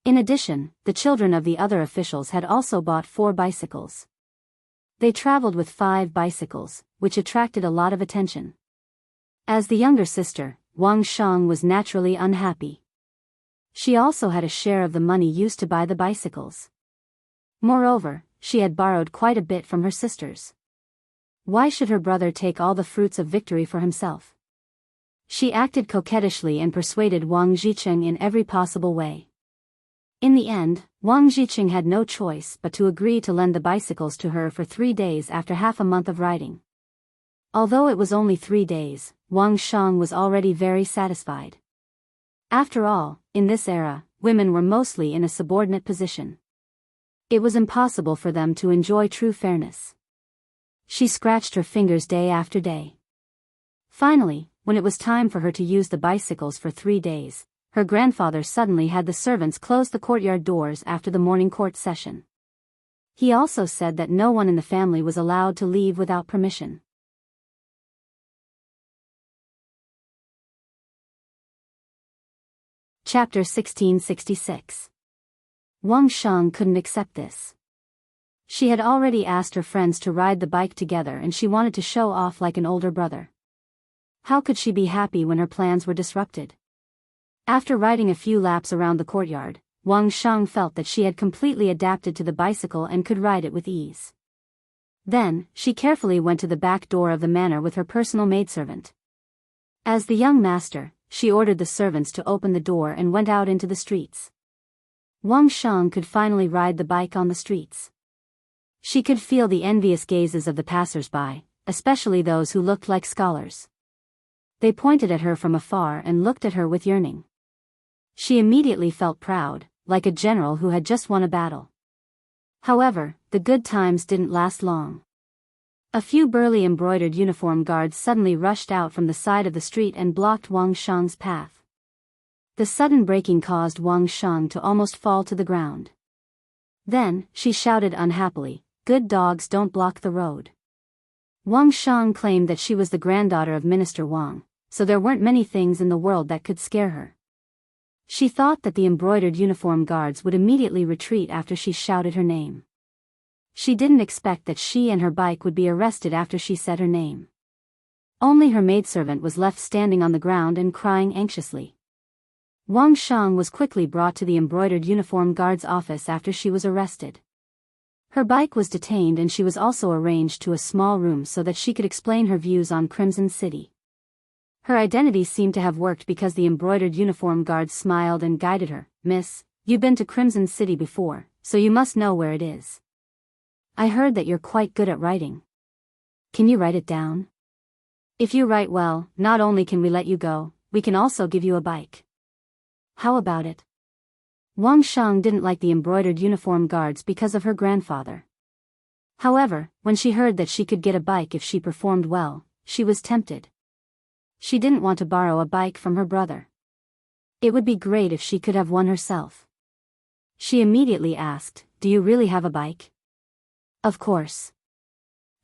[SPEAKER 1] In addition, the children of the other officials had also bought 4 bicycles. They traveled with 5 bicycles, which attracted a lot of attention. As the younger sister, Wang Shang was naturally unhappy. She also had a share of the money used to buy the bicycles. Moreover, she had borrowed quite a bit from her sisters. Why should her brother take all the fruits of victory for himself? She acted coquettishly and persuaded Wang Zhiqing in every possible way. In the end, Wang Zhiqing had no choice but to agree to lend the bicycles to her for 3 days after half a month of riding. Although it was only 3 days, Wang Shang was already very satisfied. After all, in this era, women were mostly in a subordinate position. It was impossible for them to enjoy true fairness. She scratched her fingers day after day. Finally, when it was time for her to use the bicycles for 3 days, her grandfather suddenly had the servants close the courtyard doors after the morning court session. He also said that no one in the family was allowed to leave without permission. Chapter 1666. Wang Shang couldn't accept this. She had already asked her friends to ride the bike together and she wanted to show off like an older brother. How could she be happy when her plans were disrupted? After riding a few laps around the courtyard, Wang Shang felt that she had completely adapted to the bicycle and could ride it with ease. Then, she carefully went to the back door of the manor with her personal maidservant. As the young master, she ordered the servants to open the door and went out into the streets. Wang Shang could finally ride the bike on the streets. She could feel the envious gazes of the passers-by, especially those who looked like scholars. They pointed at her from afar and looked at her with yearning. She immediately felt proud, like a general who had just won a battle. However, the good times didn't last long. A few burly embroidered uniform guards suddenly rushed out from the side of the street and blocked Wang Shang's path. The sudden braking caused Wang Shang to almost fall to the ground. Then, she shouted unhappily, "Good dogs don't block the road." Wang Shang claimed that she was the granddaughter of Minister Wang, so there weren't many things in the world that could scare her. She thought that the embroidered uniform guards would immediately retreat after she shouted her name. She didn't expect that she and her bike would be arrested after she said her name. Only her maidservant was left standing on the ground and crying anxiously. Wang Shang was quickly brought to the embroidered uniform guard's office after she was arrested. Her bike was detained and she was also arranged to a small room so that she could explain her views on Crimson City. Her identity seemed to have worked because the embroidered uniform guards smiled and guided her. "Miss, you've been to Crimson City before, so you must know where it is. I heard that you're quite good at writing. Can you write it down? If you write well, not only can we let you go, we can also give you a bike. How about it? Wang Shang didn't like the embroidered uniform guards because of her grandfather. However, when she heard that she could get a bike if she performed well, she was tempted. She didn't want to borrow a bike from her brother. It would be great if she could have one herself. She immediately asked, "Do you really have a bike?" "Of course.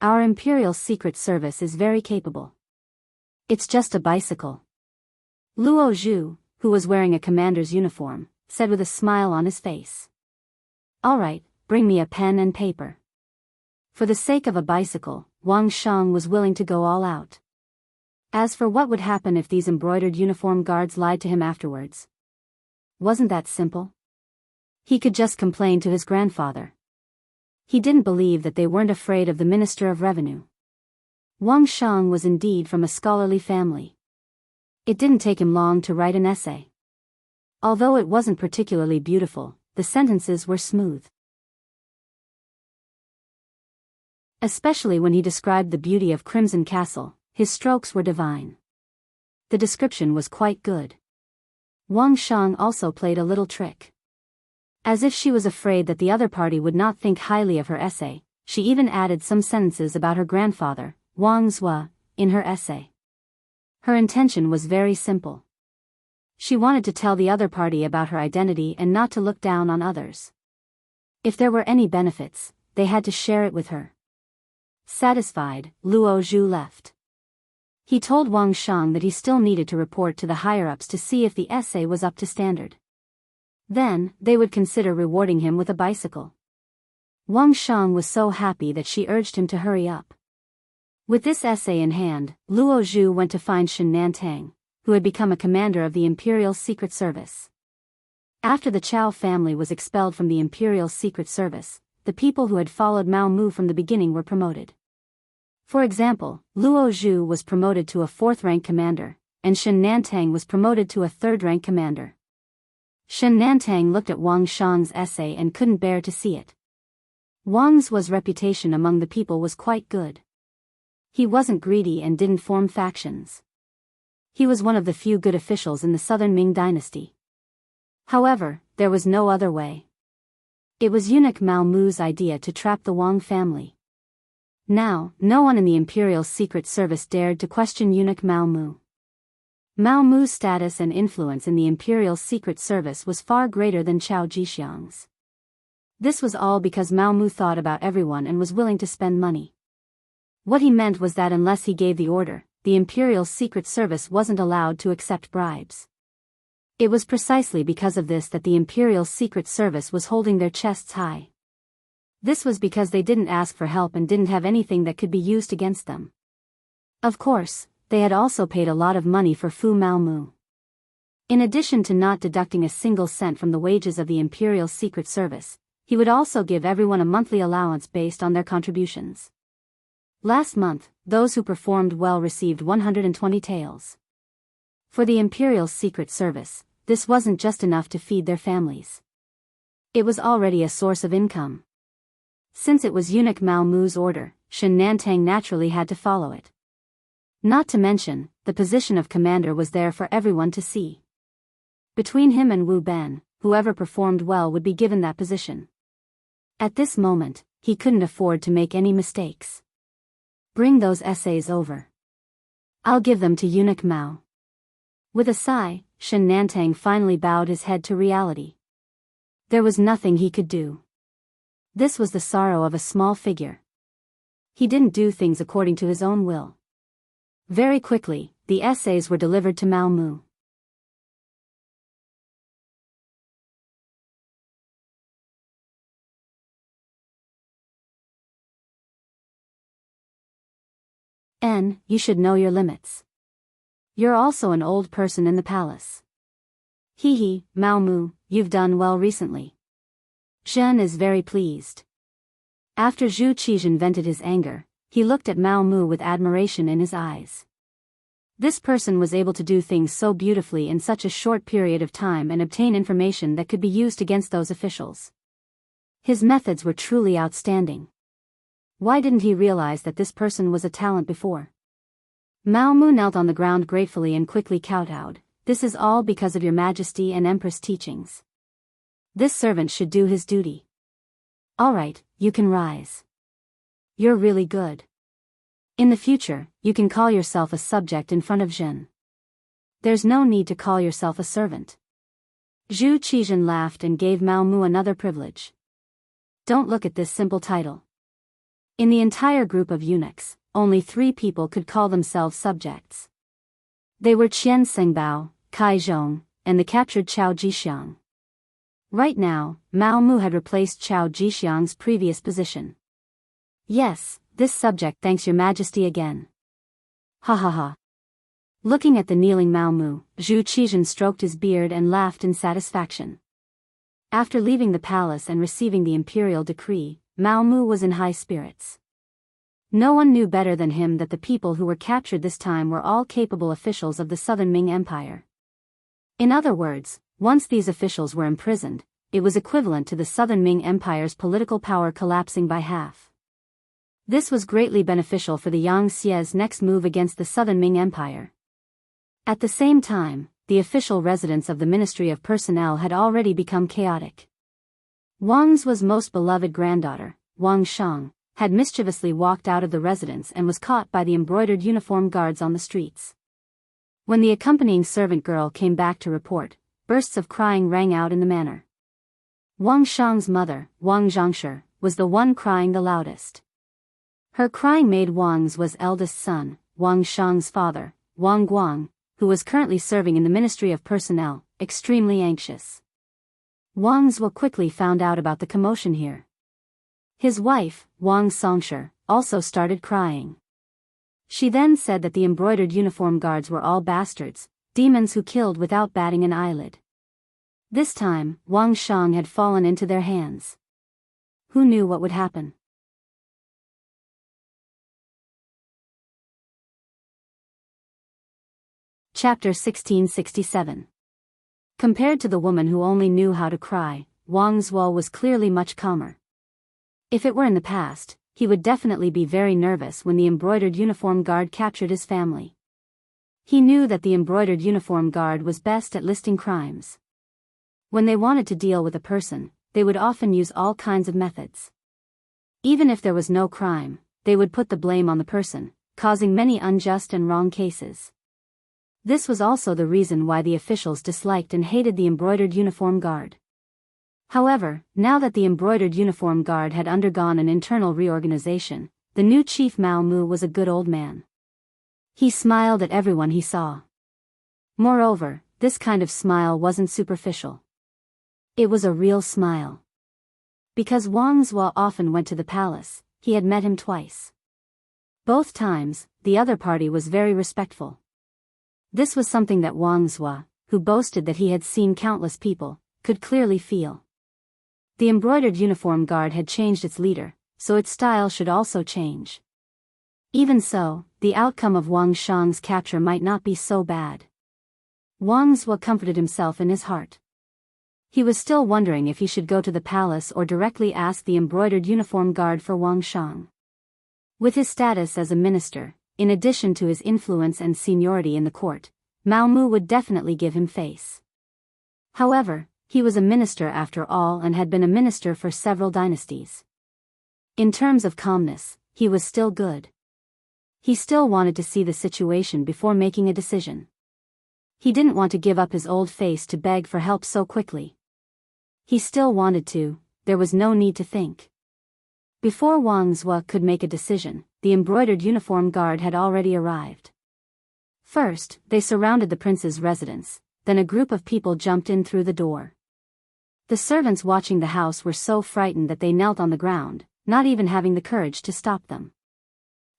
[SPEAKER 1] Our Imperial Secret Service is very capable. It's just a bicycle." Luo Zhu, who was wearing a commander's uniform, said with a smile on his face. "All right, bring me a pen and paper." For the sake of a bicycle, Wang Shang was willing to go all out. As for what would happen if these embroidered uniform guards lied to him afterwards, wasn't that simple? He could just complain to his grandfather. He didn't believe that they weren't afraid of the Minister of Revenue. Wang Shang was indeed from a scholarly family. It didn't take him long to write an essay. Although it wasn't particularly beautiful, the sentences were smooth. Especially when he described the beauty of Crimson Castle, his strokes were divine. The description was quite good. Wang Shang also played a little trick. As if she was afraid that the other party would not think highly of her essay, she even added some sentences about her grandfather, Wang Zhua, in her essay. Her intention was very simple. She wanted to tell the other party about her identity and not to look down on others. If there were any benefits, they had to share it with her. Satisfied, Luo Zhu left. He told Wang Shang that he still needed to report to the higher-ups to see if the essay was up to standard. Then, they would consider rewarding him with a bicycle. Wang Shang was so happy that she urged him to hurry up. With this essay in hand, Luo Zhu went to find Shen Nantang, who had become a commander of the Imperial Secret Service. After the Chao family was expelled from the Imperial Secret Service, the people who had followed Mao Mu from the beginning were promoted. For example, Luo Zhu was promoted to a 4th-rank commander, and Shen Nantang was promoted to a 3rd-rank commander. Shen Nantang looked at Wang Shang's essay and couldn't bear to see it. Wang's reputation among the people was quite good. He wasn't greedy and didn't form factions. He was one of the few good officials in the southern Ming dynasty. However, there was no other way. It was eunuch Mao Mu's idea to trap the Wang family. Now, no one in the Imperial Secret Service dared to question eunuch Mao Mu. Mao Mu's status and influence in the Imperial Secret Service was far greater than Chao Jixiang's. This was all because Mao Mu thought about everyone and was willing to spend money. What he meant was that unless he gave the order, the Imperial Secret Service wasn't allowed to accept bribes. It was precisely because of this that the Imperial Secret Service was holding their chests high. This was because they didn't ask for help and didn't have anything that could be used against them. Of course, they had also paid a lot of money for Fu Mao Mu. In addition to not deducting a single cent from the wages of the Imperial Secret Service, he would also give everyone a monthly allowance based on their contributions. Last month, those who performed well received 120 taels. For the Imperial Secret Service, this wasn't just enough to feed their families. It was already a source of income. Since it was eunuch Mao Mu's order, Shen Nantang naturally had to follow it. Not to mention, the position of commander was there for everyone to see. Between him and Wu Ben, whoever performed well would be given that position. At this moment, he couldn't afford to make any mistakes. Bring those essays over. I'll give them to eunuch Mao. With a sigh, Shen Nantang finally bowed his head to reality. There was nothing he could do. This was the sorrow of a small figure. He didn't do things according to his own will. Very quickly, the essays were delivered to Mao Mu. You should know your limits. You're also an old person in the palace. Hee, Mao Mu, you've done well recently. Zhen is very pleased. After Zhu Qizhen vented his anger, he looked at Mao Mu with admiration in his eyes. This person was able to do things so beautifully in such a short period of time and obtain information that could be used against those officials. His methods were truly outstanding. Why didn't he realize that this person was a talent before? Mao Mu knelt on the ground gratefully and quickly kowtowed. This is all because of your Majesty and Empress teachings. This servant should do his duty. Alright, you can rise. You're really good. In the future, you can call yourself a subject in front of Zhen. There's no need to call yourself a servant. Zhu Qizhen laughed and gave Mao Mu another privilege. Don't look at this simple title. In the entire group of eunuchs, only 3 people could call themselves subjects. They were Qian Sengbao, Kai Zhong, and the captured Chao Jixiang. Right now, Mao Mu had replaced Chao Jixiang's previous position. Yes, this subject thanks your Majesty again. Ha ha ha. Looking at the kneeling Mao Mu, Zhu Qizhen stroked his beard and laughed in satisfaction. After leaving the palace and receiving the imperial decree, Mao Mu was in high spirits. No one knew better than him that the people who were captured this time were all capable officials of the Southern Ming Empire. In other words, once these officials were imprisoned, it was equivalent to the Southern Ming Empire's political power collapsing by half. This was greatly beneficial for the Yang Xie's next move against the Southern Ming Empire. At the same time, the official residence of the Ministry of Personnel had already become chaotic. Wang's most beloved granddaughter, Wang Shang, had mischievously walked out of the residence and was caught by the embroidered uniform guards on the streets. When the accompanying servant girl came back to report, bursts of crying rang out in the manor. Wang Shang's mother, Wang Zhangshi, was the one crying the loudest. Her crying made Wang's eldest son, Wang Shang's father, Wang Guang, who was currently serving in the Ministry of Personnel, extremely anxious. Wang's quickly found out about the commotion here. His wife, Wang Songshi, also started crying. She then said that the embroidered uniform guards were all bastards, demons who killed without batting an eyelid. This time, Wang Shang had fallen into their hands. Who knew what would happen? Chapter 1667. Compared to the woman who only knew how to cry, Wang's woe was clearly much calmer. If it were in the past, he would definitely be very nervous when the embroidered uniform guard captured his family. He knew that the embroidered uniform guard was best at listing crimes. When they wanted to deal with a person, they would often use all kinds of methods. Even if there was no crime, they would put the blame on the person, causing many unjust and wrong cases. This was also the reason why the officials disliked and hated the embroidered uniform guard. However, now that the embroidered uniform guard had undergone an internal reorganization, the new chief Mao Mu was a good old man. He smiled at everyone he saw. Moreover, this kind of smile wasn't superficial. It was a real smile. Because Wang Zhua often went to the palace, he had met him twice. Both times, the other party was very respectful. This was something that Wang Zhua, who boasted that he had seen countless people, could clearly feel. The embroidered uniform guard had changed its leader, so its style should also change. Even so, the outcome of Wang Shang's capture might not be so bad. Wang Zhua comforted himself in his heart. He was still wondering if he should go to the palace or directly ask the embroidered uniform guard for Wang Shang. With his status as a minister, in addition to his influence and seniority in the court, Mao Mu would definitely give him face. However, he was a minister after all and had been a minister for several dynasties. In terms of calmness, he was still good. He still wanted to see the situation before making a decision. He didn't want to give up his old face to beg for help so quickly. He still wanted to, there was no need to think. Before Wang Zhua could make a decision, the embroidered uniform guard had already arrived. First, they surrounded the prince's residence, then a group of people jumped in through the door. The servants watching the house were so frightened that they knelt on the ground, not even having the courage to stop them.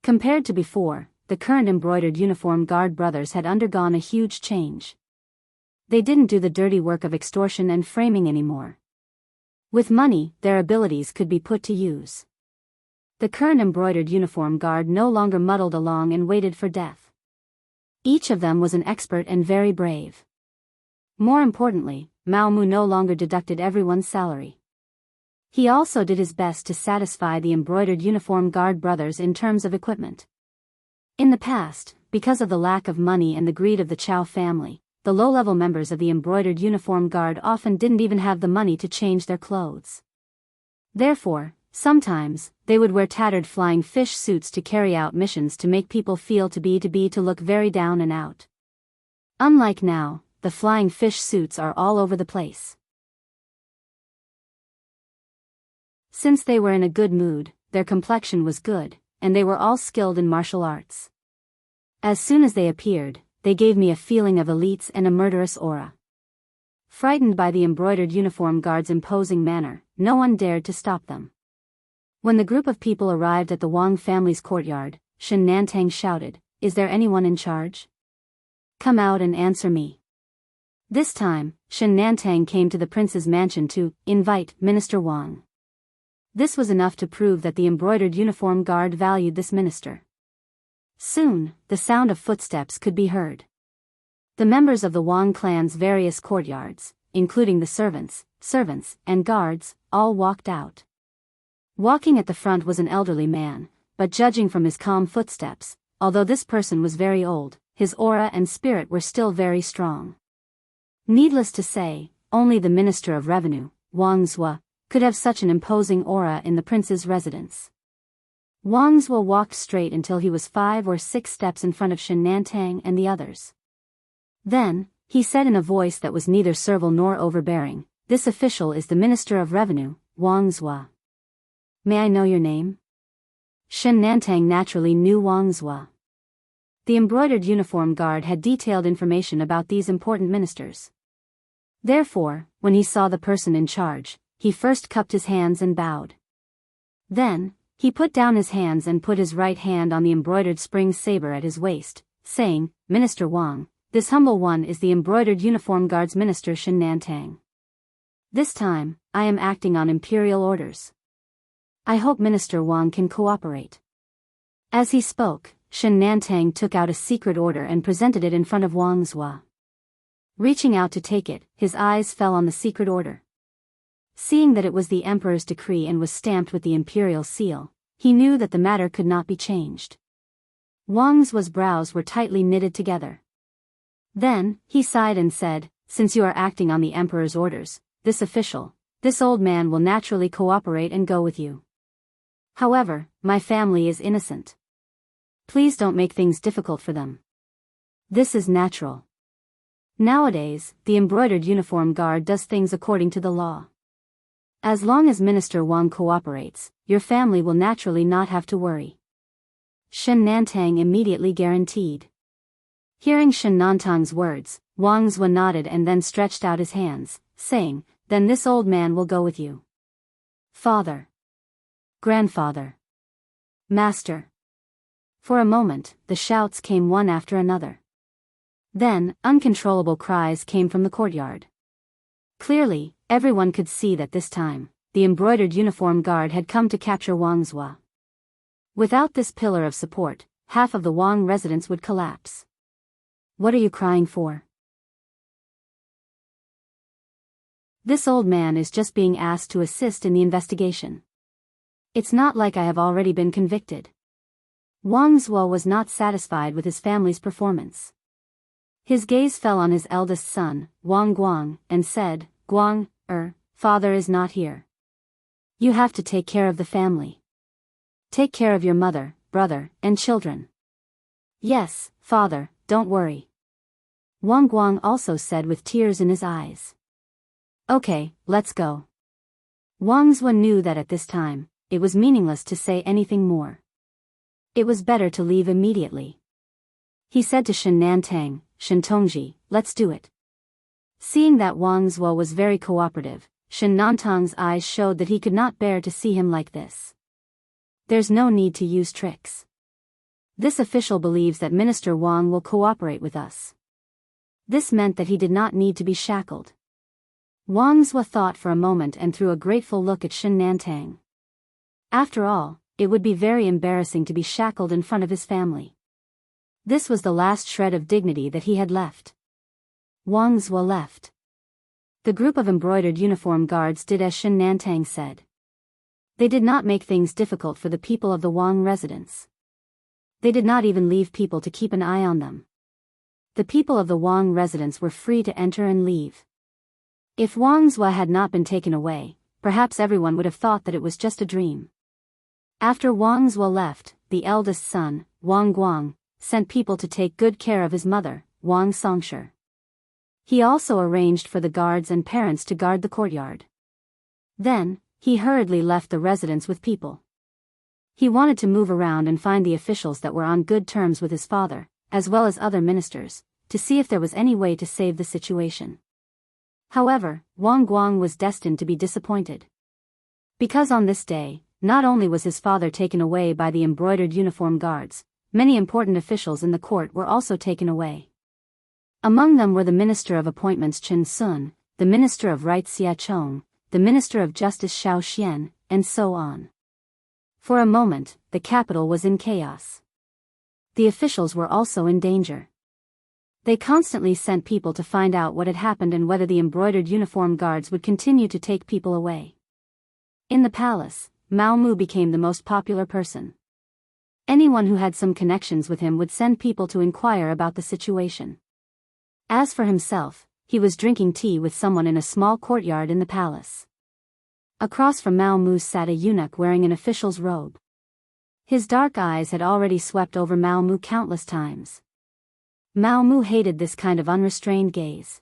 [SPEAKER 1] Compared to before, the current embroidered uniform guard brothers had undergone a huge change. They didn't do the dirty work of extortion and framing anymore. With money, their abilities could be put to use. The current embroidered uniform guard no longer muddled along and waited for death. Each of them was an expert and very brave. More importantly, Mao Mu no longer deducted everyone's salary. He also did his best to satisfy the embroidered uniform guard brothers in terms of equipment. In the past, because of the lack of money and the greed of the Chow family, the low-level members of the embroidered uniform guard often didn't even have the money to change their clothes. Therefore, sometimes, they would wear tattered flying fish suits to carry out missions to make people feel to look very down and out. Unlike now, the flying fish suits are all over the place. Since they were in a good mood, their complexion was good, and they were all skilled in martial arts. As soon as they appeared, they gave me a feeling of elites and a murderous aura. Frightened by the embroidered uniform guard's imposing manner, no one dared to stop them. When the group of people arrived at the Wang family's courtyard, Shen Nantang shouted, "Is there anyone in charge? Come out and answer me." This time, Shen Nantang came to the prince's mansion to invite Minister Wang. This was enough to prove that the embroidered uniform guard valued this minister. Soon, the sound of footsteps could be heard. The members of the Wang clan's various courtyards, including the servants, and guards, all walked out. Walking at the front was an elderly man, but judging from his calm footsteps, although this person was very old, his aura and spirit were still very strong. Needless to say, only the Minister of Revenue, Wang Zhua, could have such an imposing aura in the prince's residence. Wang Zhua walked straight until he was 5 or 6 steps in front of Shen Nantang and the others. Then, he said in a voice that was neither servile nor overbearing, "This official is the Minister of Revenue, Wang Zhua. May I know your name?" Shen Nantang naturally knew Wang Zhua. The embroidered uniform guard had detailed information about these important ministers. Therefore, when he saw the person in charge, he first cupped his hands and bowed. Then, he put down his hands and put his right hand on the embroidered spring saber at his waist, saying, "Minister Wang, this humble one is the embroidered uniform guard's minister Shen Nantang. This time, I am acting on imperial orders. I hope Minister Wang can cooperate." As he spoke, Shen Nantang took out a secret order and presented it in front of Wang Zhua. Reaching out to take it, his eyes fell on the secret order. Seeing that it was the emperor's decree and was stamped with the imperial seal, he knew that the matter could not be changed. Wang Zhua's brows were tightly knitted together. Then, he sighed and said, "Since you are acting on the emperor's orders, this old man will naturally cooperate and go with you. However, my family is innocent. Please don't make things difficult for them. This is natural. Nowadays, the embroidered uniform guard does things according to the law. As long as Minister Wang cooperates, your family will naturally not have to worry." Shen Nantang immediately guaranteed. Hearing Shen Nantang's words, Wang Zhua nodded and then stretched out his hands, saying, "Then this old man will go with you. Father. Grandfather. Master." For a moment, the shouts came one after another. Then, uncontrollable cries came from the courtyard. Clearly, everyone could see that this time, the embroidered uniform guard had come to capture Wang Zhua. Without this pillar of support, half of the Wang residents would collapse. "What are you crying for?" "This old man is just being asked to assist in the investigation. It's not like I have already been convicted." Wang Zhua was not satisfied with his family's performance. His gaze fell on his eldest son, Wang Guang, and said, "Guang, father is not here. You have to take care of the family. Take care of your mother, brother, and children." "Yes, father, don't worry." Wang Guang also said with tears in his eyes. "Okay, let's go." Wang Zhua knew that at this time, it was meaningless to say anything more. It was better to leave immediately. He said to Shen Nantang, "Shen Tongji, let's do it." Seeing that Wang Zhua was very cooperative, Shen Nantang's eyes showed that he could not bear to see him like this. "There's no need to use tricks. This official believes that Minister Wang will cooperate with us." This meant that he did not need to be shackled. Wang Zhua thought for a moment and threw a grateful look at Shen Nantang. After all, it would be very embarrassing to be shackled in front of his family. This was the last shred of dignity that he had left. Wang Zhua left. The group of embroidered uniform guards did as Shen Nantang said. They did not make things difficult for the people of the Wang residence. They did not even leave people to keep an eye on them. The people of the Wang residence were free to enter and leave. If Wang's Wa had not been taken away, perhaps everyone would have thought that it was just a dream. After Wang's Wa left, the eldest son, Wang Guang, sent people to take good care of his mother, Wang Songshi. He also arranged for the guards and parents to guard the courtyard. Then, he hurriedly left the residence with people. He wanted to move around and find the officials that were on good terms with his father, as well as other ministers, to see if there was any way to save the situation. However, Wang Guang was destined to be disappointed. Because on this day, not only was his father taken away by the embroidered uniform guards, many important officials in the court were also taken away. Among them were the Minister of Appointments Chen Sun, the Minister of Rights Xia Chong, the Minister of Justice Xiao Xian, and so on. For a moment, the capital was in chaos. The officials were also in danger. They constantly sent people to find out what had happened and whether the embroidered uniform guards would continue to take people away. In the palace, Mao Mu became the most popular person. Anyone who had some connections with him would send people to inquire about the situation. As for himself, he was drinking tea with someone in a small courtyard in the palace. Across from Mao Mu sat a eunuch wearing an official's robe. His dark eyes had already swept over Mao Mu countless times. Mao Mu hated this kind of unrestrained gaze.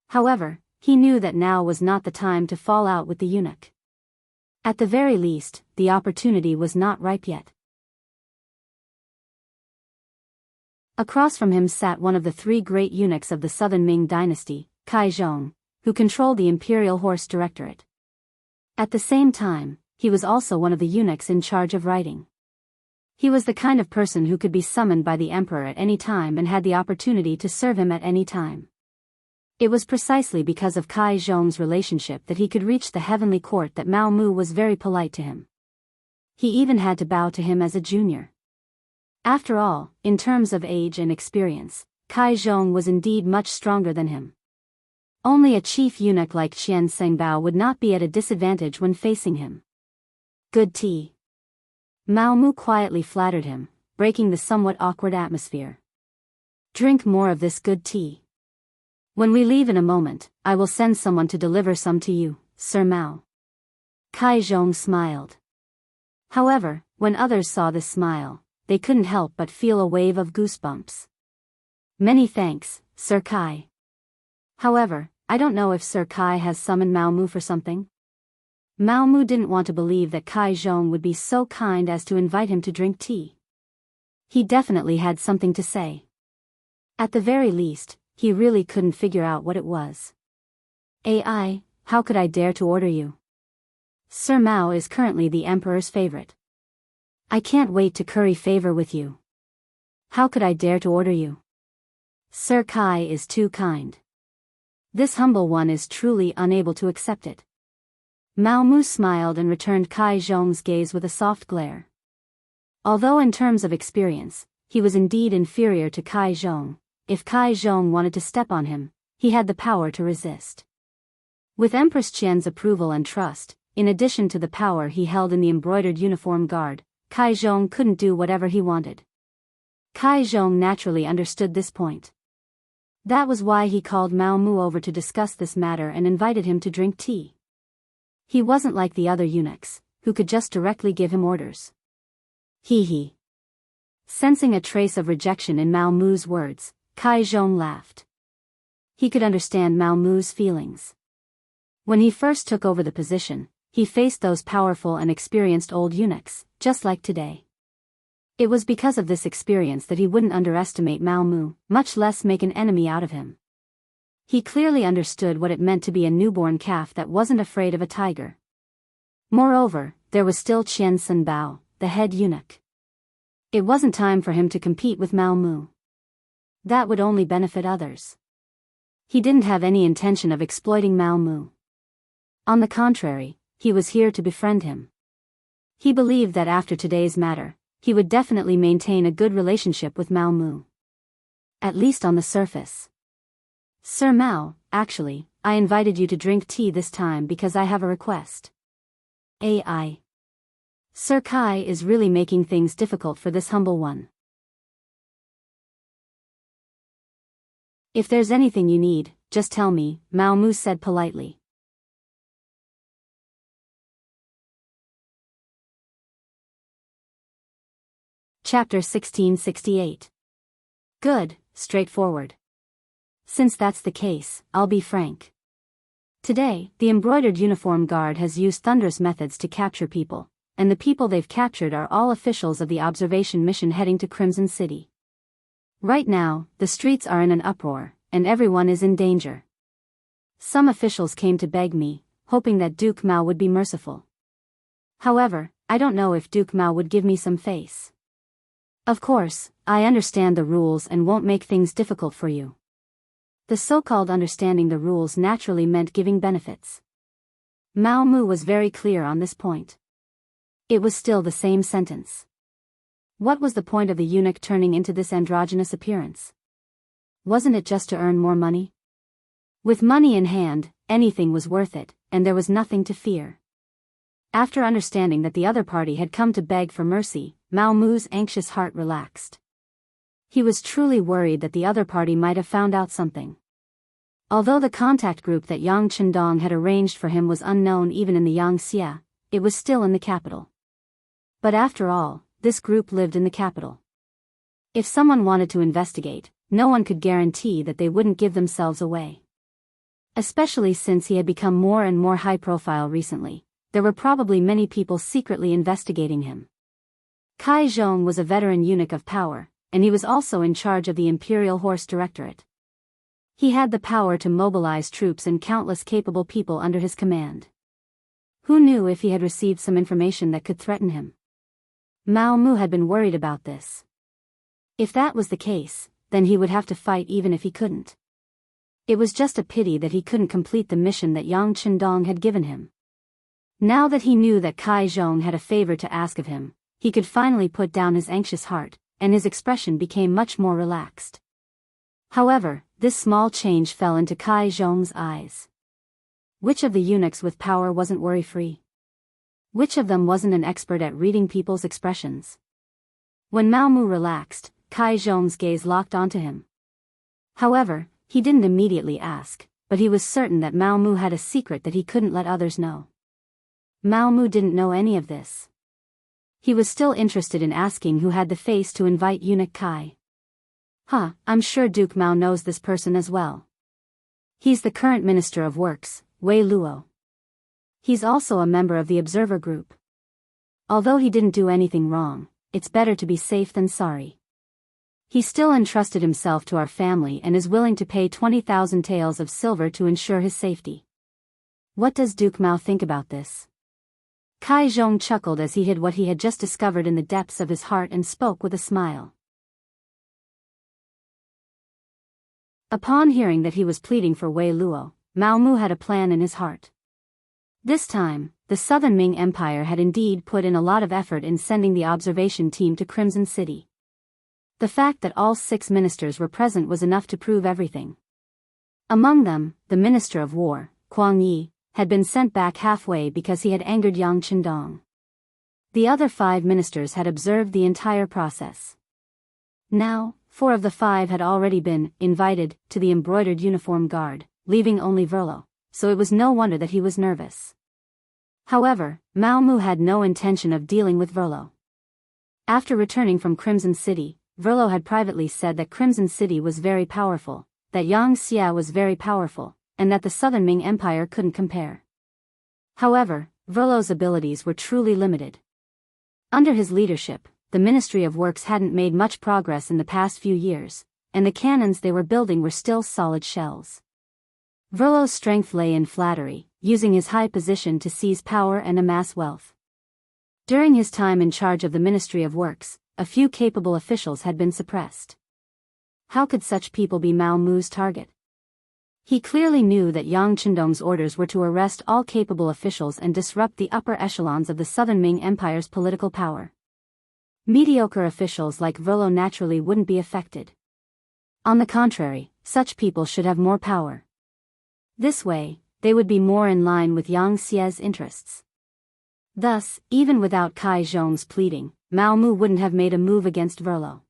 [SPEAKER 1] However, he knew that now was not the time to fall out with the eunuch. At the very least, the opportunity was not ripe yet. Across from him sat one of the three great eunuchs of the southern Ming dynasty, Kai Zhong, who controlled the Imperial Horse Directorate. At the same time, he was also one of the eunuchs in charge of writing. He was the kind of person who could be summoned by the emperor at any time and had the opportunity to serve him at any time. It was precisely because of Kai Zhong's relationship that he could reach the heavenly court that Mao Mu was very polite to him. He even had to bow to him as a junior. After all, in terms of age and experience, Kai Zhong was indeed much stronger than him. Only a chief eunuch like Qian Sengbao would not be at a disadvantage when facing him. Good tea. Mao Mu quietly flattered him, breaking the somewhat awkward atmosphere. Drink more of this good tea. When we leave in a moment, I will send someone to deliver some to you, Sir Mao. Kai Zhong smiled. However, when others saw this smile, they couldn't help but feel a wave of goosebumps. Many thanks, Sir Kai. However, I don't know if Sir Kai has summoned Mao Mu for something. Mao Mu didn't want to believe that Kai Zhong would be so kind as to invite him to drink tea. He definitely had something to say. At the very least, he really couldn't figure out what it was. AI, how could I dare to order you? Sir Mao is currently the emperor's favorite. I can't wait to curry favor with you. How could I dare to order you? Sir Kai is too kind. This humble one is truly unable to accept it. Mao Mu smiled and returned Kai Zhong's gaze with a soft glare. Although in terms of experience, he was indeed inferior to Kai Zhong, if Kai Zhong wanted to step on him, he had the power to resist. With Empress Qian's approval and trust, in addition to the power he held in the embroidered uniform guard, Kai Zhong couldn't do whatever he wanted. Kai Zhong naturally understood this point. That was why he called Mao Mu over to discuss this matter and invited him to drink tea. He wasn't like the other eunuchs, who could just directly give him orders. He. Sensing a trace of rejection in Mao Mu's words, Kai Zhong laughed. He could understand Mao Mu's feelings. When he first took over the position, he faced those powerful and experienced old eunuchs, just like today. It was because of this experience that he wouldn't underestimate Mao Mu, much less make an enemy out of him. He clearly understood what it meant to be a newborn calf that wasn't afraid of a tiger. Moreover, there was still Qian Senbao, the head eunuch. It wasn't time for him to compete with Mao Mu. That would only benefit others. He didn't have any intention of exploiting Mao Mu. On the contrary, he was here to befriend him. He believed that after today's matter, he would definitely maintain a good relationship with Mao Mu. At least on the surface. Sir Mao, actually, I invited you to drink tea this time because I have a request. AI. Sir Kai is really making things difficult for this humble one. If there's anything you need, just tell me, Mao Mu said politely. Chapter 1668. Good, straightforward. Since that's the case, I'll be frank. Today, the embroidered uniform guard has used thunderous methods to capture people, and the people they've captured are all officials of the observation mission heading to Crimson City. Right now, the streets are in an uproar, and everyone is in danger. Some officials came to beg me, hoping that Duke Mao would be merciful. However, I don't know if Duke Mao would give me some face. Of course, I understand the rules and won't make things difficult for you. The so-called understanding the rules naturally meant giving benefits. Mao Mu was very clear on this point. It was still the same sentence. What was the point of the eunuch turning into this androgynous appearance? Wasn't it just to earn more money? With money in hand, anything was worth it, and there was nothing to fear. After understanding that the other party had come to beg for mercy, Mao Mu's anxious heart relaxed. He was truly worried that the other party might have found out something. Although the contact group that Yang Chendong had arranged for him was unknown even in the Yangtze, it was still in the capital. But after all, this group lived in the capital. If someone wanted to investigate, no one could guarantee that they wouldn't give themselves away. Especially since he had become more and more high-profile recently, there were probably many people secretly investigating him. Kai Zhong was a veteran eunuch of power, and he was also in charge of the Imperial Horse Directorate. He had the power to mobilize troops and countless capable people under his command. Who knew if he had received some information that could threaten him? Mao Mu had been worried about this. If that was the case, then he would have to fight even if he couldn't. It was just a pity that he couldn't complete the mission that Yang Chendong had given him. Now that he knew that Kai Zhong had a favor to ask of him, he could finally put down his anxious heart, and his expression became much more relaxed. However, this small change fell into Kai Zhong's eyes. Which of the eunuchs with power wasn't worry-free? Which of them wasn't an expert at reading people's expressions? When Mao Mu relaxed, Kai Zhong's gaze locked onto him. However, he didn't immediately ask, but he was certain that Mao Mu had a secret that he couldn't let others know. Mao Mu didn't know any of this. He was still interested in asking who had the face to invite eunuch Kai. I'm sure Duke Mao knows this person as well. He's the current Minister of Works, Wei Luo. He's also a member of the Observer Group. Although he didn't do anything wrong, it's better to be safe than sorry. He still entrusted himself to our family and is willing to pay 20,000 taels of silver to ensure his safety. What does Duke Mao think about this? Kai Zhong chuckled as he hid what he had just discovered in the depths of his heart and spoke with a smile. Upon hearing that he was pleading for Wei Luo, Mao Mu had a plan in his heart. This time, the Southern Ming Empire had indeed put in a lot of effort in sending the observation team to Crimson City. The fact that all 6 ministers were present was enough to prove everything. Among them, the Minister of War, Kuang Yi, had been sent back halfway because he had angered Yang Chendong. The other 5 ministers had observed the entire process. Now, 4 of the 5 had already been invited to the embroidered uniform guard, leaving only Verlo, so it was no wonder that he was nervous. However, Mao Mu had no intention of dealing with Verlo. After returning from Crimson City, Verlo had privately said that Crimson City was very powerful, that Yangtze was very powerful, and that the Southern Ming Empire couldn't compare. However, Verlo's abilities were truly limited. Under his leadership, the Ministry of Works hadn't made much progress in the past few years, and the cannons they were building were still solid shells. Verlo's strength lay in flattery, using his high position to seize power and amass wealth. During his time in charge of the Ministry of Works, a few capable officials had been suppressed. How could such people be Mao Mu's target? He clearly knew that Yang Chendong's orders were to arrest all capable officials and disrupt the upper echelons of the Southern Ming Empire's political power. Mediocre officials like Verlo naturally wouldn't be affected. On the contrary, such people should have more power. This way, they would be more in line with Yang Xie's interests. Thus, even without Kai Zhong's pleading, Mao Mu wouldn't have made a move against Verlo.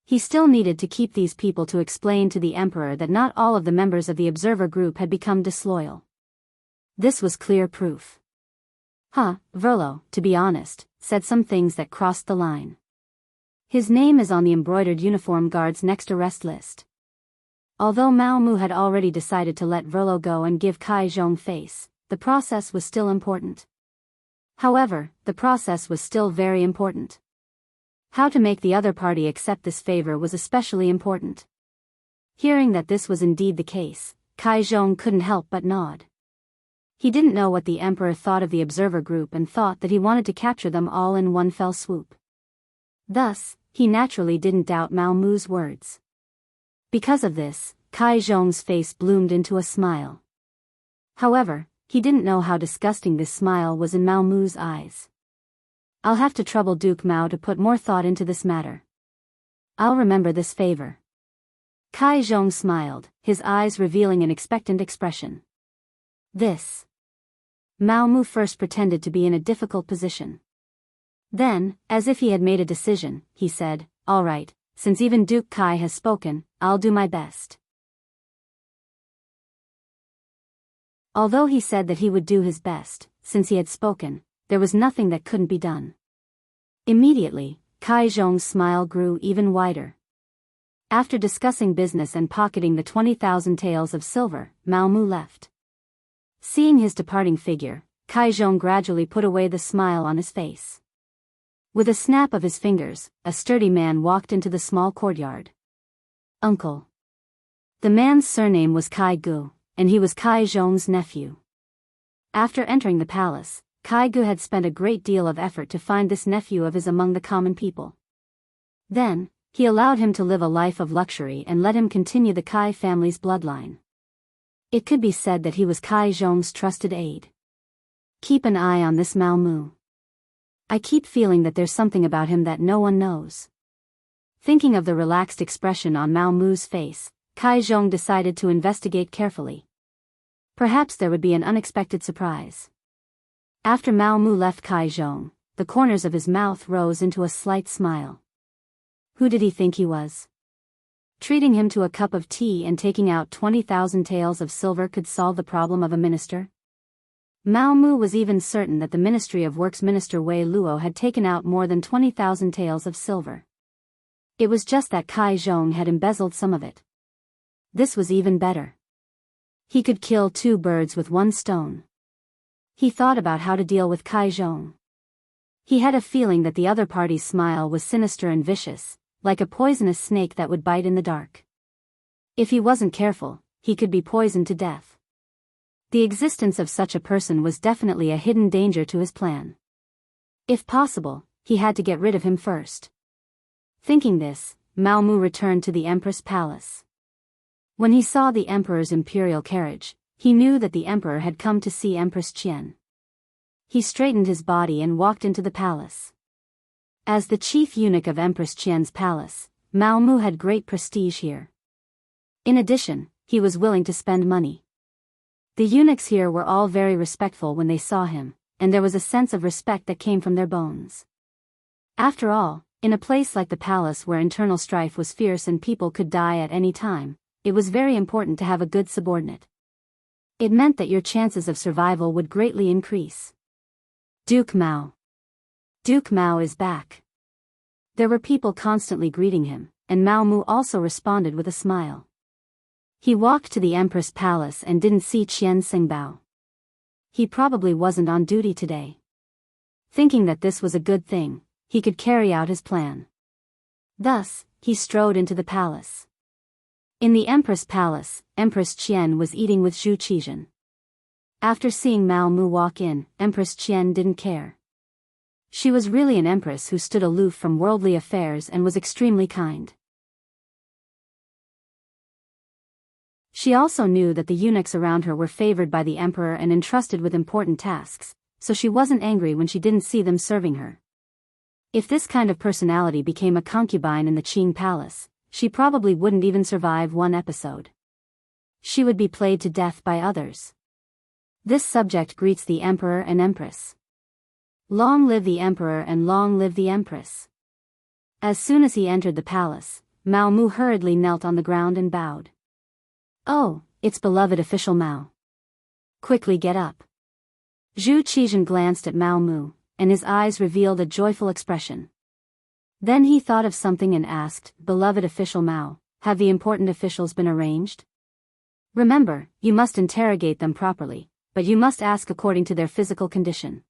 [SPEAKER 1] He still needed to keep these people to explain to the emperor that not all of the members of the observer group had become disloyal. This was clear proof. Verlo, to be honest, said some things that crossed the line. His name is on the embroidered uniform guard's next arrest list. Although Mao Mu had already decided to let Verlo go and give Kai Zhong face, the process was still important. However, the process was still very important. How to make the other party accept this favor was especially important. Hearing that this was indeed the case, Kai Zhong couldn't help but nod. He didn't know what the emperor thought of the observer group and thought that he wanted to capture them all in one fell swoop. Thus, he naturally didn't doubt Mao Mu's words. Because of this, Kai Zhong's face bloomed into a smile. However, he didn't know how disgusting this smile was in Mao Mu's eyes. I'll have to trouble Duke Mao to put more thought into this matter. I'll remember this favor. Kai Zhong smiled, his eyes revealing an expectant expression. This. Mao Mu first pretended to be in a difficult position. Then, as if he had made a decision, he said, "All right, since even Duke Kai has spoken, I'll do my best." Although he said that he would do his best, since he had spoken, there was nothing that couldn't be done. Immediately, Kai Zhong's smile grew even wider. After discussing business and pocketing the 20,000 taels of silver, Mao Mu left. Seeing his departing figure, Kai Zhong gradually put away the smile on his face. With a snap of his fingers, a sturdy man walked into the small courtyard. Uncle. The man's surname was Kai Gu, and he was Kai Zhong's nephew. After entering the palace, Kai Gu had spent a great deal of effort to find this nephew of his among the common people. Then, he allowed him to live a life of luxury and let him continue the Kai family's bloodline. It could be said that he was Kai Zhong's trusted aide. Keep an eye on this Mao Mu. I keep feeling that there's something about him that no one knows. Thinking of the relaxed expression on Mao Mu's face, Kai Zhong decided to investigate carefully. Perhaps there would be an unexpected surprise. After Mao Mu left Kai Zhong, the corners of his mouth rose into a slight smile. Who did he think he was? Treating him to a cup of tea and taking out 20,000 taels of silver could solve the problem of a minister? Mao Mu was even certain that the Ministry of Works Minister Wei Luo had taken out more than 20,000 taels of silver. It was just that Kai Zhong had embezzled some of it. This was even better. He could kill two birds with one stone. He thought about how to deal with Kai Zhong. He had a feeling that the other party's smile was sinister and vicious, like a poisonous snake that would bite in the dark. If he wasn't careful, he could be poisoned to death. The existence of such a person was definitely a hidden danger to his plan. If possible, he had to get rid of him first. Thinking this, Mao Mu returned to the Empress Palace. When he saw the Emperor's imperial carriage, he knew that the Emperor had come to see Empress Qian. He straightened his body and walked into the palace. As the chief eunuch of Empress Qian's palace, Mao Mu had great prestige here. In addition, he was willing to spend money. The eunuchs here were all very respectful when they saw him, and there was a sense of respect that came from their bones. After all, in a place like the palace where internal strife was fierce and people could die at any time, it was very important to have a good subordinate. It meant that your chances of survival would greatly increase. Duke Mao. Duke Mao is back. There were people constantly greeting him, and Mao Mu also responded with a smile. He walked to the Empress Palace and didn't see Qian Xingbao. He probably wasn't on duty today. Thinking that this was a good thing, he could carry out his plan. Thus, he strode into the palace. In the Empress Palace, Empress Qian was eating with Zhu Qizhen. After seeing Mao Mu walk in, Empress Qian didn't care. She was really an empress who stood aloof from worldly affairs and was extremely kind. She also knew that the eunuchs around her were favored by the emperor and entrusted with important tasks, so she wasn't angry when she didn't see them serving her. If this kind of personality became a concubine in the Qing palace, she probably wouldn't even survive one episode. She would be played to death by others. This subject greets the emperor and empress. Long live the emperor and long live the empress. As soon as he entered the palace, Mao Mu hurriedly knelt on the ground and bowed. Oh, it's beloved official Mao. Quickly get up. Zhu Qizhen glanced at Mao Mu, and his eyes revealed a joyful expression. Then he thought of something and asked, Beloved official Mao, have the important officials been arranged? Remember, you must interrogate them properly, but you must ask according to their physical condition.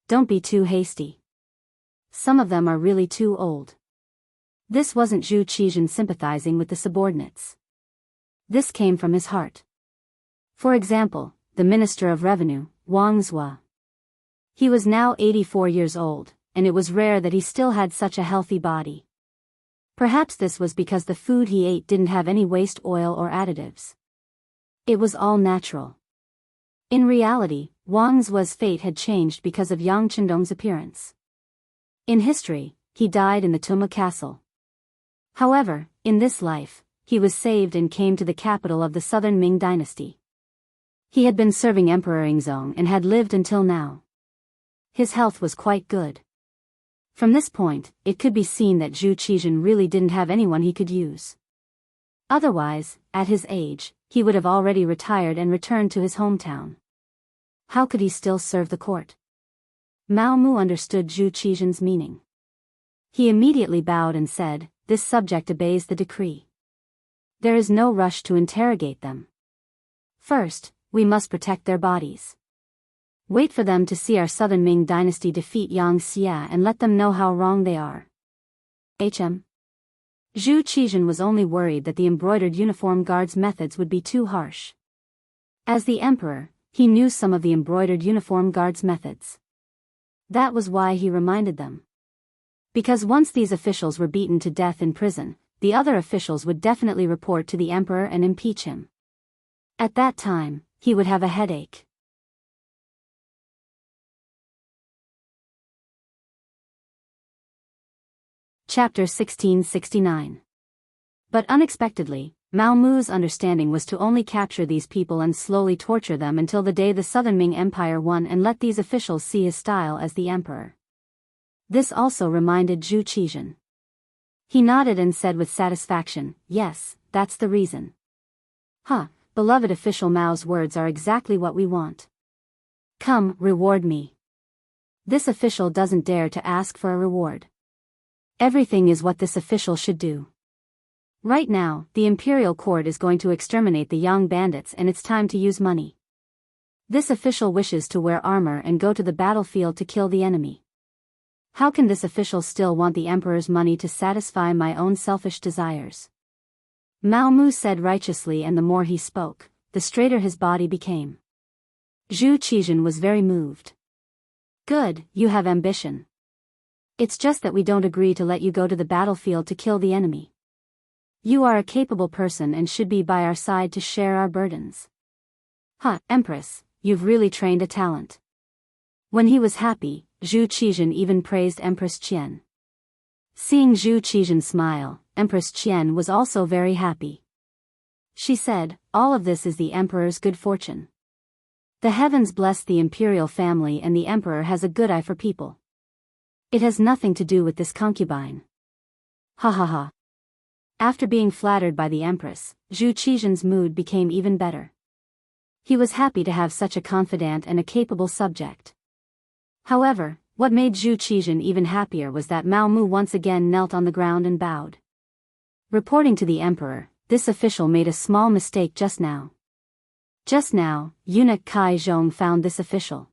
[SPEAKER 1] Don't be too hasty. Some of them are really too old. This wasn't Zhu Qizhen sympathizing with the subordinates. This came from his heart. For example, the Minister of Revenue, Wang Zhua. He was now 84 years old, and it was rare that he still had such a healthy body. Perhaps this was because the food he ate didn't have any waste oil or additives. It was all natural. In reality, Wang Zhua's fate had changed because of Yang Chendong's appearance. In history, he died in the Tuma castle. However, in this life, he was saved and came to the capital of the southern Ming dynasty. He had been serving Emperor Yingzong and had lived until now. His health was quite good. From this point, it could be seen that Zhu Qizhen really didn't have anyone he could use. Otherwise, at his age, he would have already retired and returned to his hometown. How could he still serve the court? Mao Mu understood Zhu Qizhen's meaning. He immediately bowed and said, This subject obeys the decree. There is no rush to interrogate them. First, we must protect their bodies. Wait for them to see our southern Ming dynasty defeat Yang Xia and let them know how wrong they are. Zhu Qizhen was only worried that the embroidered uniform guards' methods would be too harsh. As the emperor, he knew some of the embroidered uniform guards' methods. That was why he reminded them. Because once these officials were beaten to death in prison, the other officials would definitely report to the emperor and impeach him. At that time, he would have a headache. Chapter 1669. But unexpectedly, Mao Mu's understanding was to only capture these people and slowly torture them until the day the Southern Ming Empire won and let these officials see his style as the emperor. This also reminded Zhu Qizhen. He nodded and said with satisfaction, Yes, that's the reason. Beloved official Mao's words are exactly what we want. Come, reward me. This official doesn't dare to ask for a reward. Everything is what this official should do. Right now, the imperial court is going to exterminate the Yang bandits and it's time to use money. This official wishes to wear armor and go to the battlefield to kill the enemy. How can this official still want the emperor's money to satisfy my own selfish desires? Mao Mu said righteously, and the more he spoke, the straighter his body became. Zhu Qizhen was very moved. Good, you have ambition. It's just that we don't agree to let you go to the battlefield to kill the enemy. You are a capable person and should be by our side to share our burdens. Empress, you've really trained a talent. When he was happy, Zhu Qizhen even praised Empress Qian. Seeing Zhu Qizhen smile, Empress Qian was also very happy. She said, All of this is the emperor's good fortune. The heavens bless the imperial family and the emperor has a good eye for people. It has nothing to do with this concubine. After being flattered by the empress, Zhu Qizhen's mood became even better. He was happy to have such a confidant and a capable subject. However, what made Zhu Qizhen even happier was that Mao Mu once again knelt on the ground and bowed. Reporting to the emperor, this official made a small mistake just now. Just now, eunuch Kai Zhong found this official.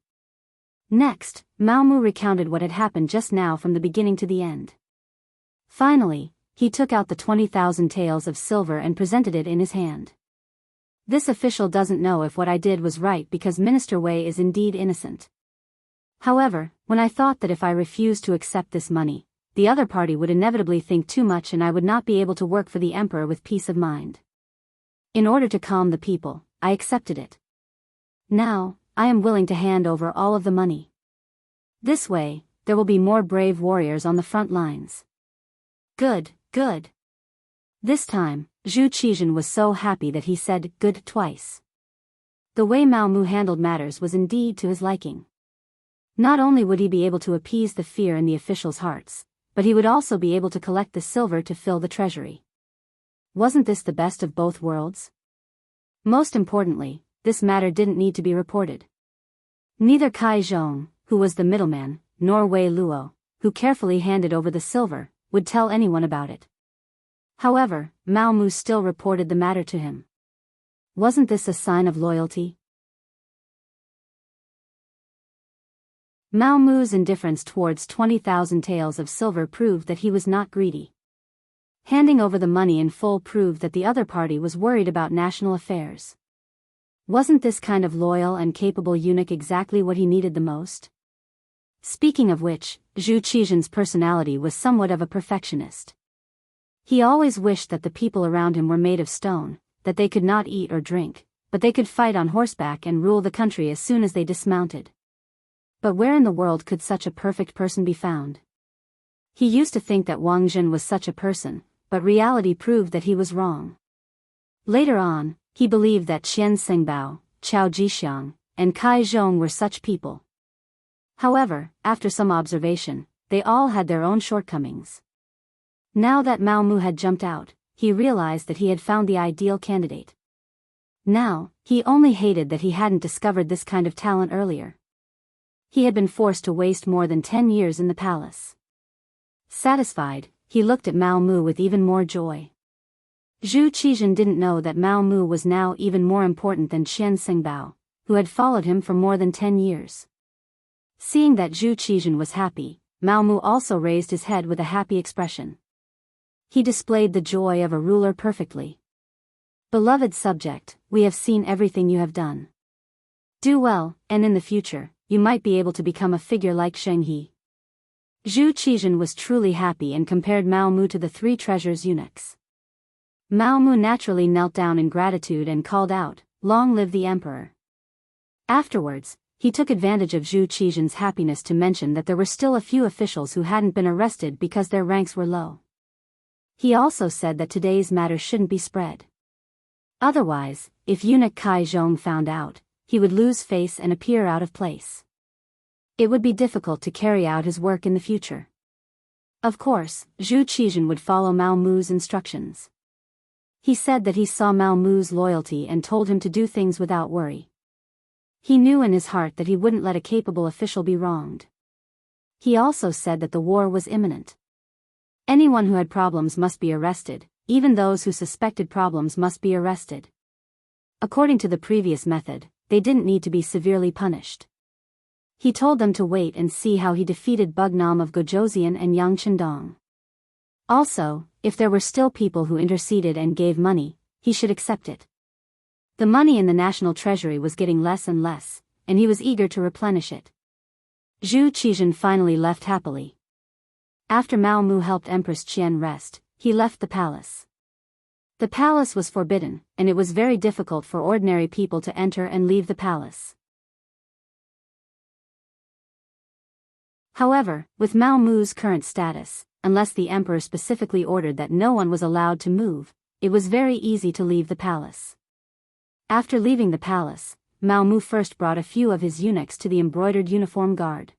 [SPEAKER 1] Next, Mao Mu recounted what had happened just now from the beginning to the end. Finally, he took out the 20,000 taels of silver and presented it in his hand. This official doesn't know if what I did was right because Minister Wei is indeed innocent. However, when I thought that if I refused to accept this money, the other party would inevitably think too much and I would not be able to work for the emperor with peace of mind. In order to calm the people, I accepted it. Now, I am willing to hand over all of the money. This way, there will be more brave warriors on the front lines. Good. This time, Zhu Qizhen was so happy that he said good twice. The way Mao Mu handled matters was indeed to his liking. Not only would he be able to appease the fear in the officials' hearts, but he would also be able to collect the silver to fill the treasury. Wasn't this the best of both worlds? Most importantly, this matter didn't need to be reported. Neither Kai Zhong, who was the middleman, nor Wei Luo, who carefully handed over the silver, would tell anyone about it. However, Mao Mu still reported the matter to him. Wasn't this a sign of loyalty? Mao Mu's indifference towards 20,000 taels of silver proved that he was not greedy. Handing over the money in full proved that the other party was worried about national affairs. Wasn't this kind of loyal and capable eunuch exactly what he needed the most? Speaking of which, Zhu Qizhen's personality was somewhat of a perfectionist. He always wished that the people around him were made of stone, that they could not eat or drink, but they could fight on horseback and rule the country as soon as they dismounted. But where in the world could such a perfect person be found? He used to think that Wang Jin was such a person, but reality proved that he was wrong. Later on, he believed that Qian Sengbao, Chao Jixiang, and Kai Zhong were such people. However, after some observation, they all had their own shortcomings. Now that Mao Mu had jumped out, he realized that he had found the ideal candidate. Now, he only hated that he hadn't discovered this kind of talent earlier. He had been forced to waste more than 10 years in the palace. Satisfied, he looked at Mao Mu with even more joy. Zhu Qizhen didn't know that Mao Mu was now even more important than Qian Sengbao, who had followed him for more than 10 years. Seeing that Zhu Qizhen was happy, Mao Mu also raised his head with a happy expression. He displayed the joy of a ruler perfectly. Beloved subject, we have seen everything you have done. Do well, and in the future, you might be able to become a figure like Sheng He. Zhu Qizhen was truly happy and compared Mao Mu to the three treasures eunuchs. Mao Mu naturally knelt down in gratitude and called out, "Long live the emperor." Afterwards, he took advantage of Zhu Qizhen's happiness to mention that there were still a few officials who hadn't been arrested because their ranks were low. He also said that today's matter shouldn't be spread. Otherwise, if eunuch Kai Zhong found out, he would lose face and appear out of place. It would be difficult to carry out his work in the future. Of course, Zhu Qizhen would follow Mao Mu's instructions. He said that he saw Mao Mu's loyalty and told him to do things without worry. He knew in his heart that he wouldn't let a capable official be wronged. He also said that the war was imminent. Anyone who had problems must be arrested, even those who suspected problems must be arrested. According to the previous method, they didn't need to be severely punished. He told them to wait and see how he defeated Bugnam of Gojoseon and Yang Chendong. Also, if there were still people who interceded and gave money, he should accept it. The money in the national treasury was getting less and less, and he was eager to replenish it. Zhu Qizhen finally left happily. After Mao Mu helped Empress Qian rest, he left the palace. The palace was forbidden, and it was very difficult for ordinary people to enter and leave the palace. However, with Mao Mu's current status, unless the emperor specifically ordered that no one was allowed to move, it was very easy to leave the palace. After leaving the palace, Mao Mu first brought a few of his eunuchs to the embroidered uniform guard.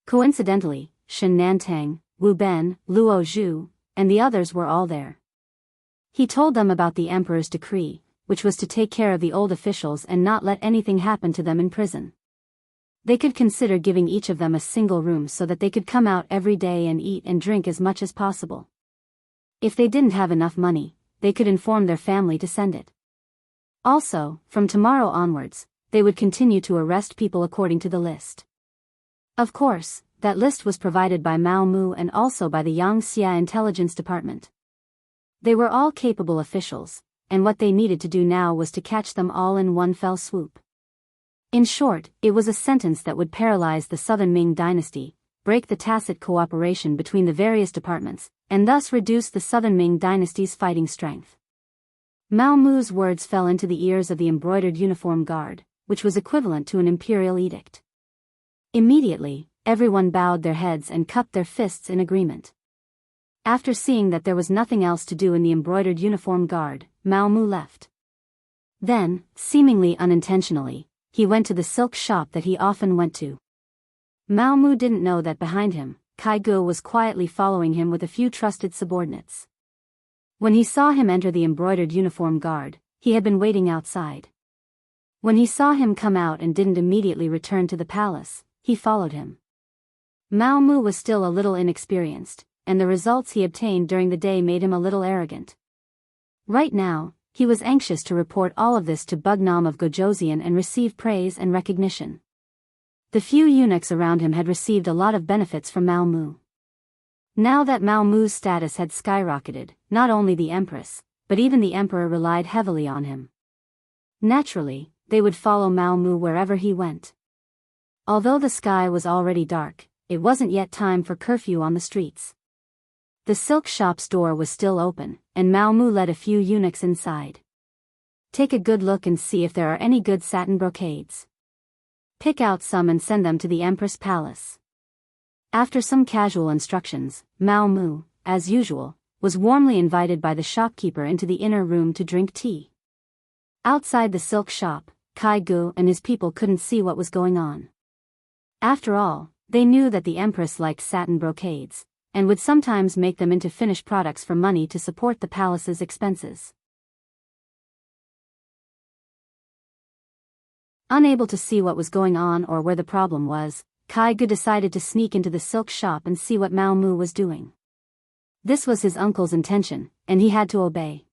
[SPEAKER 1] Coincidentally, Shen Nantang, Wu Ben, Luo Zhu, and the others were all there. He told them about the emperor's decree, which was to take care of the old officials and not let anything happen to them in prison. They could consider giving each of them a single room so that they could come out every day and eat and drink as much as possible. If they didn't have enough money, they could inform their family to send it. Also, from tomorrow onwards, they would continue to arrest people according to the list. Of course, that list was provided by Mao Mu and also by the Yangxia Intelligence Department. They were all capable officials, and what they needed to do now was to catch them all in one fell swoop. In short, it was a sentence that would paralyze the Southern Ming dynasty, break the tacit cooperation between the various departments, and thus reduce the Southern Ming dynasty's fighting strength. Mao Mu's words fell into the ears of the embroidered uniform guard, which was equivalent to an imperial edict. Immediately, everyone bowed their heads and cupped their fists in agreement. After seeing that there was nothing else to do in the embroidered uniform guard, Mao Mu left. Then, seemingly unintentionally, he went to the silk shop that he often went to. Mao Mu didn't know that behind him, Kai Gu was quietly following him with a few trusted subordinates. When he saw him enter the embroidered uniform guard, he had been waiting outside. When he saw him come out and didn't immediately return to the palace, he followed him. Mao Mu was still a little inexperienced, and the results he obtained during the day made him a little arrogant. Right now, he was anxious to report all of this to Bugnam of Gojoseon and receive praise and recognition. The few eunuchs around him had received a lot of benefits from Mao Mu. Now that Mao Mu's status had skyrocketed, not only the empress, but even the emperor relied heavily on him. Naturally, they would follow Mao Mu wherever he went. Although the sky was already dark, it wasn't yet time for curfew on the streets. The silk shop's door was still open, and Mao Mu led a few eunuchs inside. Take a good look and see if there are any good satin brocades. Pick out some and send them to the Empress Palace. After some casual instructions, Mao Mu, as usual, was warmly invited by the shopkeeper into the inner room to drink tea. Outside the silk shop, Kai Gu and his people couldn't see what was going on. After all, they knew that the Empress liked satin brocades, and would sometimes make them into finished products for money to support the palace's expenses. Unable to see what was going on or where the problem was, Kai Gu decided to sneak into the silk shop and see what Mao Mu was doing. This was his uncle's intention, and he had to obey.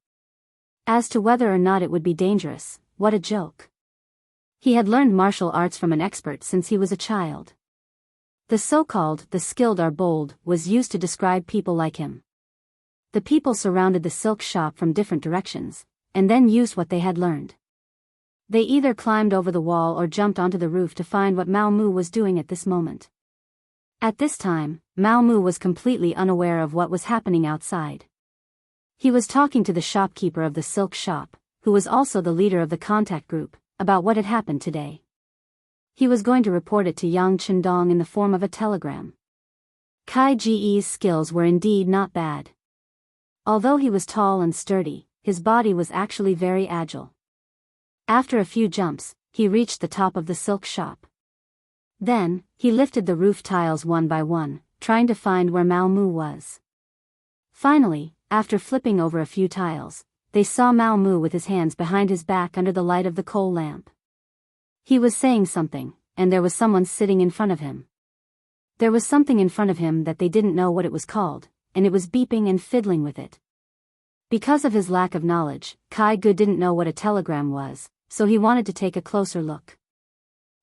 [SPEAKER 1] As to whether or not it would be dangerous, what a joke. He had learned martial arts from an expert since he was a child. The so-called "the skilled are bold" was used to describe people like him. The people surrounded the silk shop from different directions, and then used what they had learned. They either climbed over the wall or jumped onto the roof to find what Mao Mu was doing at this moment. At this time, Mao Mu was completely unaware of what was happening outside. He was talking to the shopkeeper of the silk shop, who was also the leader of the contact group, about what had happened today. He was going to report it to Yang Chendong in the form of a telegram. Kai Ge's skills were indeed not bad. Although he was tall and sturdy, his body was actually very agile. After a few jumps, he reached the top of the silk shop. Then, he lifted the roof tiles one by one, trying to find where Mao Mu was. Finally, after flipping over a few tiles, they saw Mao Mu with his hands behind his back under the light of the coal lamp. He was saying something, and there was someone sitting in front of him. There was something in front of him that they didn't know what it was called, and it was beeping and fiddling with it. Because of his lack of knowledge, Kai Gu didn't know what a telegram was, so he wanted to take a closer look.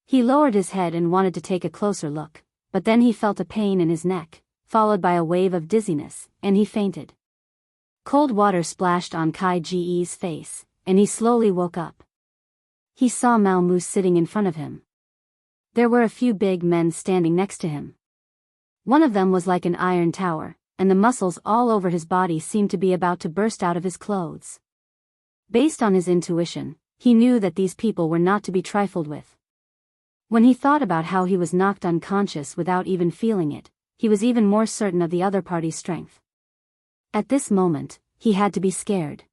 [SPEAKER 1] He lowered his head and wanted to take a closer look, but then he felt a pain in his neck, followed by a wave of dizziness, and he fainted. Cold water splashed on Kai Ge's face, and he slowly woke up. He saw Mao Mu sitting in front of him. There were a few big men standing next to him. One of them was like an iron tower, and the muscles all over his body seemed to be about to burst out of his clothes. Based on his intuition, he knew that these people were not to be trifled with. When he thought about how he was knocked unconscious without even feeling it, he was even more certain of the other party's strength. At this moment, he had to be scared.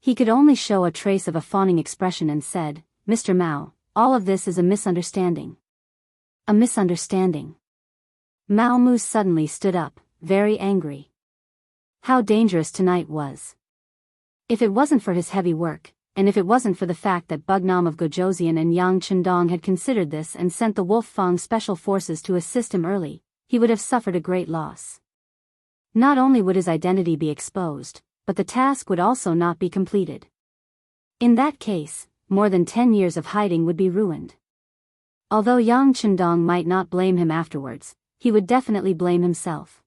[SPEAKER 1] He could only show a trace of a fawning expression and said, "Mr. Mao, all of this is a misunderstanding." A misunderstanding. Mao Mu suddenly stood up, very angry. How dangerous tonight was. If it wasn't for his heavy work, and if it wasn't for the fact that Bugnam of Gojoseon and Yang Chendong had considered this and sent the Wolf Fang special forces to assist him early, he would have suffered a great loss. Not only would his identity be exposed, but the task would also not be completed. In that case, more than 10 years of hiding would be ruined. Although Yang Chendong might not blame him afterwards, he would definitely blame himself.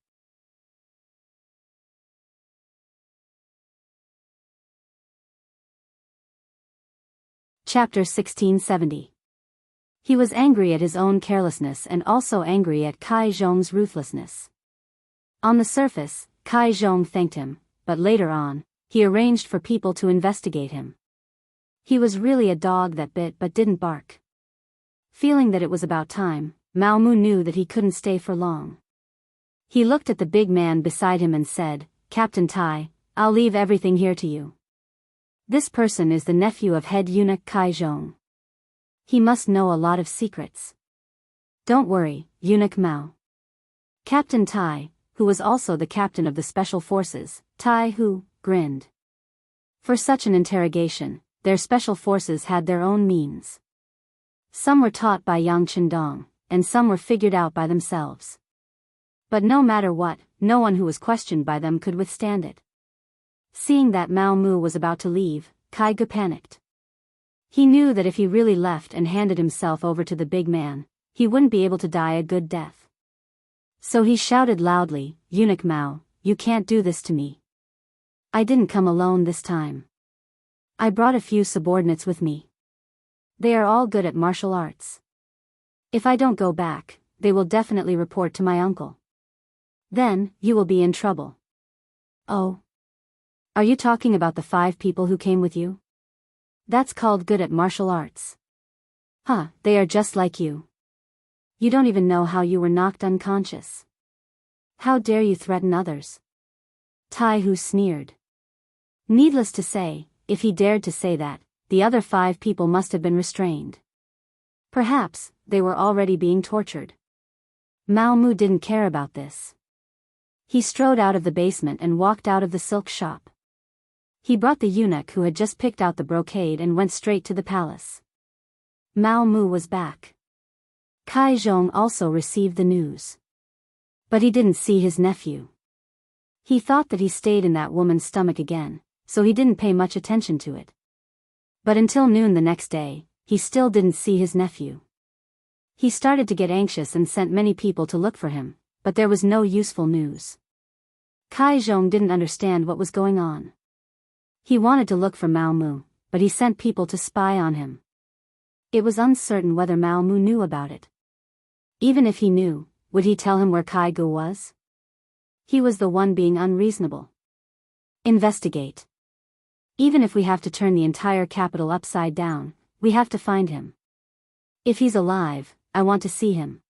[SPEAKER 1] Chapter 1670. He was angry at his own carelessness and also angry at Kai Zhong's ruthlessness. On the surface, Kai Zhong thanked him, but later on, he arranged for people to investigate him. He was really a dog that bit but didn't bark. Feeling that it was about time, Mao Mu knew that he couldn't stay for long. He looked at the big man beside him and said, "Captain Tai, I'll leave everything here to you. This person is the nephew of head eunuch Kai Zhong. He must know a lot of secrets. Don't worry, eunuch Mao. Captain Tai, who was also the captain of the special forces, Tai Hu, grinned. For such an interrogation, their special forces had their own means. Some were taught by Yang Chendong, and some were figured out by themselves. But no matter what, no one who was questioned by them could withstand it. Seeing that Mao Mu was about to leave, Kai Ge panicked. He knew that if he really left and handed himself over to the big man, he wouldn't be able to die a good death. So he shouted loudly, "Eunuch Mao, you can't do this to me. I didn't come alone this time. I brought a few subordinates with me. They are all good at martial arts. If I don't go back, they will definitely report to my uncle. Then, you will be in trouble." "Oh. Are you talking about the 5 people who came with you? That's called good at martial arts. Huh, they are just like you. You don't even know how you were knocked unconscious. How dare you threaten others?" Tai Hu sneered. Needless to say, if he dared to say that, the other 5 people must have been restrained. Perhaps, they were already being tortured. Mao Mu didn't care about this. He strode out of the basement and walked out of the silk shop. He brought the eunuch who had just picked out the brocade and went straight to the palace. Mao Mu was back. Kai Zhong also received the news. But he didn't see his nephew. He thought that he stayed in that woman's stomach again, so he didn't pay much attention to it. But until noon the next day, he still didn't see his nephew. He started to get anxious and sent many people to look for him, but there was no useful news. Kai Zhong didn't understand what was going on. He wanted to look for Mao Mu, but he sent people to spy on him. It was uncertain whether Mao Mu knew about it. Even if he knew, would he tell him where Kai Ge was? He was the one being unreasonable. Investigate. Even if we have to turn the entire capital upside down, we have to find him. If he's alive, I want to see him.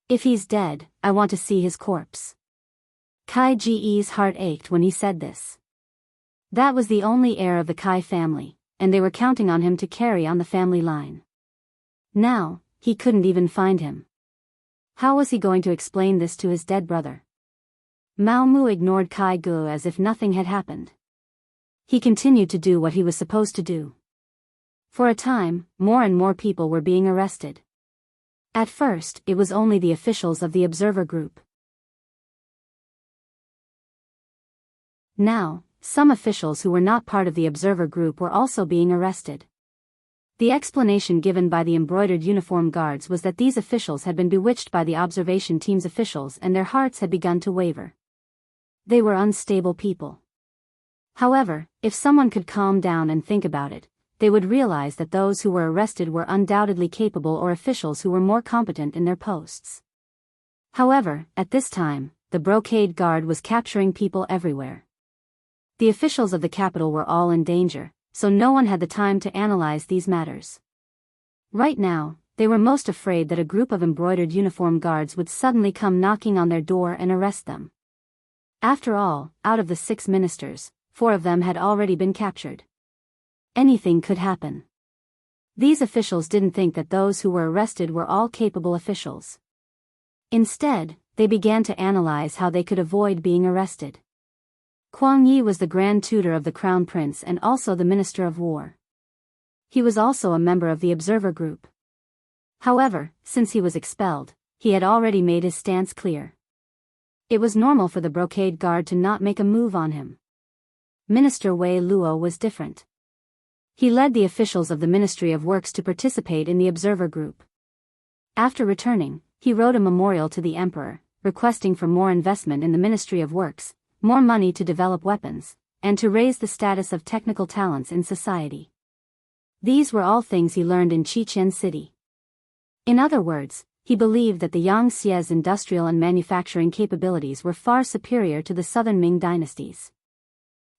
[SPEAKER 1] If he's dead, I want to see his corpse. Kai Ge's heart ached when he said this. That was the only heir of the Kai family, and they were counting on him to carry on the family line. Now, he couldn't even find him. How was he going to explain this to his dead brother? Mao Mu ignored Kai Ge as if nothing had happened. He continued to do what he was supposed to do. For a time, more and more people were being arrested. At first, it was only the officials of the observer group. Now, some officials who were not part of the observer group were also being arrested. The explanation given by the embroidered uniform guards was that these officials had been bewitched by the observation team's officials and their hearts had begun to waver. They were unstable people. However, if someone could calm down and think about it, they would realize that those who were arrested were undoubtedly capable or officials who were more competent in their posts. However, at this time, the brocade guard was capturing people everywhere. The officials of the capital were all in danger, so no one had the time to analyze these matters. Right now, they were most afraid that a group of embroidered uniform guards would suddenly come knocking on their door and arrest them. After all, out of the 6 ministers, 4 of them had already been captured. Anything could happen. These officials didn't think that those who were arrested were all capable officials. Instead, they began to analyze how they could avoid being arrested. Kuang Yi was the Grand Tutor of the Crown Prince and also the Minister of War. He was also a member of the observer group. However, since he was expelled, he had already made his stance clear. It was normal for the brocade guard to not make a move on him. Minister Wei Luo was different. He led the officials of the Ministry of Works to participate in the observer group. After returning, he wrote a memorial to the emperor, requesting for more investment in the Ministry of Works, more money to develop weapons, and to raise the status of technical talents in society. These were all things he learned in Qiqian City. In other words, he believed that the Yangtze's industrial and manufacturing capabilities were far superior to the southern Ming dynasties.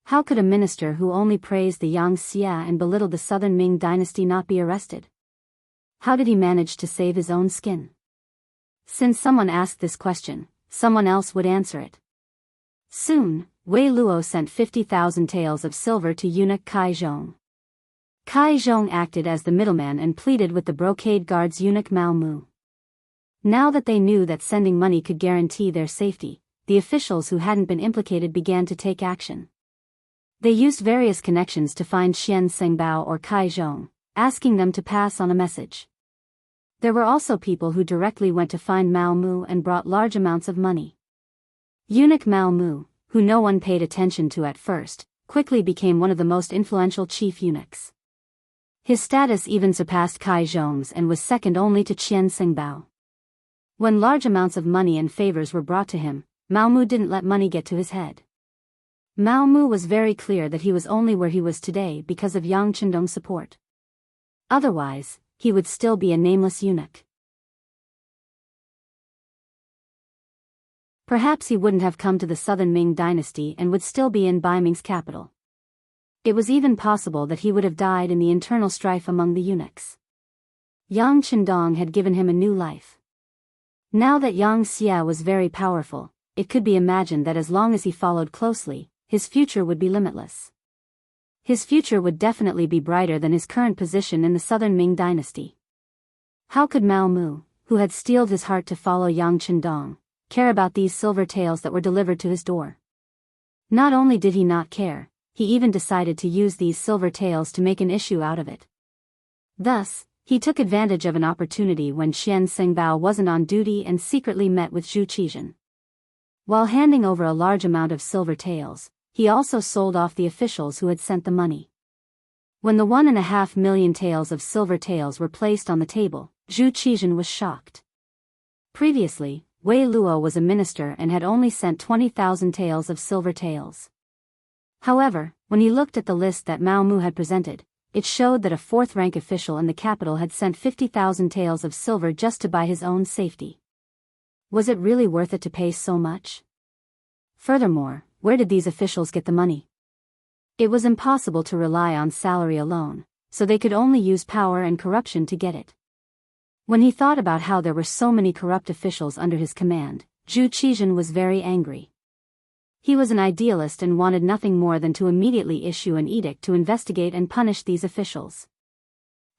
[SPEAKER 1] How could a minister who only praised the Yangtze and belittled the southern Ming dynasty not be arrested? How did he manage to save his own skin? Since someone asked this question, someone else would answer it. Soon, Wei Luo sent 50,000 taels of silver to eunuch Kai Zhong. Kai Zhong acted as the middleman and pleaded with the brocade guard's eunuch Mao Mu. Now that they knew that sending money could guarantee their safety, the officials who hadn't been implicated began to take action. They used various connections to find Xian Sengbao or Kai Zhong, asking them to pass on a message. There were also people who directly went to find Mao Mu and brought large amounts of money. Eunuch Mao Mu, who no one paid attention to at first, quickly became one of the most influential chief eunuchs. His status even surpassed Kai Zhong's and was second only to Qian Sengbao. When large amounts of money and favors were brought to him, Mao Mu didn't let money get to his head. Mao Mu was very clear that he was only where he was today because of Yang Chendong's support. Otherwise, he would still be a nameless eunuch. Perhaps he wouldn't have come to the southern Ming dynasty and would still be in Baiming's capital. It was even possible that he would have died in the internal strife among the eunuchs. Yang Chendong had given him a new life. Now that Yang Xia was very powerful, it could be imagined that as long as he followed closely, his future would be limitless. His future would definitely be brighter than his current position in the southern Ming dynasty. How could Mao Mu, who had steeled his heart to follow Yang Chendong, care about these silver taels that were delivered to his door? Not only did he not care, he even decided to use these silver taels to make an issue out of it. Thus, he took advantage of an opportunity when Xian Sengbao wasn't on duty and secretly met with Zhu Qizhen. While handing over a large amount of silver taels, he also sold off the officials who had sent the money. When the 1.5 million taels of silver taels were placed on the table, Zhu Qizhen was shocked. Previously, Wei Luo was a minister and had only sent 20,000 taels of silver taels. However, when he looked at the list that Mao Mu had presented, it showed that a fourth-rank official in the capital had sent 50,000 taels of silver just to buy his own safety. Was it really worth it to pay so much? Furthermore, where did these officials get the money? It was impossible to rely on salary alone, so they could only use power and corruption to get it. When he thought about how there were so many corrupt officials under his command, Zhu Qizhen was very angry. He was an idealist and wanted nothing more than to immediately issue an edict to investigate and punish these officials.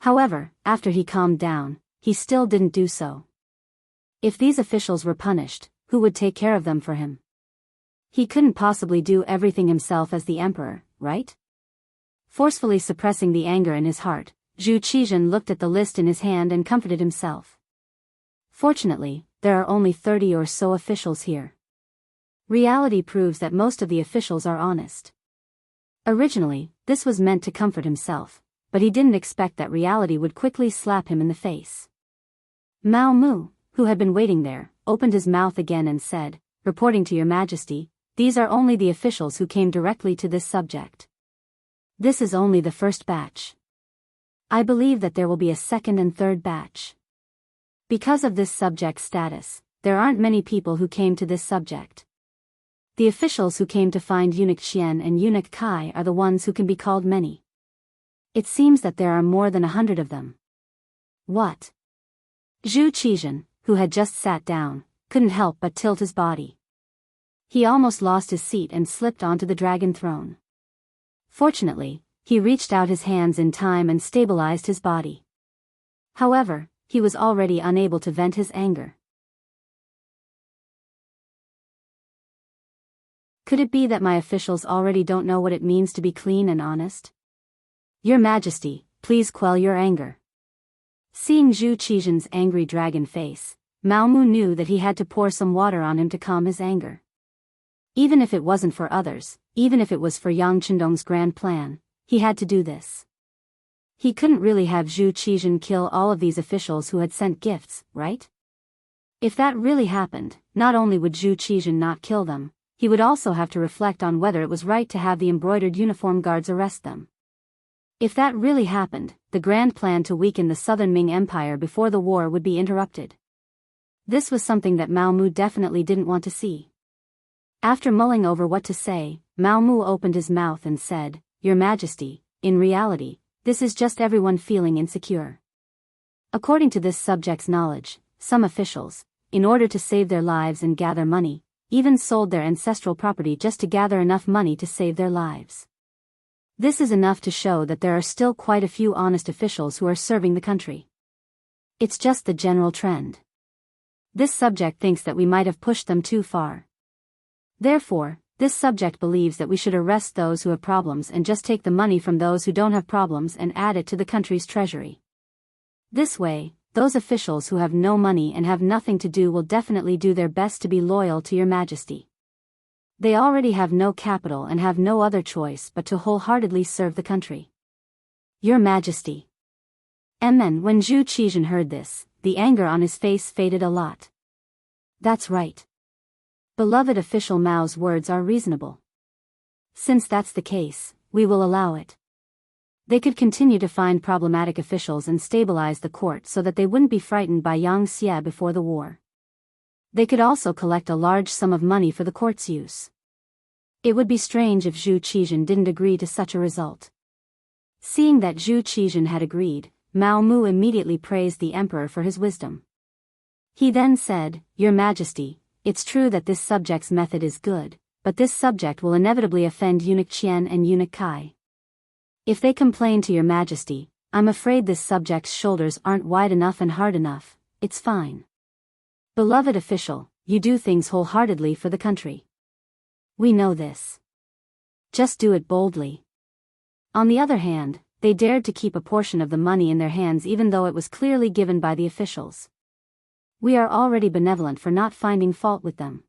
[SPEAKER 1] However, after he calmed down, he still didn't do so. If these officials were punished, who would take care of them for him? He couldn't possibly do everything himself as the emperor, right? Forcefully suppressing the anger in his heart, Zhu Qizhen looked at the list in his hand and comforted himself. Fortunately, there are only 30 or so officials here. Reality proves that most of the officials are honest. Originally, this was meant to comfort himself, but he didn't expect that reality would quickly slap him in the face. Mao Mu, who had been waiting there, opened his mouth again and said, "Reporting to your majesty, these are only the officials who came directly to this subject. This is only the first batch. I believe that there will be a second and third batch. Because of this subject status, there aren't many people who came to this subject. The officials who came to find Eunuch Qian and Eunuch Kai are the ones who can be called many. It seems that there are more than 100 of them." What? Zhu Qizhen, who had just sat down, couldn't help but tilt his body. He almost lost his seat and slipped onto the dragon throne. Fortunately, he reached out his hands in time and stabilized his body. However, he was already unable to vent his anger. Could it be that my officials already don't know what it means to be clean and honest? Your Majesty, please quell your anger. Seeing Zhu Qizhen's angry dragon face, Mao Mu knew that he had to pour some water on him to calm his anger. Even if it wasn't for others, even if it was for Yang Chendong's grand plan, he had to do this. He couldn't really have Zhu Qizhen kill all of these officials who had sent gifts, right? If that really happened, not only would Zhu Qizhen not kill them, he would also have to reflect on whether it was right to have the embroidered uniform guards arrest them. If that really happened, the grand plan to weaken the southern Ming Empire before the war would be interrupted. This was something that Mao Mu definitely didn't want to see. After mulling over what to say, Mao Mu opened his mouth and said, "Your Majesty, in reality, this is just everyone feeling insecure. According to this subject's knowledge, some officials, in order to save their lives and gather money, even sold their ancestral property just to gather enough money to save their lives. This is enough to show that there are still quite a few honest officials who are serving the country. It's just the general trend. This subject thinks that we might have pushed them too far. Therefore, this subject believes that we should arrest those who have problems and just take the money from those who don't have problems and add it to the country's treasury. This way, those officials who have no money and have nothing to do will definitely do their best to be loyal to your majesty. They already have no capital and have no other choice but to wholeheartedly serve the country. Your majesty. When Zhu Qizhen heard this, the anger on his face faded a lot. That's right. Beloved official Mao's words are reasonable. Since that's the case, we will allow it. They could continue to find problematic officials and stabilize the court so that they wouldn't be frightened by Yang Xie before the war. They could also collect a large sum of money for the court's use. It would be strange if Zhu Qizhen didn't agree to such a result. Seeing that Zhu Qizhen had agreed, Mao Mu immediately praised the emperor for his wisdom. He then said, Your Majesty, it's true that this subject's method is good, but this subject will inevitably offend Eunuch Qian and Eunuch Kai. If they complain to your majesty, I'm afraid this subject's shoulders aren't wide enough and hard enough. It's fine. Beloved official, you do things wholeheartedly for the country. We know this. Just do it boldly. On the other hand, they dared to keep a portion of the money in their hands even though it was clearly given by the officials. We are already benevolent for not finding fault with them.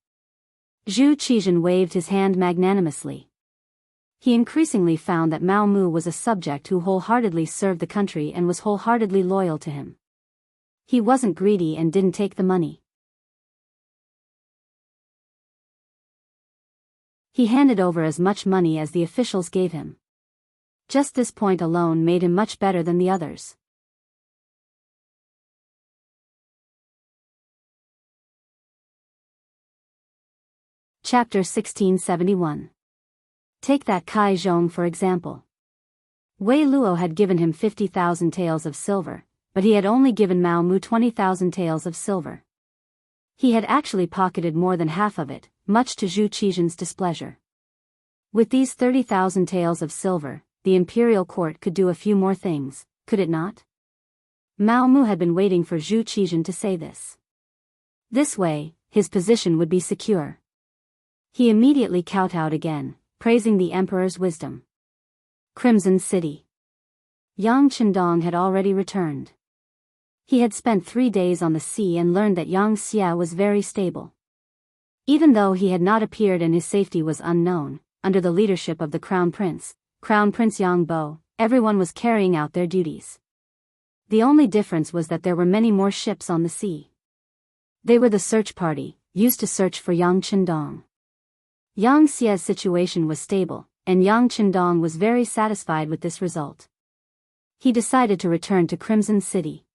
[SPEAKER 1] Zhu Qizhen waved his hand magnanimously. He increasingly found that Mao Mu was a subject who wholeheartedly served the country and was wholeheartedly loyal to him. He wasn't greedy and didn't take the money. He handed over as much money as the officials gave him. Just this point alone made him much better than the others. Chapter 1671. Take that Kai Zhong for example. Wei Luo had given him 50,000 taels of silver, but he had only given Mao Mu 20,000 taels of silver. He had actually pocketed more than half of it, much to Zhu Qizhen's displeasure. With these 30,000 taels of silver, the imperial court could do a few more things, could it not? Mao Mu had been waiting for Zhu Qizhen to say this. This way, his position would be secure. He immediately kowtowed again, praising the emperor's wisdom. Crimson City. Yang Chendong had already returned. He had spent 3 days on the sea and learned that Yang Xie was very stable. Even though he had not appeared and his safety was unknown, under the leadership of the Crown Prince Yang Bo, everyone was carrying out their duties. The only difference was that there were many more ships on the sea. They were the search party, used to search for Yang Chendong. Yang Xie's situation was stable, and Yang Chendong was very satisfied with this result. He decided to return to Crimson City.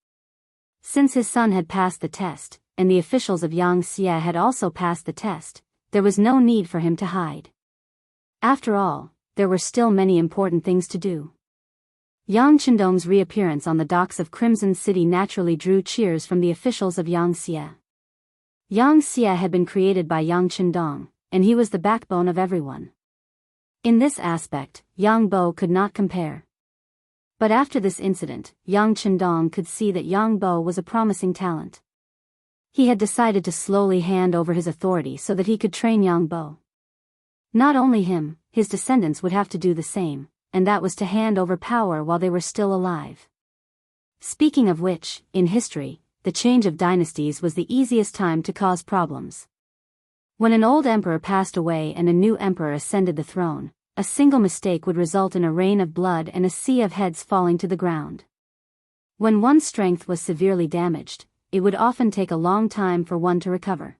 [SPEAKER 1] Since his son had passed the test, and the officials of Yang Xie had also passed the test, there was no need for him to hide. After all, there were still many important things to do. Yang Chendong's reappearance on the docks of Crimson City naturally drew cheers from the officials of Yang Xie. Yang Xie had been created by Yang Chendong, and he was the backbone of everyone. In this aspect, Yang Bo could not compare. But after this incident, Yang Chendong could see that Yang Bo was a promising talent. He had decided to slowly hand over his authority so that he could train Yang Bo. Not only him, his descendants would have to do the same, and that was to hand over power while they were still alive. Speaking of which, in history, the change of dynasties was the easiest time to cause problems. When an old emperor passed away and a new emperor ascended the throne, a single mistake would result in a rain of blood and a sea of heads falling to the ground. When one's strength was severely damaged, it would often take a long time for one to recover.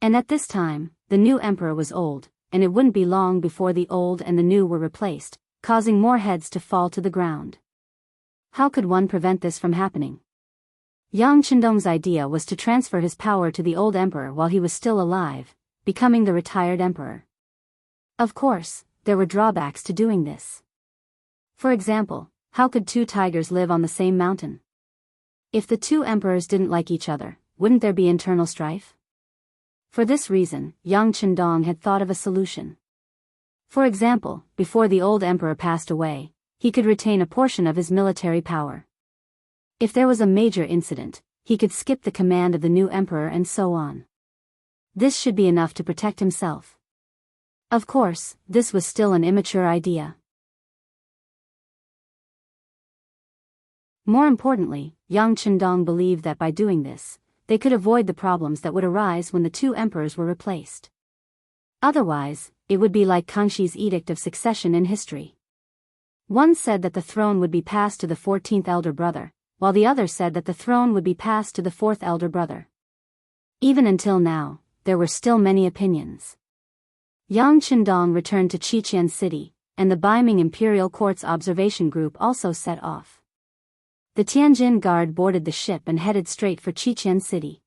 [SPEAKER 1] And at this time, the new emperor was old, and it wouldn't be long before the old and the new were replaced, causing more heads to fall to the ground. How could one prevent this from happening? Yang Chendong's idea was to transfer his power to the old emperor while he was still alive, becoming the retired emperor. Of course, there were drawbacks to doing this. For example, how could 2 tigers live on the same mountain? If the 2 emperors didn't like each other, wouldn't there be internal strife? For this reason, Yang Chendong had thought of a solution. For example, before the old emperor passed away, he could retain a portion of his military power. If there was a major incident, he could skip the command of the new emperor and so on. This should be enough to protect himself. Of course, this was still an immature idea. More importantly, Yang Chendong believed that by doing this, they could avoid the problems that would arise when the two emperors were replaced. Otherwise, it would be like Kangshi's edict of succession in history. One said that the throne would be passed to the 14th elder brother, while the other said that the throne would be passed to the 4th elder brother. Even until now, there were still many opinions. Yang Chendong returned to Qiqian City, and the Beiming Imperial Court's observation group also set off. The Tianjin Guard boarded the ship and headed straight for Qiqian City.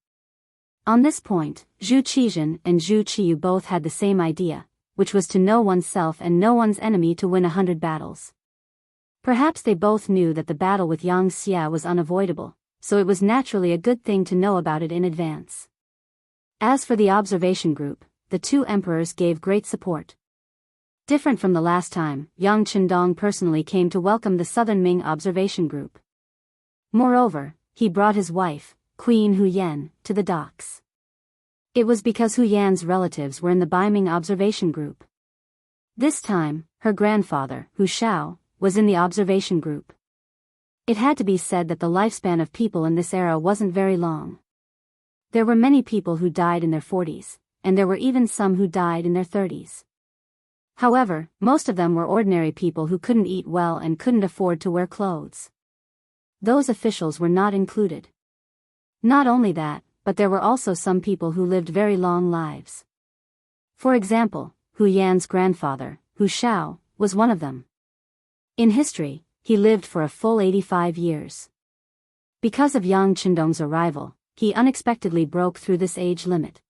[SPEAKER 1] On this point, Zhu Qizhen and Zhu Qiyu both had the same idea, which was to know oneself and know one's enemy to win 100 battles. Perhaps they both knew that the battle with Yang Xia was unavoidable, so it was naturally a good thing to know about it in advance. As for the observation group, the two emperors gave great support. Different from the last time, Yang Chendong personally came to welcome the Southern Ming observation group. Moreover, he brought his wife, Queen Hu Yan, to the docks. It was because Hu Yan's relatives were in the Beiming observation group. This time, her grandfather, Hu Shao, was in the observation group. It had to be said that the lifespan of people in this era wasn't very long. There were many people who died in their 40s, and there were even some who died in their 30s. However, most of them were ordinary people who couldn't eat well and couldn't afford to wear clothes. Those officials were not included. Not only that, but there were also some people who lived very long lives. For example, Hu Yan's grandfather, Hu Shao, was one of them. In history, he lived for a full 85 years. Because of Yang Chendong's arrival, he unexpectedly broke through this age limit.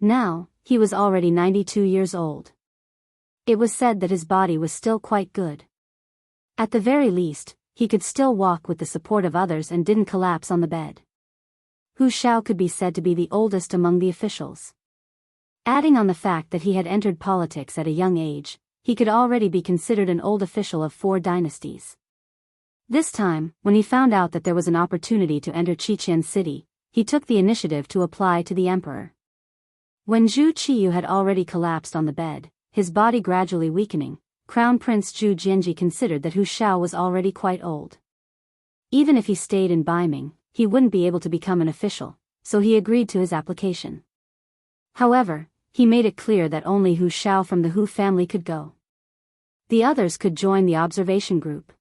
[SPEAKER 1] Now, he was already 92 years old. It was said that his body was still quite good. At the very least, he could still walk with the support of others and didn't collapse on the bed. Hu Shao could be said to be the oldest among the officials. Adding on the fact that he had entered politics at a young age, he could already be considered an old official of 4 dynasties. This time, when he found out that there was an opportunity to enter Qiqian City, he took the initiative to apply to the emperor. When Zhu Qiyu had already collapsed on the bed, his body gradually weakening, Crown Prince Zhu Jianji considered that Hu Shao was already quite old. Even if he stayed in Beiming, he wouldn't be able to become an official, so he agreed to his application. However, he made it clear that only Hu Shao from the Hu family could go. The others could join the observation group.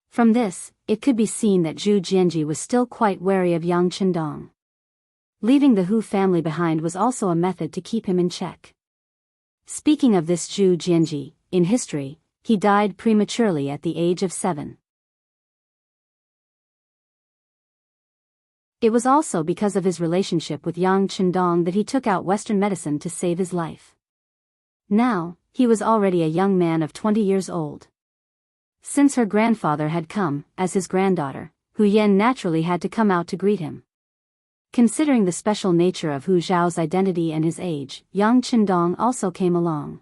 [SPEAKER 1] From this, it could be seen that Zhu Jianji was still quite wary of Yang Chendong. Leaving the Hu family behind was also a method to keep him in check. Speaking of this Zhu Jianji, in history, he died prematurely at the age of 7. It was also because of his relationship with Yang Chendong that he took out Western medicine to save his life. Now, he was already a young man of 20 years old. Since her grandfather had come, as his granddaughter, Hu Yan naturally had to come out to greet him. Considering the special nature of Hu Zhao's identity and his age, Yang Chendong also came along.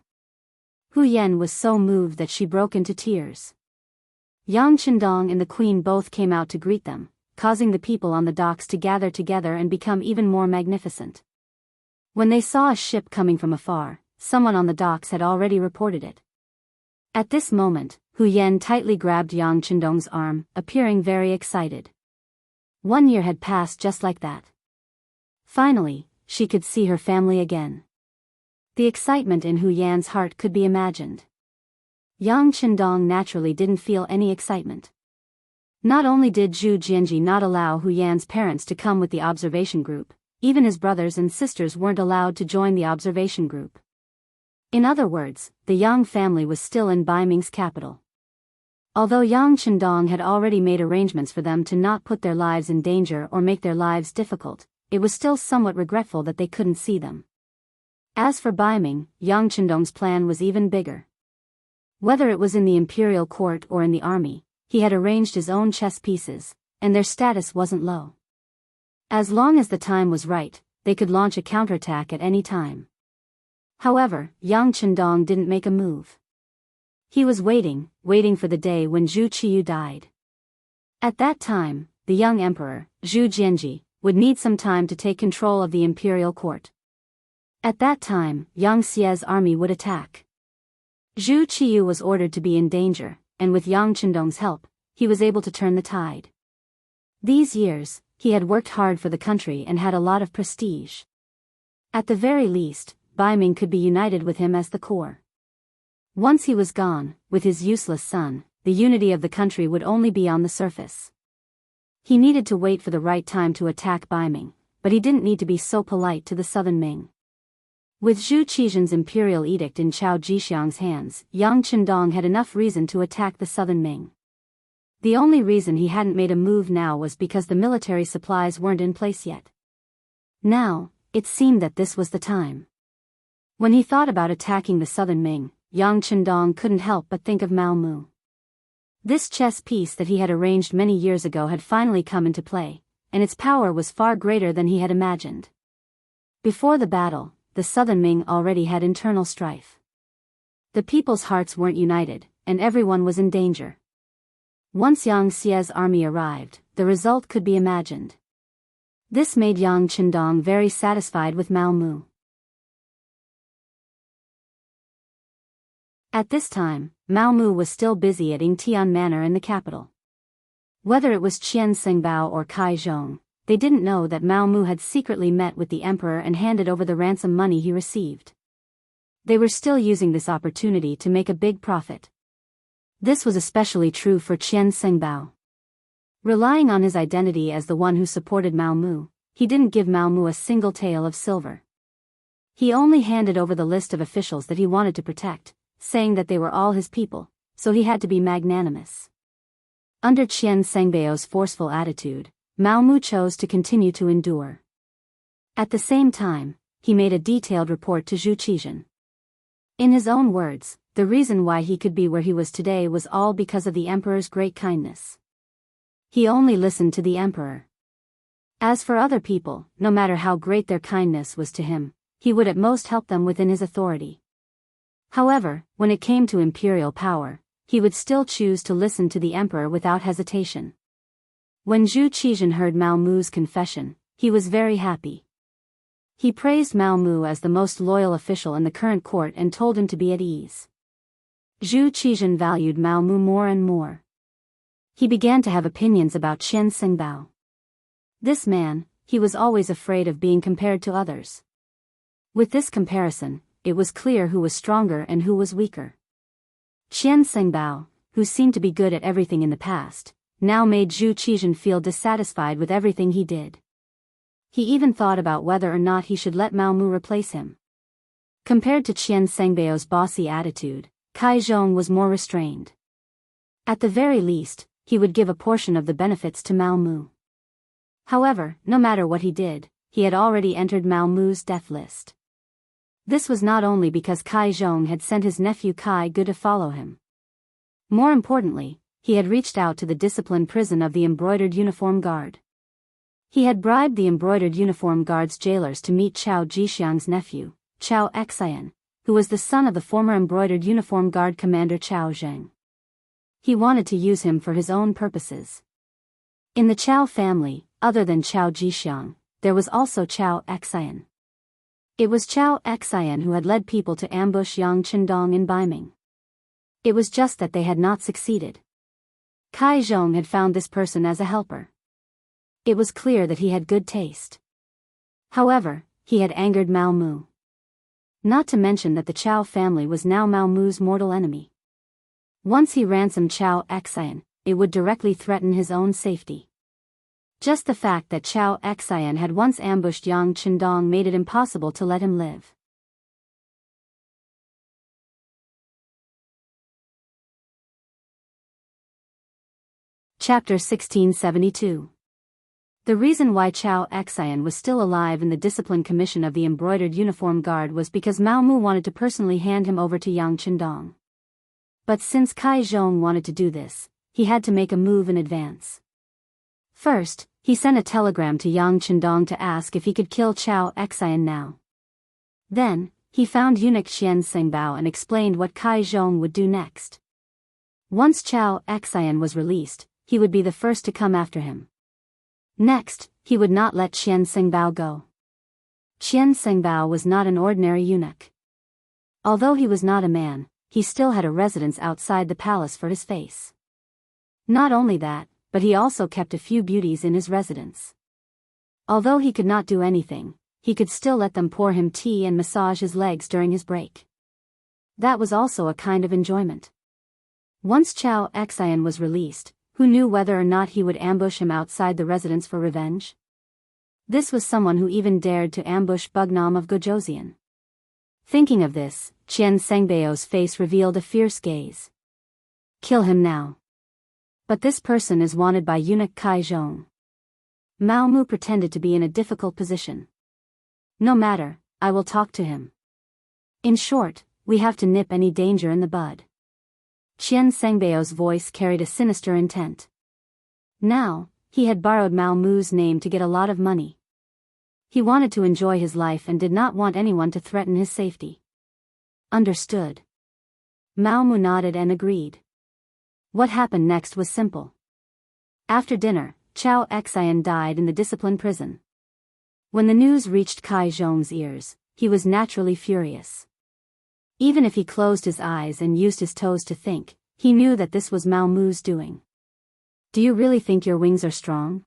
[SPEAKER 1] Hu Yan was so moved that she broke into tears. Yang Chendong and the queen both came out to greet them, causing the people on the docks to gather together and become even more magnificent. When they saw a ship coming from afar, someone on the docks had already reported it. At this moment, Hu Yan tightly grabbed Yang Chendong's arm, appearing very excited. 1 year had passed just like that. Finally, she could see her family again. The excitement in Hu Yan's heart could be imagined. Yang Chendong naturally didn't feel any excitement. Not only did Zhu Jianji not allow Hu Yan's parents to come with the observation group, even his brothers and sisters weren't allowed to join the observation group. In other words, the Yang family was still in Beiming's capital. Although Yang Chendong had already made arrangements for them to not put their lives in danger or make their lives difficult, it was still somewhat regretful that they couldn't see them. As for Beiming, Yang Chendong's plan was even bigger. Whether it was in the imperial court or in the army, he had arranged his own chess pieces, and their status wasn't low. As long as the time was right, they could launch a counterattack at any time. However, Yang Chendong didn't make a move. He was waiting for the day when Zhu Qiyu died. At that time, the young emperor, Zhu Jianji, would need some time to take control of the imperial court. At that time, Yang Xie's army would attack. Zhu Qiyu was ordered to be in danger, and with Yang Chendong's help, he was able to turn the tide. These years, he had worked hard for the country and had a lot of prestige. At the very least, Baiming could be united with him as the core. Once he was gone, with his useless son, the unity of the country would only be on the surface. He needed to wait for the right time to attack Baiming, but he didn't need to be so polite to the southern Ming. With Zhu Qizhen's imperial edict in Chao Jixiang's hands, Yang Chendong had enough reason to attack the southern Ming. The only reason he hadn't made a move now was because the military supplies weren't in place yet. Now, it seemed that this was the time. When he thought about attacking the southern Ming, Yang Chendong couldn't help but think of Mao Mu. This chess piece that he had arranged many years ago had finally come into play, and its power was far greater than he had imagined. Before the battle, the southern Ming already had internal strife. The people's hearts weren't united, and everyone was in danger. Once Yang Xie's army arrived, the result could be imagined. This made Yang Chendong very satisfied with Mao Mu. At this time, Mao Mu was still busy at Yingtian Manor in the capital. Whether it was Qian Sengbao or Kai Zhong, they didn't know that Mao Mu had secretly met with the emperor and handed over the ransom money he received. They were still using this opportunity to make a big profit. This was especially true for Qian Sengbao. Relying on his identity as the one who supported Mao Mu, he didn't give Mao Mu a single tael of silver. He only handed over the list of officials that he wanted to protect, saying that they were all his people, so he had to be magnanimous. Under Qian Sengbao's forceful attitude, Mao Mu chose to continue to endure. At the same time, he made a detailed report to Zhu Qizhen. In his own words, the reason why he could be where he was today was all because of the emperor's great kindness. He only listened to the emperor. As for other people, no matter how great their kindness was to him, he would at most help them within his authority. However, when it came to imperial power, he would still choose to listen to the emperor without hesitation. When Zhu Qizhen heard Mao Mu's confession, he was very happy. He praised Mao Mu as the most loyal official in the current court and told him to be at ease. Zhu Qizhen valued Mao Mu more and more. He began to have opinions about Qian Sengbao. This man, he was always afraid of being compared to others. With this comparison, it was clear who was stronger and who was weaker. Qian Sengbao, who seemed to be good at everything in the past, now made Zhu Qizhen feel dissatisfied with everything he did. He even thought about whether or not he should let Mao Mu replace him. Compared to Qian Sengbao's bossy attitude, Kai Zhong was more restrained. At the very least, he would give a portion of the benefits to Mao Mu. However, no matter what he did, he had already entered Mao Mu's death list. This was not only because Kai Zhong had sent his nephew Kai Gu to follow him. More importantly, he had reached out to the discipline prison of the Embroidered Uniform Guard. He had bribed the Embroidered Uniform Guard's jailers to meet Chao Jixiang's nephew, Chao Xian, who was the son of the former Embroidered Uniform Guard commander Chao Zheng. He wanted to use him for his own purposes. In the Chao family, other than Chao Jixiang, there was also Chao Xian. It was Chao Xian who had led people to ambush Yang Chendong in Baiming. It was just that they had not succeeded. Kai Zhong had found this person as a helper. It was clear that he had good taste. However, he had angered Mao Mu. Not to mention that the Chao family was now Mao Mu's mortal enemy. Once he ransomed Chao Xian, it would directly threaten his own safety. Just the fact that Chao Xian had once ambushed Yang Chendong made it impossible to let him live. Chapter 1672. The reason why Chao Xian was still alive in the discipline commission of the Embroidered Uniform Guard was because Mao Mu wanted to personally hand him over to Yang Chendong. But since Kai Zhong wanted to do this, he had to make a move in advance. First, he sent a telegram to Yang Chendong to ask if he could kill Chao Xian now. Then, he found eunuch Qian Sengbao and explained what Kai Zhong would do next. Once Chao Xian was released, he would be the first to come after him. Next, he would not let Qian Sengbao go. Qian Sengbao was not an ordinary eunuch. Although he was not a man, he still had a residence outside the palace for his face. Not only that, but he also kept a few beauties in his residence. Although he could not do anything, he could still let them pour him tea and massage his legs during his break. That was also a kind of enjoyment. Once Chao Xian was released, who knew whether or not he would ambush him outside the residence for revenge? This was someone who even dared to ambush Bugnam of Gojoseon. Thinking of this, Qian Sengbao's face revealed a fierce gaze. Kill him now. But this person is wanted by eunuch Kai Zhong. Mao Mu pretended to be in a difficult position. No matter, I will talk to him. In short, we have to nip any danger in the bud. Qian Sengbao's voice carried a sinister intent. Now, he had borrowed Mao Mu's name to get a lot of money. He wanted to enjoy his life and did not want anyone to threaten his safety. Understood. Mao Mu nodded and agreed. What happened next was simple. After dinner, Chao Xian died in the discipline prison. When the news reached Kai Zhong's ears, he was naturally furious. Even if he closed his eyes and used his toes to think, he knew that this was Mao Mu's doing. Do you really think your wings are strong?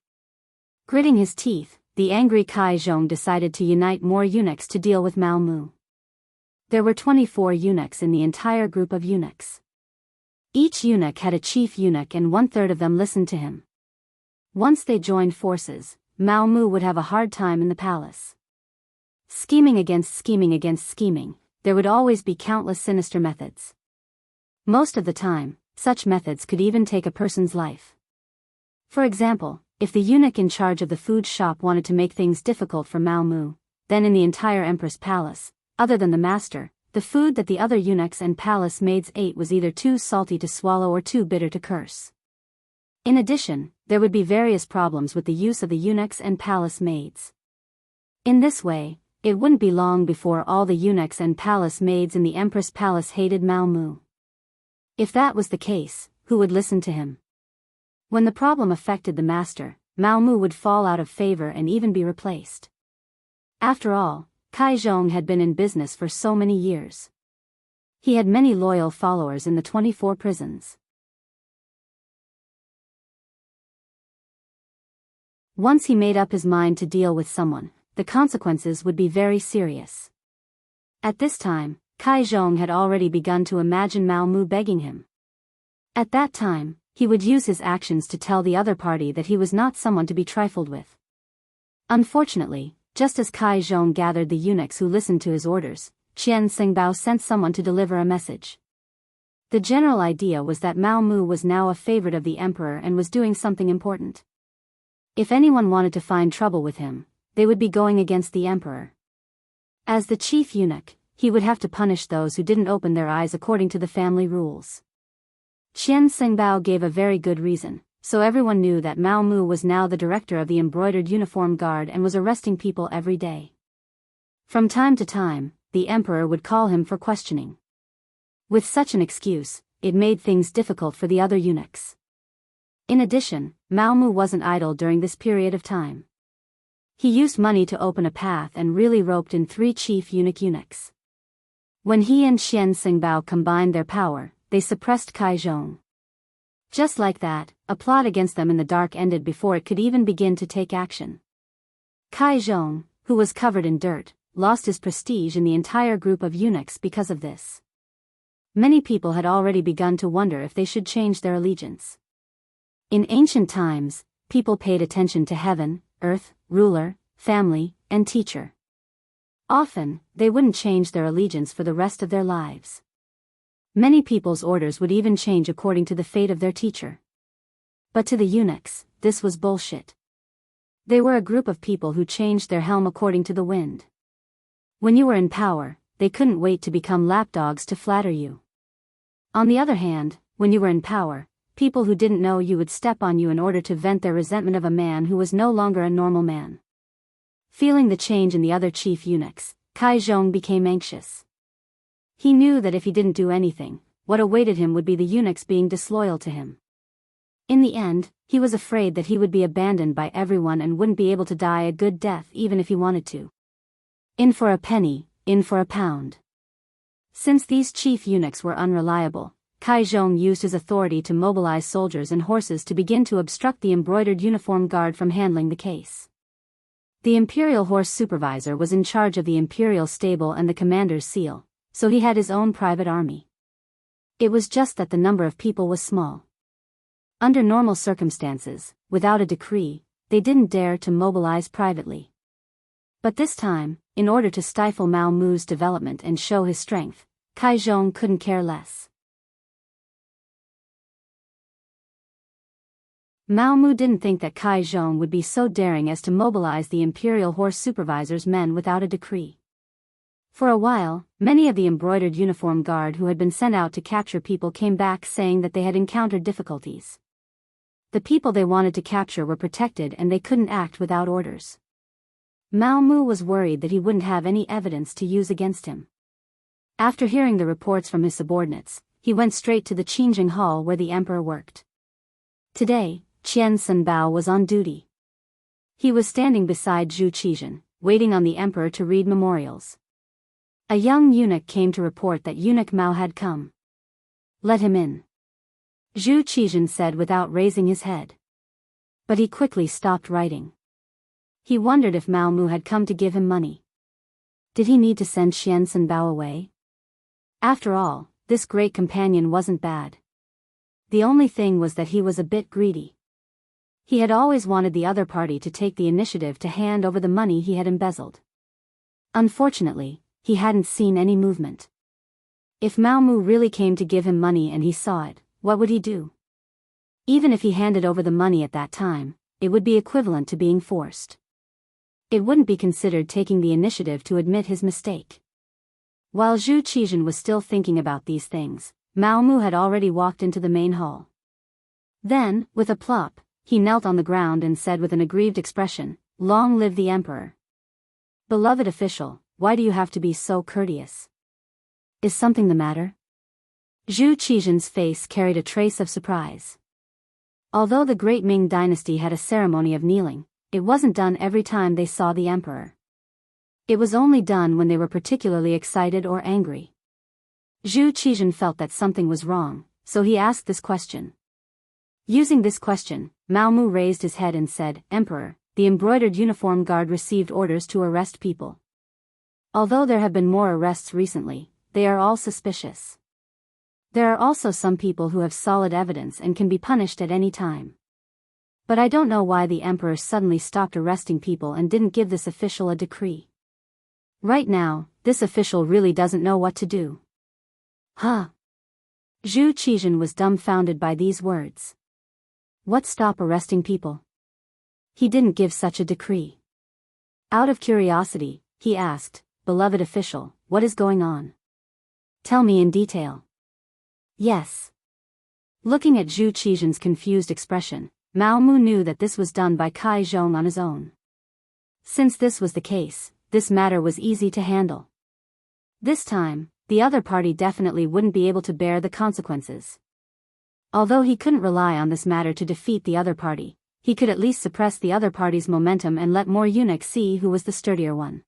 [SPEAKER 1] Gritting his teeth, the angry Kai Zhong decided to unite more eunuchs to deal with Mao Mu. There were 24 eunuchs in the entire group of eunuchs. Each eunuch had a chief eunuch and 1/3 of them listened to him. Once they joined forces, Mao Mu would have a hard time in the palace. Scheming against scheming, there would always be countless sinister methods. Most of the time, such methods could even take a person's life. For example, if the eunuch in charge of the food shop wanted to make things difficult for Mao Mu, then in the entire empress palace, other than the master, the food that the other eunuchs and palace maids ate was either too salty to swallow or too bitter to curse. In addition, there would be various problems with the use of the eunuchs and palace maids. In this way, it wouldn't be long before all the eunuchs and palace maids in the empress palace hated Mao Mu. If that was the case, who would listen to him? When the problem affected the master, Mao Mu would fall out of favor and even be replaced. After all, Kai Zhong had been in business for so many years. He had many loyal followers in the 24 prisons. Once he made up his mind to deal with someone, the consequences would be very serious. At this time, Kai Zhong had already begun to imagine Mao Mu begging him. At that time, he would use his actions to tell the other party that he was not someone to be trifled with. Unfortunately, just as Kai Zhong gathered the eunuchs who listened to his orders, Qian Sengbao sent someone to deliver a message. The general idea was that Mao Mu was now a favorite of the emperor and was doing something important. If anyone wanted to find trouble with him, they would be going against the emperor. As the chief eunuch, he would have to punish those who didn't open their eyes according to the family rules. Qian Sengbao gave a very good reason, so everyone knew that Mao Mu was now the director of the embroidered uniform guard and was arresting people every day. From time to time, the emperor would call him for questioning. With such an excuse, it made things difficult for the other eunuchs. In addition, Mao Mu wasn't idle during this period of time. He used money to open a path and really roped in 3 chief eunuchs. When he and Qian Sengbao combined their power, they suppressed Kai Zhong. Just like that, a plot against them in the dark ended before it could even begin to take action. Kai Zhong, who was covered in dirt, lost his prestige in the entire group of eunuchs because of this. Many people had already begun to wonder if they should change their allegiance. In ancient times, people paid attention to heaven, earth, ruler, family, and teacher. Often, they wouldn't change their allegiance for the rest of their lives. Many people's orders would even change according to the fate of their teacher. But to the eunuchs, this was bullshit. They were a group of people who changed their helm according to the wind. When you were in power, they couldn't wait to become lapdogs to flatter you. On the other hand, when you were in power, people who didn't know you would step on you in order to vent their resentment of a man who was no longer a normal man. Feeling the change in the other chief eunuchs, Kai Zhong became anxious. He knew that if he didn't do anything, what awaited him would be the eunuchs being disloyal to him. In the end, he was afraid that he would be abandoned by everyone and wouldn't be able to die a good death even if he wanted to. In for a penny, in for a pound. Since these chief eunuchs were unreliable, Kai Zhong used his authority to mobilize soldiers and horses to begin to obstruct the embroidered uniform guard from handling the case. The imperial horse supervisor was in charge of the imperial stable and the commander's seal, so he had his own private army. It was just that the number of people was small. Under normal circumstances, without a decree, they didn't dare to mobilize privately. But this time, in order to stifle Mao Mu's development and show his strength, Kai Zhong couldn't care less. Mao Mu didn't think that Kai Zhong would be so daring as to mobilize the imperial horse supervisor's men without a decree. For a while, many of the embroidered uniform guard who had been sent out to capture people came back saying that they had encountered difficulties. The people they wanted to capture were protected and they couldn't act without orders. Mao Mu was worried that he wouldn't have any evidence to use against him. After hearing the reports from his subordinates, he went straight to the Qingjing Hall where the emperor worked. Today, Qian Sanbao was on duty. He was standing beside Zhu Qizhen, waiting on the emperor to read memorials. A young eunuch came to report that eunuch Mao had come. "Let him in," Zhu Qizhen said without raising his head. But he quickly stopped writing. He wondered if Mao Mu had come to give him money. Did he need to send Qian Sanbao away? After all, this great companion wasn't bad. The only thing was that he was a bit greedy. He had always wanted the other party to take the initiative to hand over the money he had embezzled. Unfortunately, he hadn't seen any movement. If Mao Mu really came to give him money and he saw it, what would he do? Even if he handed over the money at that time, it would be equivalent to being forced. It wouldn't be considered taking the initiative to admit his mistake. While Zhu Qizhen was still thinking about these things, Mao Mu had already walked into the main hall. Then, with a plop, he knelt on the ground and said with an aggrieved expression, "Long live the emperor. Beloved official, why do you have to be so courteous? Is something the matter?" Zhu Qizhen's face carried a trace of surprise. Although the great Ming dynasty had a ceremony of kneeling, it wasn't done every time they saw the emperor. It was only done when they were particularly excited or angry. Zhu Qizhen felt that something was wrong, so he asked this question. Using this question, Mao Mu raised his head and said, "Emperor, the embroidered uniform guard received orders to arrest people. Although there have been more arrests recently, they are all suspicious. There are also some people who have solid evidence and can be punished at any time. But I don't know why the emperor suddenly stopped arresting people and didn't give this official a decree. Right now, this official really doesn't know what to do." Huh? Zhu Qizhen was dumbfounded by these words. What stop arresting people? He didn't give such a decree. Out of curiosity, he asked, "Beloved official, what is going on? Tell me in detail." "Yes." Looking at Zhu Qizhen's confused expression, Mao Mu knew that this was done by Kai Zhong on his own. Since this was the case, this matter was easy to handle. This time, the other party definitely wouldn't be able to bear the consequences. Although he couldn't rely on this matter to defeat the other party, he could at least suppress the other party's momentum and let more eunuchs see who was the sturdier one.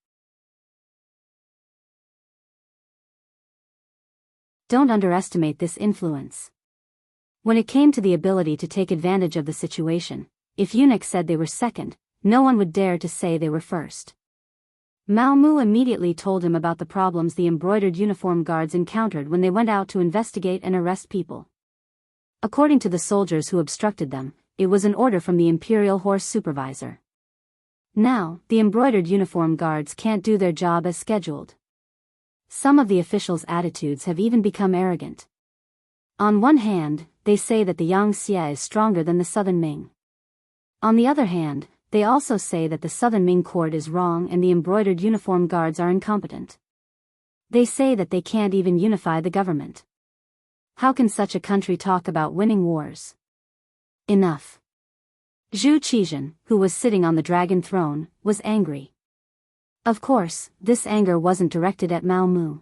[SPEAKER 1] Don't underestimate this influence. When it came to the ability to take advantage of the situation, if eunuchs said they were second, no one would dare to say they were first. Mao Mu immediately told him about the problems the embroidered uniform guards encountered when they went out to investigate and arrest people. According to the soldiers who obstructed them, it was an order from the imperial horse supervisor. Now, the embroidered uniform guards can't do their job as scheduled. Some of the officials' attitudes have even become arrogant. On one hand, they say that the Yangtze is stronger than the Southern Ming. On the other hand, they also say that the Southern Ming court is wrong and the embroidered uniform guards are incompetent. They say that they can't even unify the government. How can such a country talk about winning wars? Enough. Zhu Qizhen, who was sitting on the dragon throne, was angry. Of course, this anger wasn't directed at Mao Mu.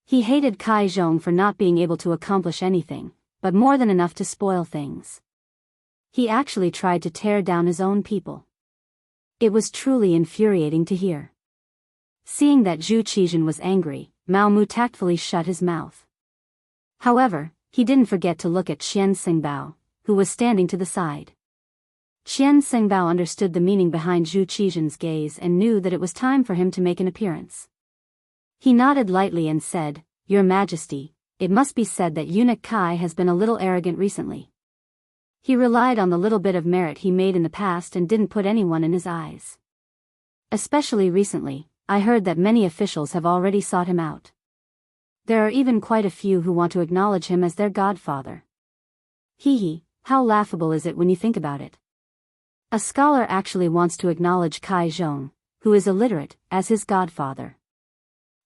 [SPEAKER 1] He hated Kai Zhong for not being able to accomplish anything, but more than enough to spoil things. He actually tried to tear down his own people. It was truly infuriating to hear. Seeing that Zhu Qizhen was angry, Mao Mu tactfully shut his mouth. However, he didn't forget to look at Qian Xingbao, who was standing to the side. Qian Xingbao understood the meaning behind Zhu Qizhen's gaze and knew that it was time for him to make an appearance. He nodded lightly and said, "Your Majesty, it must be said that eunuch Kai has been a little arrogant recently. He relied on the little bit of merit he made in the past and didn't put anyone in his eyes. Especially recently, I heard that many officials have already sought him out. There are even quite a few who want to acknowledge him as their godfather. Hee, how laughable is it when you think about it? A scholar actually wants to acknowledge Kai Zhong, who is illiterate, as his godfather.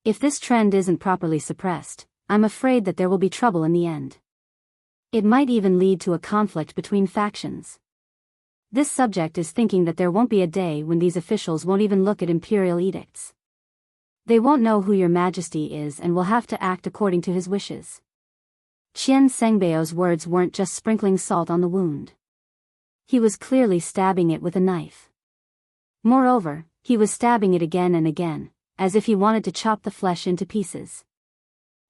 [SPEAKER 1] If this trend isn't properly suppressed, I'm afraid that there will be trouble in the end. It might even lead to a conflict between factions. This subject is thinking that there won't be a day when these officials won't even look at imperial edicts. They won't know who your Majesty is and will have to act according to his wishes." Qian Sengbao's words weren't just sprinkling salt on the wound. He was clearly stabbing it with a knife. Moreover, he was stabbing it again and again, as if he wanted to chop the flesh into pieces.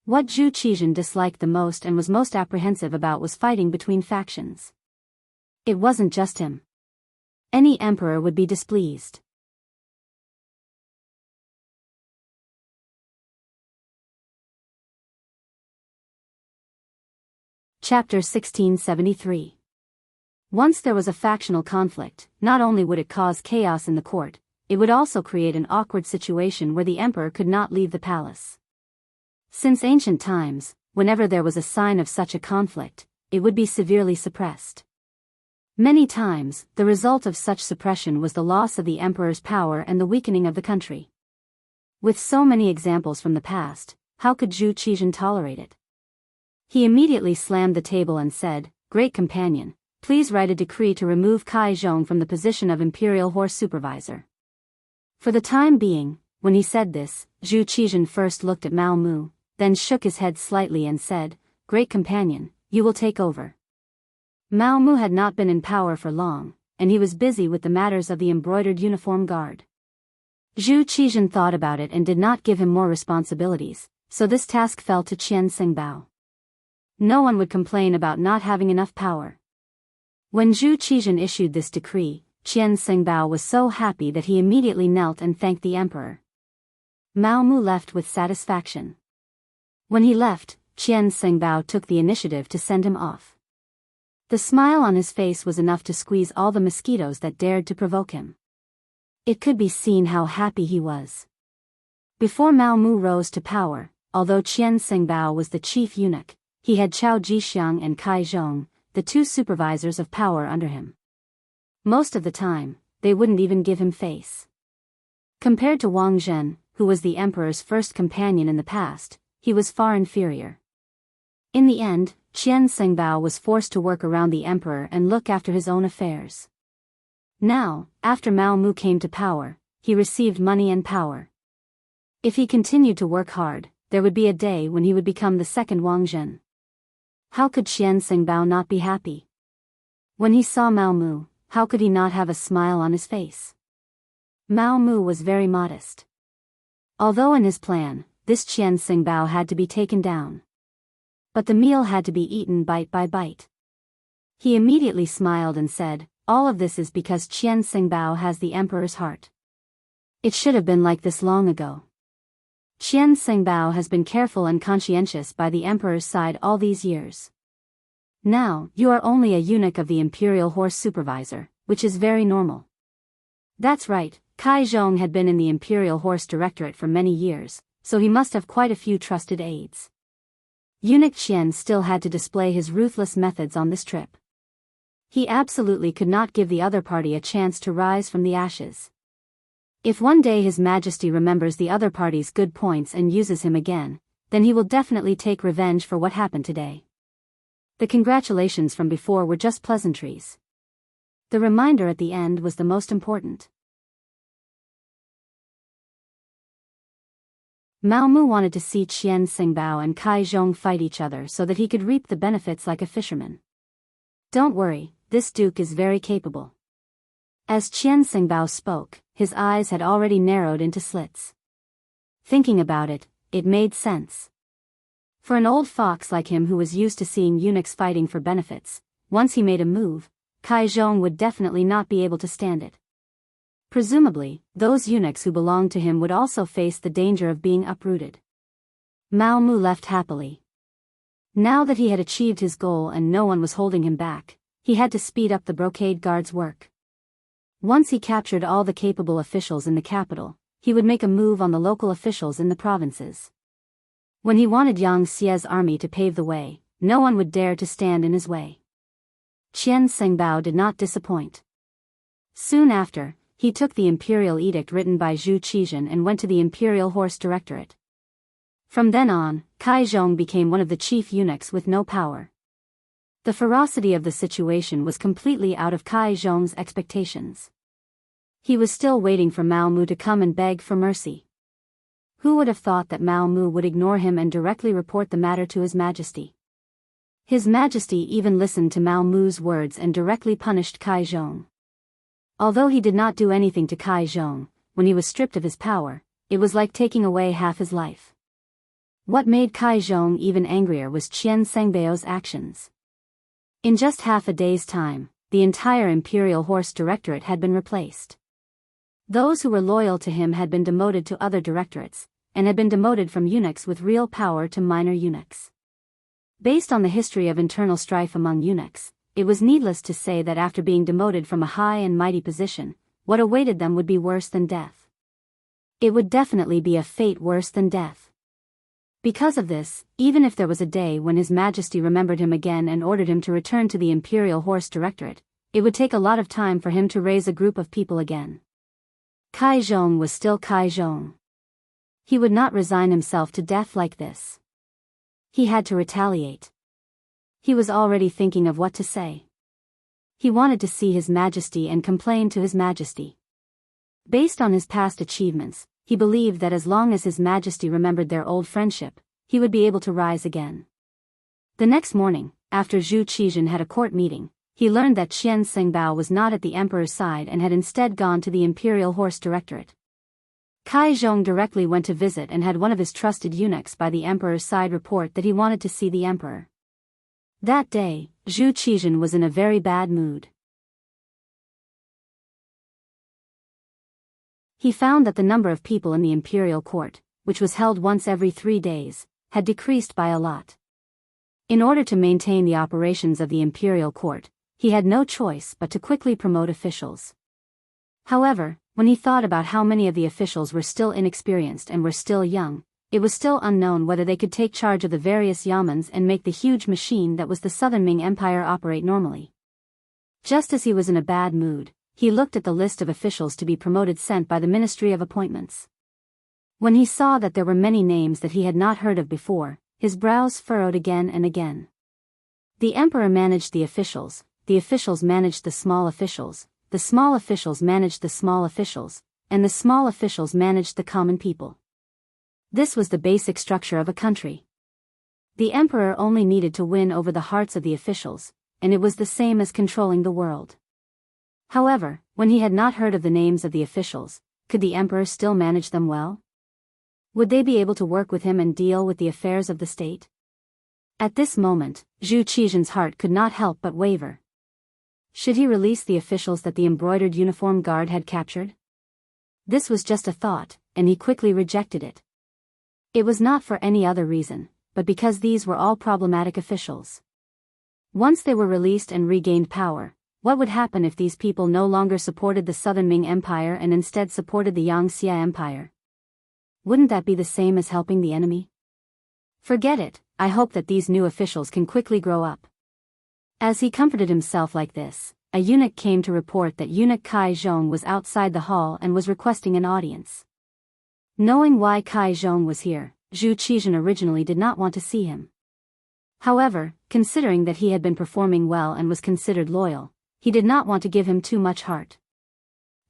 [SPEAKER 1] What Zhu Qizhen disliked the most and was most apprehensive about was fighting between factions. It wasn't just him. Any emperor would be displeased. Chapter 1673. Once there was a factional conflict, not only would it cause chaos in the court, it would also create an awkward situation where the emperor could not leave the palace. Since ancient times, whenever there was a sign of such a conflict, it would be severely suppressed. Many times, the result of such suppression was the loss of the emperor's power and the weakening of the country. With so many examples from the past, how could Zhu Qizhen tolerate it? He immediately slammed the table and said, "Great companion, please write a decree to remove Kai Zhong from the position of imperial horse supervisor." For the time being, when he said this, Zhu Qizhen first looked at Mao Mu, then shook his head slightly and said, "Great companion, you will take over." Mao Mu had not been in power for long, and he was busy with the matters of the embroidered uniform guard. Zhu Qizhen thought about it and did not give him more responsibilities, so this task fell to Qian Xingbao. No one would complain about not having enough power. When Zhu Qizhen issued this decree, Qian Xingbao was so happy that he immediately knelt and thanked the emperor. Mao Mu left with satisfaction. When he left, Qian Xingbao took the initiative to send him off. The smile on his face was enough to squeeze all the mosquitoes that dared to provoke him. It could be seen how happy he was. Before Mao Mu rose to power, although Qian Xingbao was the chief eunuch, he had Chao Jixiang and Kai Zhong, the two supervisors of power under him. Most of the time, they wouldn't even give him face. Compared to Wang Zhen, who was the emperor's first companion in the past, he was far inferior. In the end, Qian Xingbao was forced to work around the emperor and look after his own affairs. Now, after Mao Mu came to power, he received money and power. If he continued to work hard, there would be a day when he would become the second Wang Zhen. How could Qian Xingbao not be happy? When he saw Mao Mu, how could he not have a smile on his face? Mao Mu was very modest. Although in his plan, this Qian Xingbao had to be taken down. But the meal had to be eaten bite by bite. He immediately smiled and said, "All of this is because Qian Xingbao has the emperor's heart. It should have been like this long ago. Qian Xingbao has been careful and conscientious by the emperor's side all these years. Now, you are only a eunuch of the imperial horse supervisor, which is very normal." That's right, Kai Zhong had been in the imperial horse directorate for many years, so he must have quite a few trusted aides. Eunuch Qian still had to display his ruthless methods on this trip. He absolutely could not give the other party a chance to rise from the ashes. If one day His Majesty remembers the other party's good points and uses him again, then he will definitely take revenge for what happened today. The congratulations from before were just pleasantries. The reminder at the end was the most important. Mao Mu wanted to see Qian Xingbao and Kai Zhong fight each other so that he could reap the benefits like a fisherman. "Don't worry, this duke is very capable." As Qian Xingbao spoke, his eyes had already narrowed into slits. Thinking about it, it made sense. For an old fox like him who was used to seeing eunuchs fighting for benefits, once he made a move, Kai Zhong would definitely not be able to stand it. Presumably, those eunuchs who belonged to him would also face the danger of being uprooted. Mao Mu left happily. Now that he had achieved his goal and no one was holding him back, he had to speed up the brocade guard's work. Once he captured all the capable officials in the capital, he would make a move on the local officials in the provinces. When he wanted Yang Xie's army to pave the way, no one would dare to stand in his way. Qian Xingbao did not disappoint. Soon after, he took the imperial edict written by Zhu Qizhen and went to the Imperial Horse Directorate. From then on, Kai Zhong became one of the chief eunuchs with no power. The ferocity of the situation was completely out of Kai Zhong's expectations. He was still waiting for Mao Mu to come and beg for mercy. Who would have thought that Mao Mu would ignore him and directly report the matter to His Majesty? His Majesty even listened to Mao Mu's words and directly punished Kai Zhong. Although he did not do anything to Kai Zhong, when he was stripped of his power, it was like taking away half his life. What made Kai Zhong even angrier was Qian Sengbao's actions. In just half a day's time, the entire Imperial Horse Directorate had been replaced. Those who were loyal to him had been demoted to other directorates, and had been demoted from eunuchs with real power to minor eunuchs. Based on the history of internal strife among eunuchs, it was needless to say that after being demoted from a high and mighty position, what awaited them would be worse than death. It would definitely be a fate worse than death. Because of this, even if there was a day when His Majesty remembered him again and ordered him to return to the Imperial Horse Directorate, it would take a lot of time for him to raise a group of people again. Kai Zhong was still Kai Zhong. He would not resign himself to death like this. He had to retaliate. He was already thinking of what to say. He wanted to see His Majesty and complain to His Majesty. Based on his past achievements, he believed that as long as His Majesty remembered their old friendship, he would be able to rise again. The next morning, after Zhu Qizhen had a court meeting, he learned that Qian Xingbao was not at the emperor's side and had instead gone to the Imperial Horse Directorate. Kai Zhong directly went to visit and had one of his trusted eunuchs by the emperor's side report that he wanted to see the emperor. That day, Zhu Qizhen was in a very bad mood. He found that the number of people in the imperial court, which was held once every 3 days, had decreased by a lot. In order to maintain the operations of the imperial court, he had no choice but to quickly promote officials. However, when he thought about how many of the officials were still inexperienced and were still young, it was still unknown whether they could take charge of the various yamans and make the huge machine that was the Southern Ming Empire operate normally. Just as he was in a bad mood, he looked at the list of officials to be promoted sent by the Ministry of Appointments. When he saw that there were many names that he had not heard of before, his brows furrowed again and again. The emperor managed the officials managed the small officials managed the small officials, and the small officials managed the common people. This was the basic structure of a country. The emperor only needed to win over the hearts of the officials, and it was the same as controlling the world. However, when he had not heard of the names of the officials, could the emperor still manage them well? Would they be able to work with him and deal with the affairs of the state? At this moment, Zhu Qizhen's heart could not help but waver. Should he release the officials that the embroidered uniform guard had captured? This was just a thought, and he quickly rejected it. It was not for any other reason, but because these were all problematic officials. Once they were released and regained power, what would happen if these people no longer supported the Southern Ming Empire and instead supported the Yangxia Empire? Wouldn't that be the same as helping the enemy? Forget it, I hope that these new officials can quickly grow up. As he comforted himself like this, a eunuch came to report that eunuch Kai Zhong was outside the hall and was requesting an audience. Knowing why Kai Zhong was here, Zhu Qizhen originally did not want to see him. However, considering that he had been performing well and was considered loyal, he did not want to give him too much heart.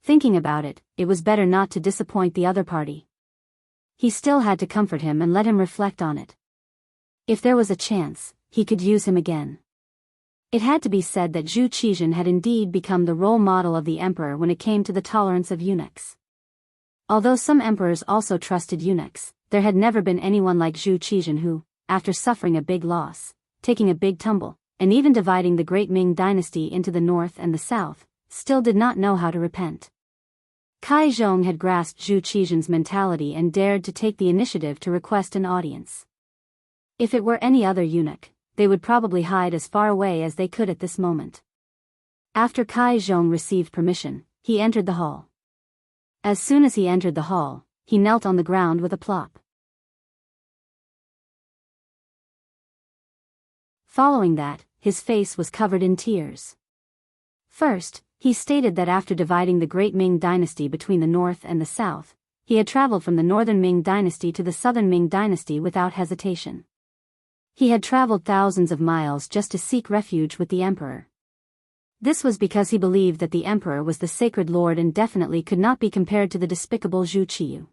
[SPEAKER 1] Thinking about it, it was better not to disappoint the other party. He still had to comfort him and let him reflect on it. If there was a chance, he could use him again. It had to be said that Zhu Qizhen had indeed become the role model of the emperor when it came to the tolerance of eunuchs. Although some emperors also trusted eunuchs, there had never been anyone like Zhu Qizhen who, after suffering a big loss, taking a big tumble, and even dividing the great Ming dynasty into the north and the south, still did not know how to repent. Kai Zhong had grasped Zhu Qizhen's mentality and dared to take the initiative to request an audience. If it were any other eunuch, they would probably hide as far away as they could at this moment. After Kai Zhong received permission, he entered the hall. As soon as he entered the hall, he knelt on the ground with a plop. Following that, his face was covered in tears. First, he stated that after dividing the great Ming dynasty between the north and the south, he had traveled from the northern Ming dynasty to the southern Ming dynasty without hesitation. He had traveled thousands of miles just to seek refuge with the emperor. This was because he believed that the emperor was the sacred lord and definitely could not be compared to the despicable Zhu Qiyu.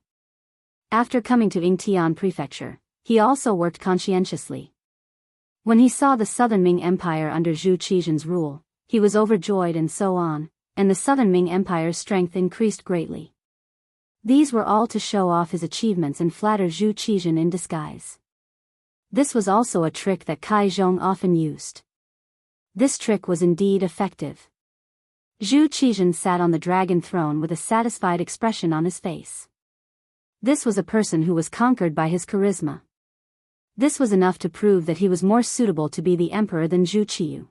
[SPEAKER 1] After coming to Yingtian prefecture, he also worked conscientiously. When he saw the southern Ming Empire under Zhu Qizhen's rule, he was overjoyed and so on, and the southern Ming Empire's strength increased greatly. These were all to show off his achievements and flatter Zhu Qizhen in disguise. This was also a trick that Kai Zhong often used. This trick was indeed effective. Zhu Qizhen sat on the dragon throne with a satisfied expression on his face. This was a person who was conquered by his charisma. This was enough to prove that he was more suitable to be the emperor than Zhu Qiyu.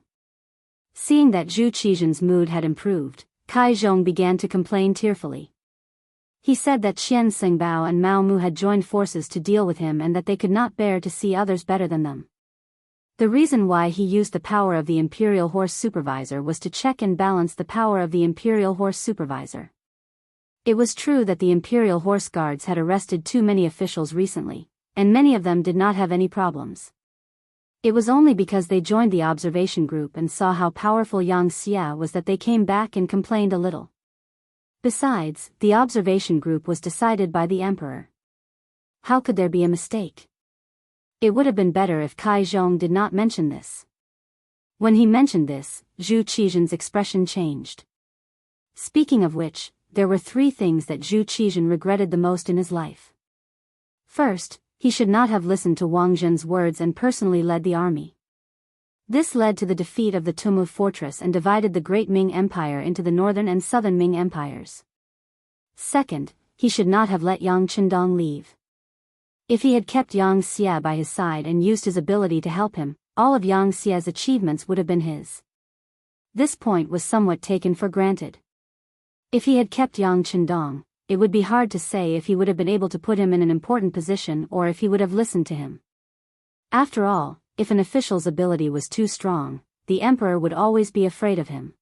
[SPEAKER 1] Seeing that Zhu Qizhen's mood had improved, Kai Zhong began to complain tearfully. He said that Qian Xingbao and Mao Mu had joined forces to deal with him and that they could not bear to see others better than them. The reason why he used the power of the Imperial Horse Supervisor was to check and balance the power of the Imperial Horse Supervisor. It was true that the Imperial Horse Guards had arrested too many officials recently, and many of them did not have any problems. It was only because they joined the observation group and saw how powerful Yang Xia was that they came back and complained a little. Besides, the observation group was decided by the emperor. How could there be a mistake? It would have been better if Kai Zhong did not mention this. When he mentioned this, Zhu Qizhen's expression changed. Speaking of which, there were 3 things that Zhu Qizhen regretted the most in his life. First, he should not have listened to Wang Zhen's words and personally led the army. This led to the defeat of the Tumu fortress and divided the Great Ming Empire into the northern and southern Ming empires. Second, he should not have let Yang Qindong leave. If he had kept Yang Xia by his side and used his ability to help him, all of Yang Xia's achievements would have been his. This point was somewhat taken for granted. If he had kept Yang Qindong, it would be hard to say if he would have been able to put him in an important position or if he would have listened to him. After all, if an official's ability was too strong, the emperor would always be afraid of him.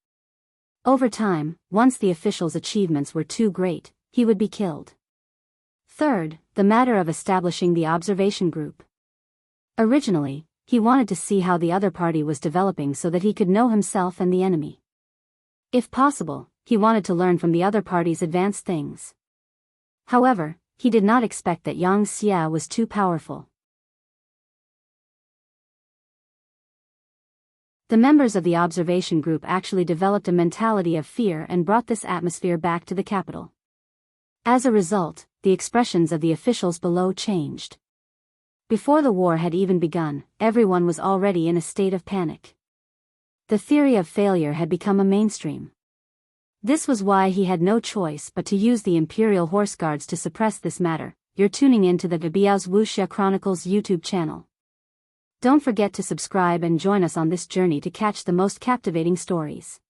[SPEAKER 1] Over time, once the official's achievements were too great, he would be killed. Third, the matter of establishing the observation group. Originally, he wanted to see how the other party was developing so that he could know himself and the enemy. If possible, he wanted to learn from the other party's advanced things. However, he did not expect that Yang Xia was too powerful. The members of the observation group actually developed a mentality of fear and brought this atmosphere back to the capital. As a result, the expressions of the officials below changed. Before the war had even begun, everyone was already in a state of panic. The theory of failure had become a mainstream. This was why he had no choice but to use the Imperial Horse Guards to suppress this matter. You're tuning in to the Biyao's Wuxia Chronicles YouTube channel. Don't forget to subscribe and join us on this journey to catch the most captivating stories.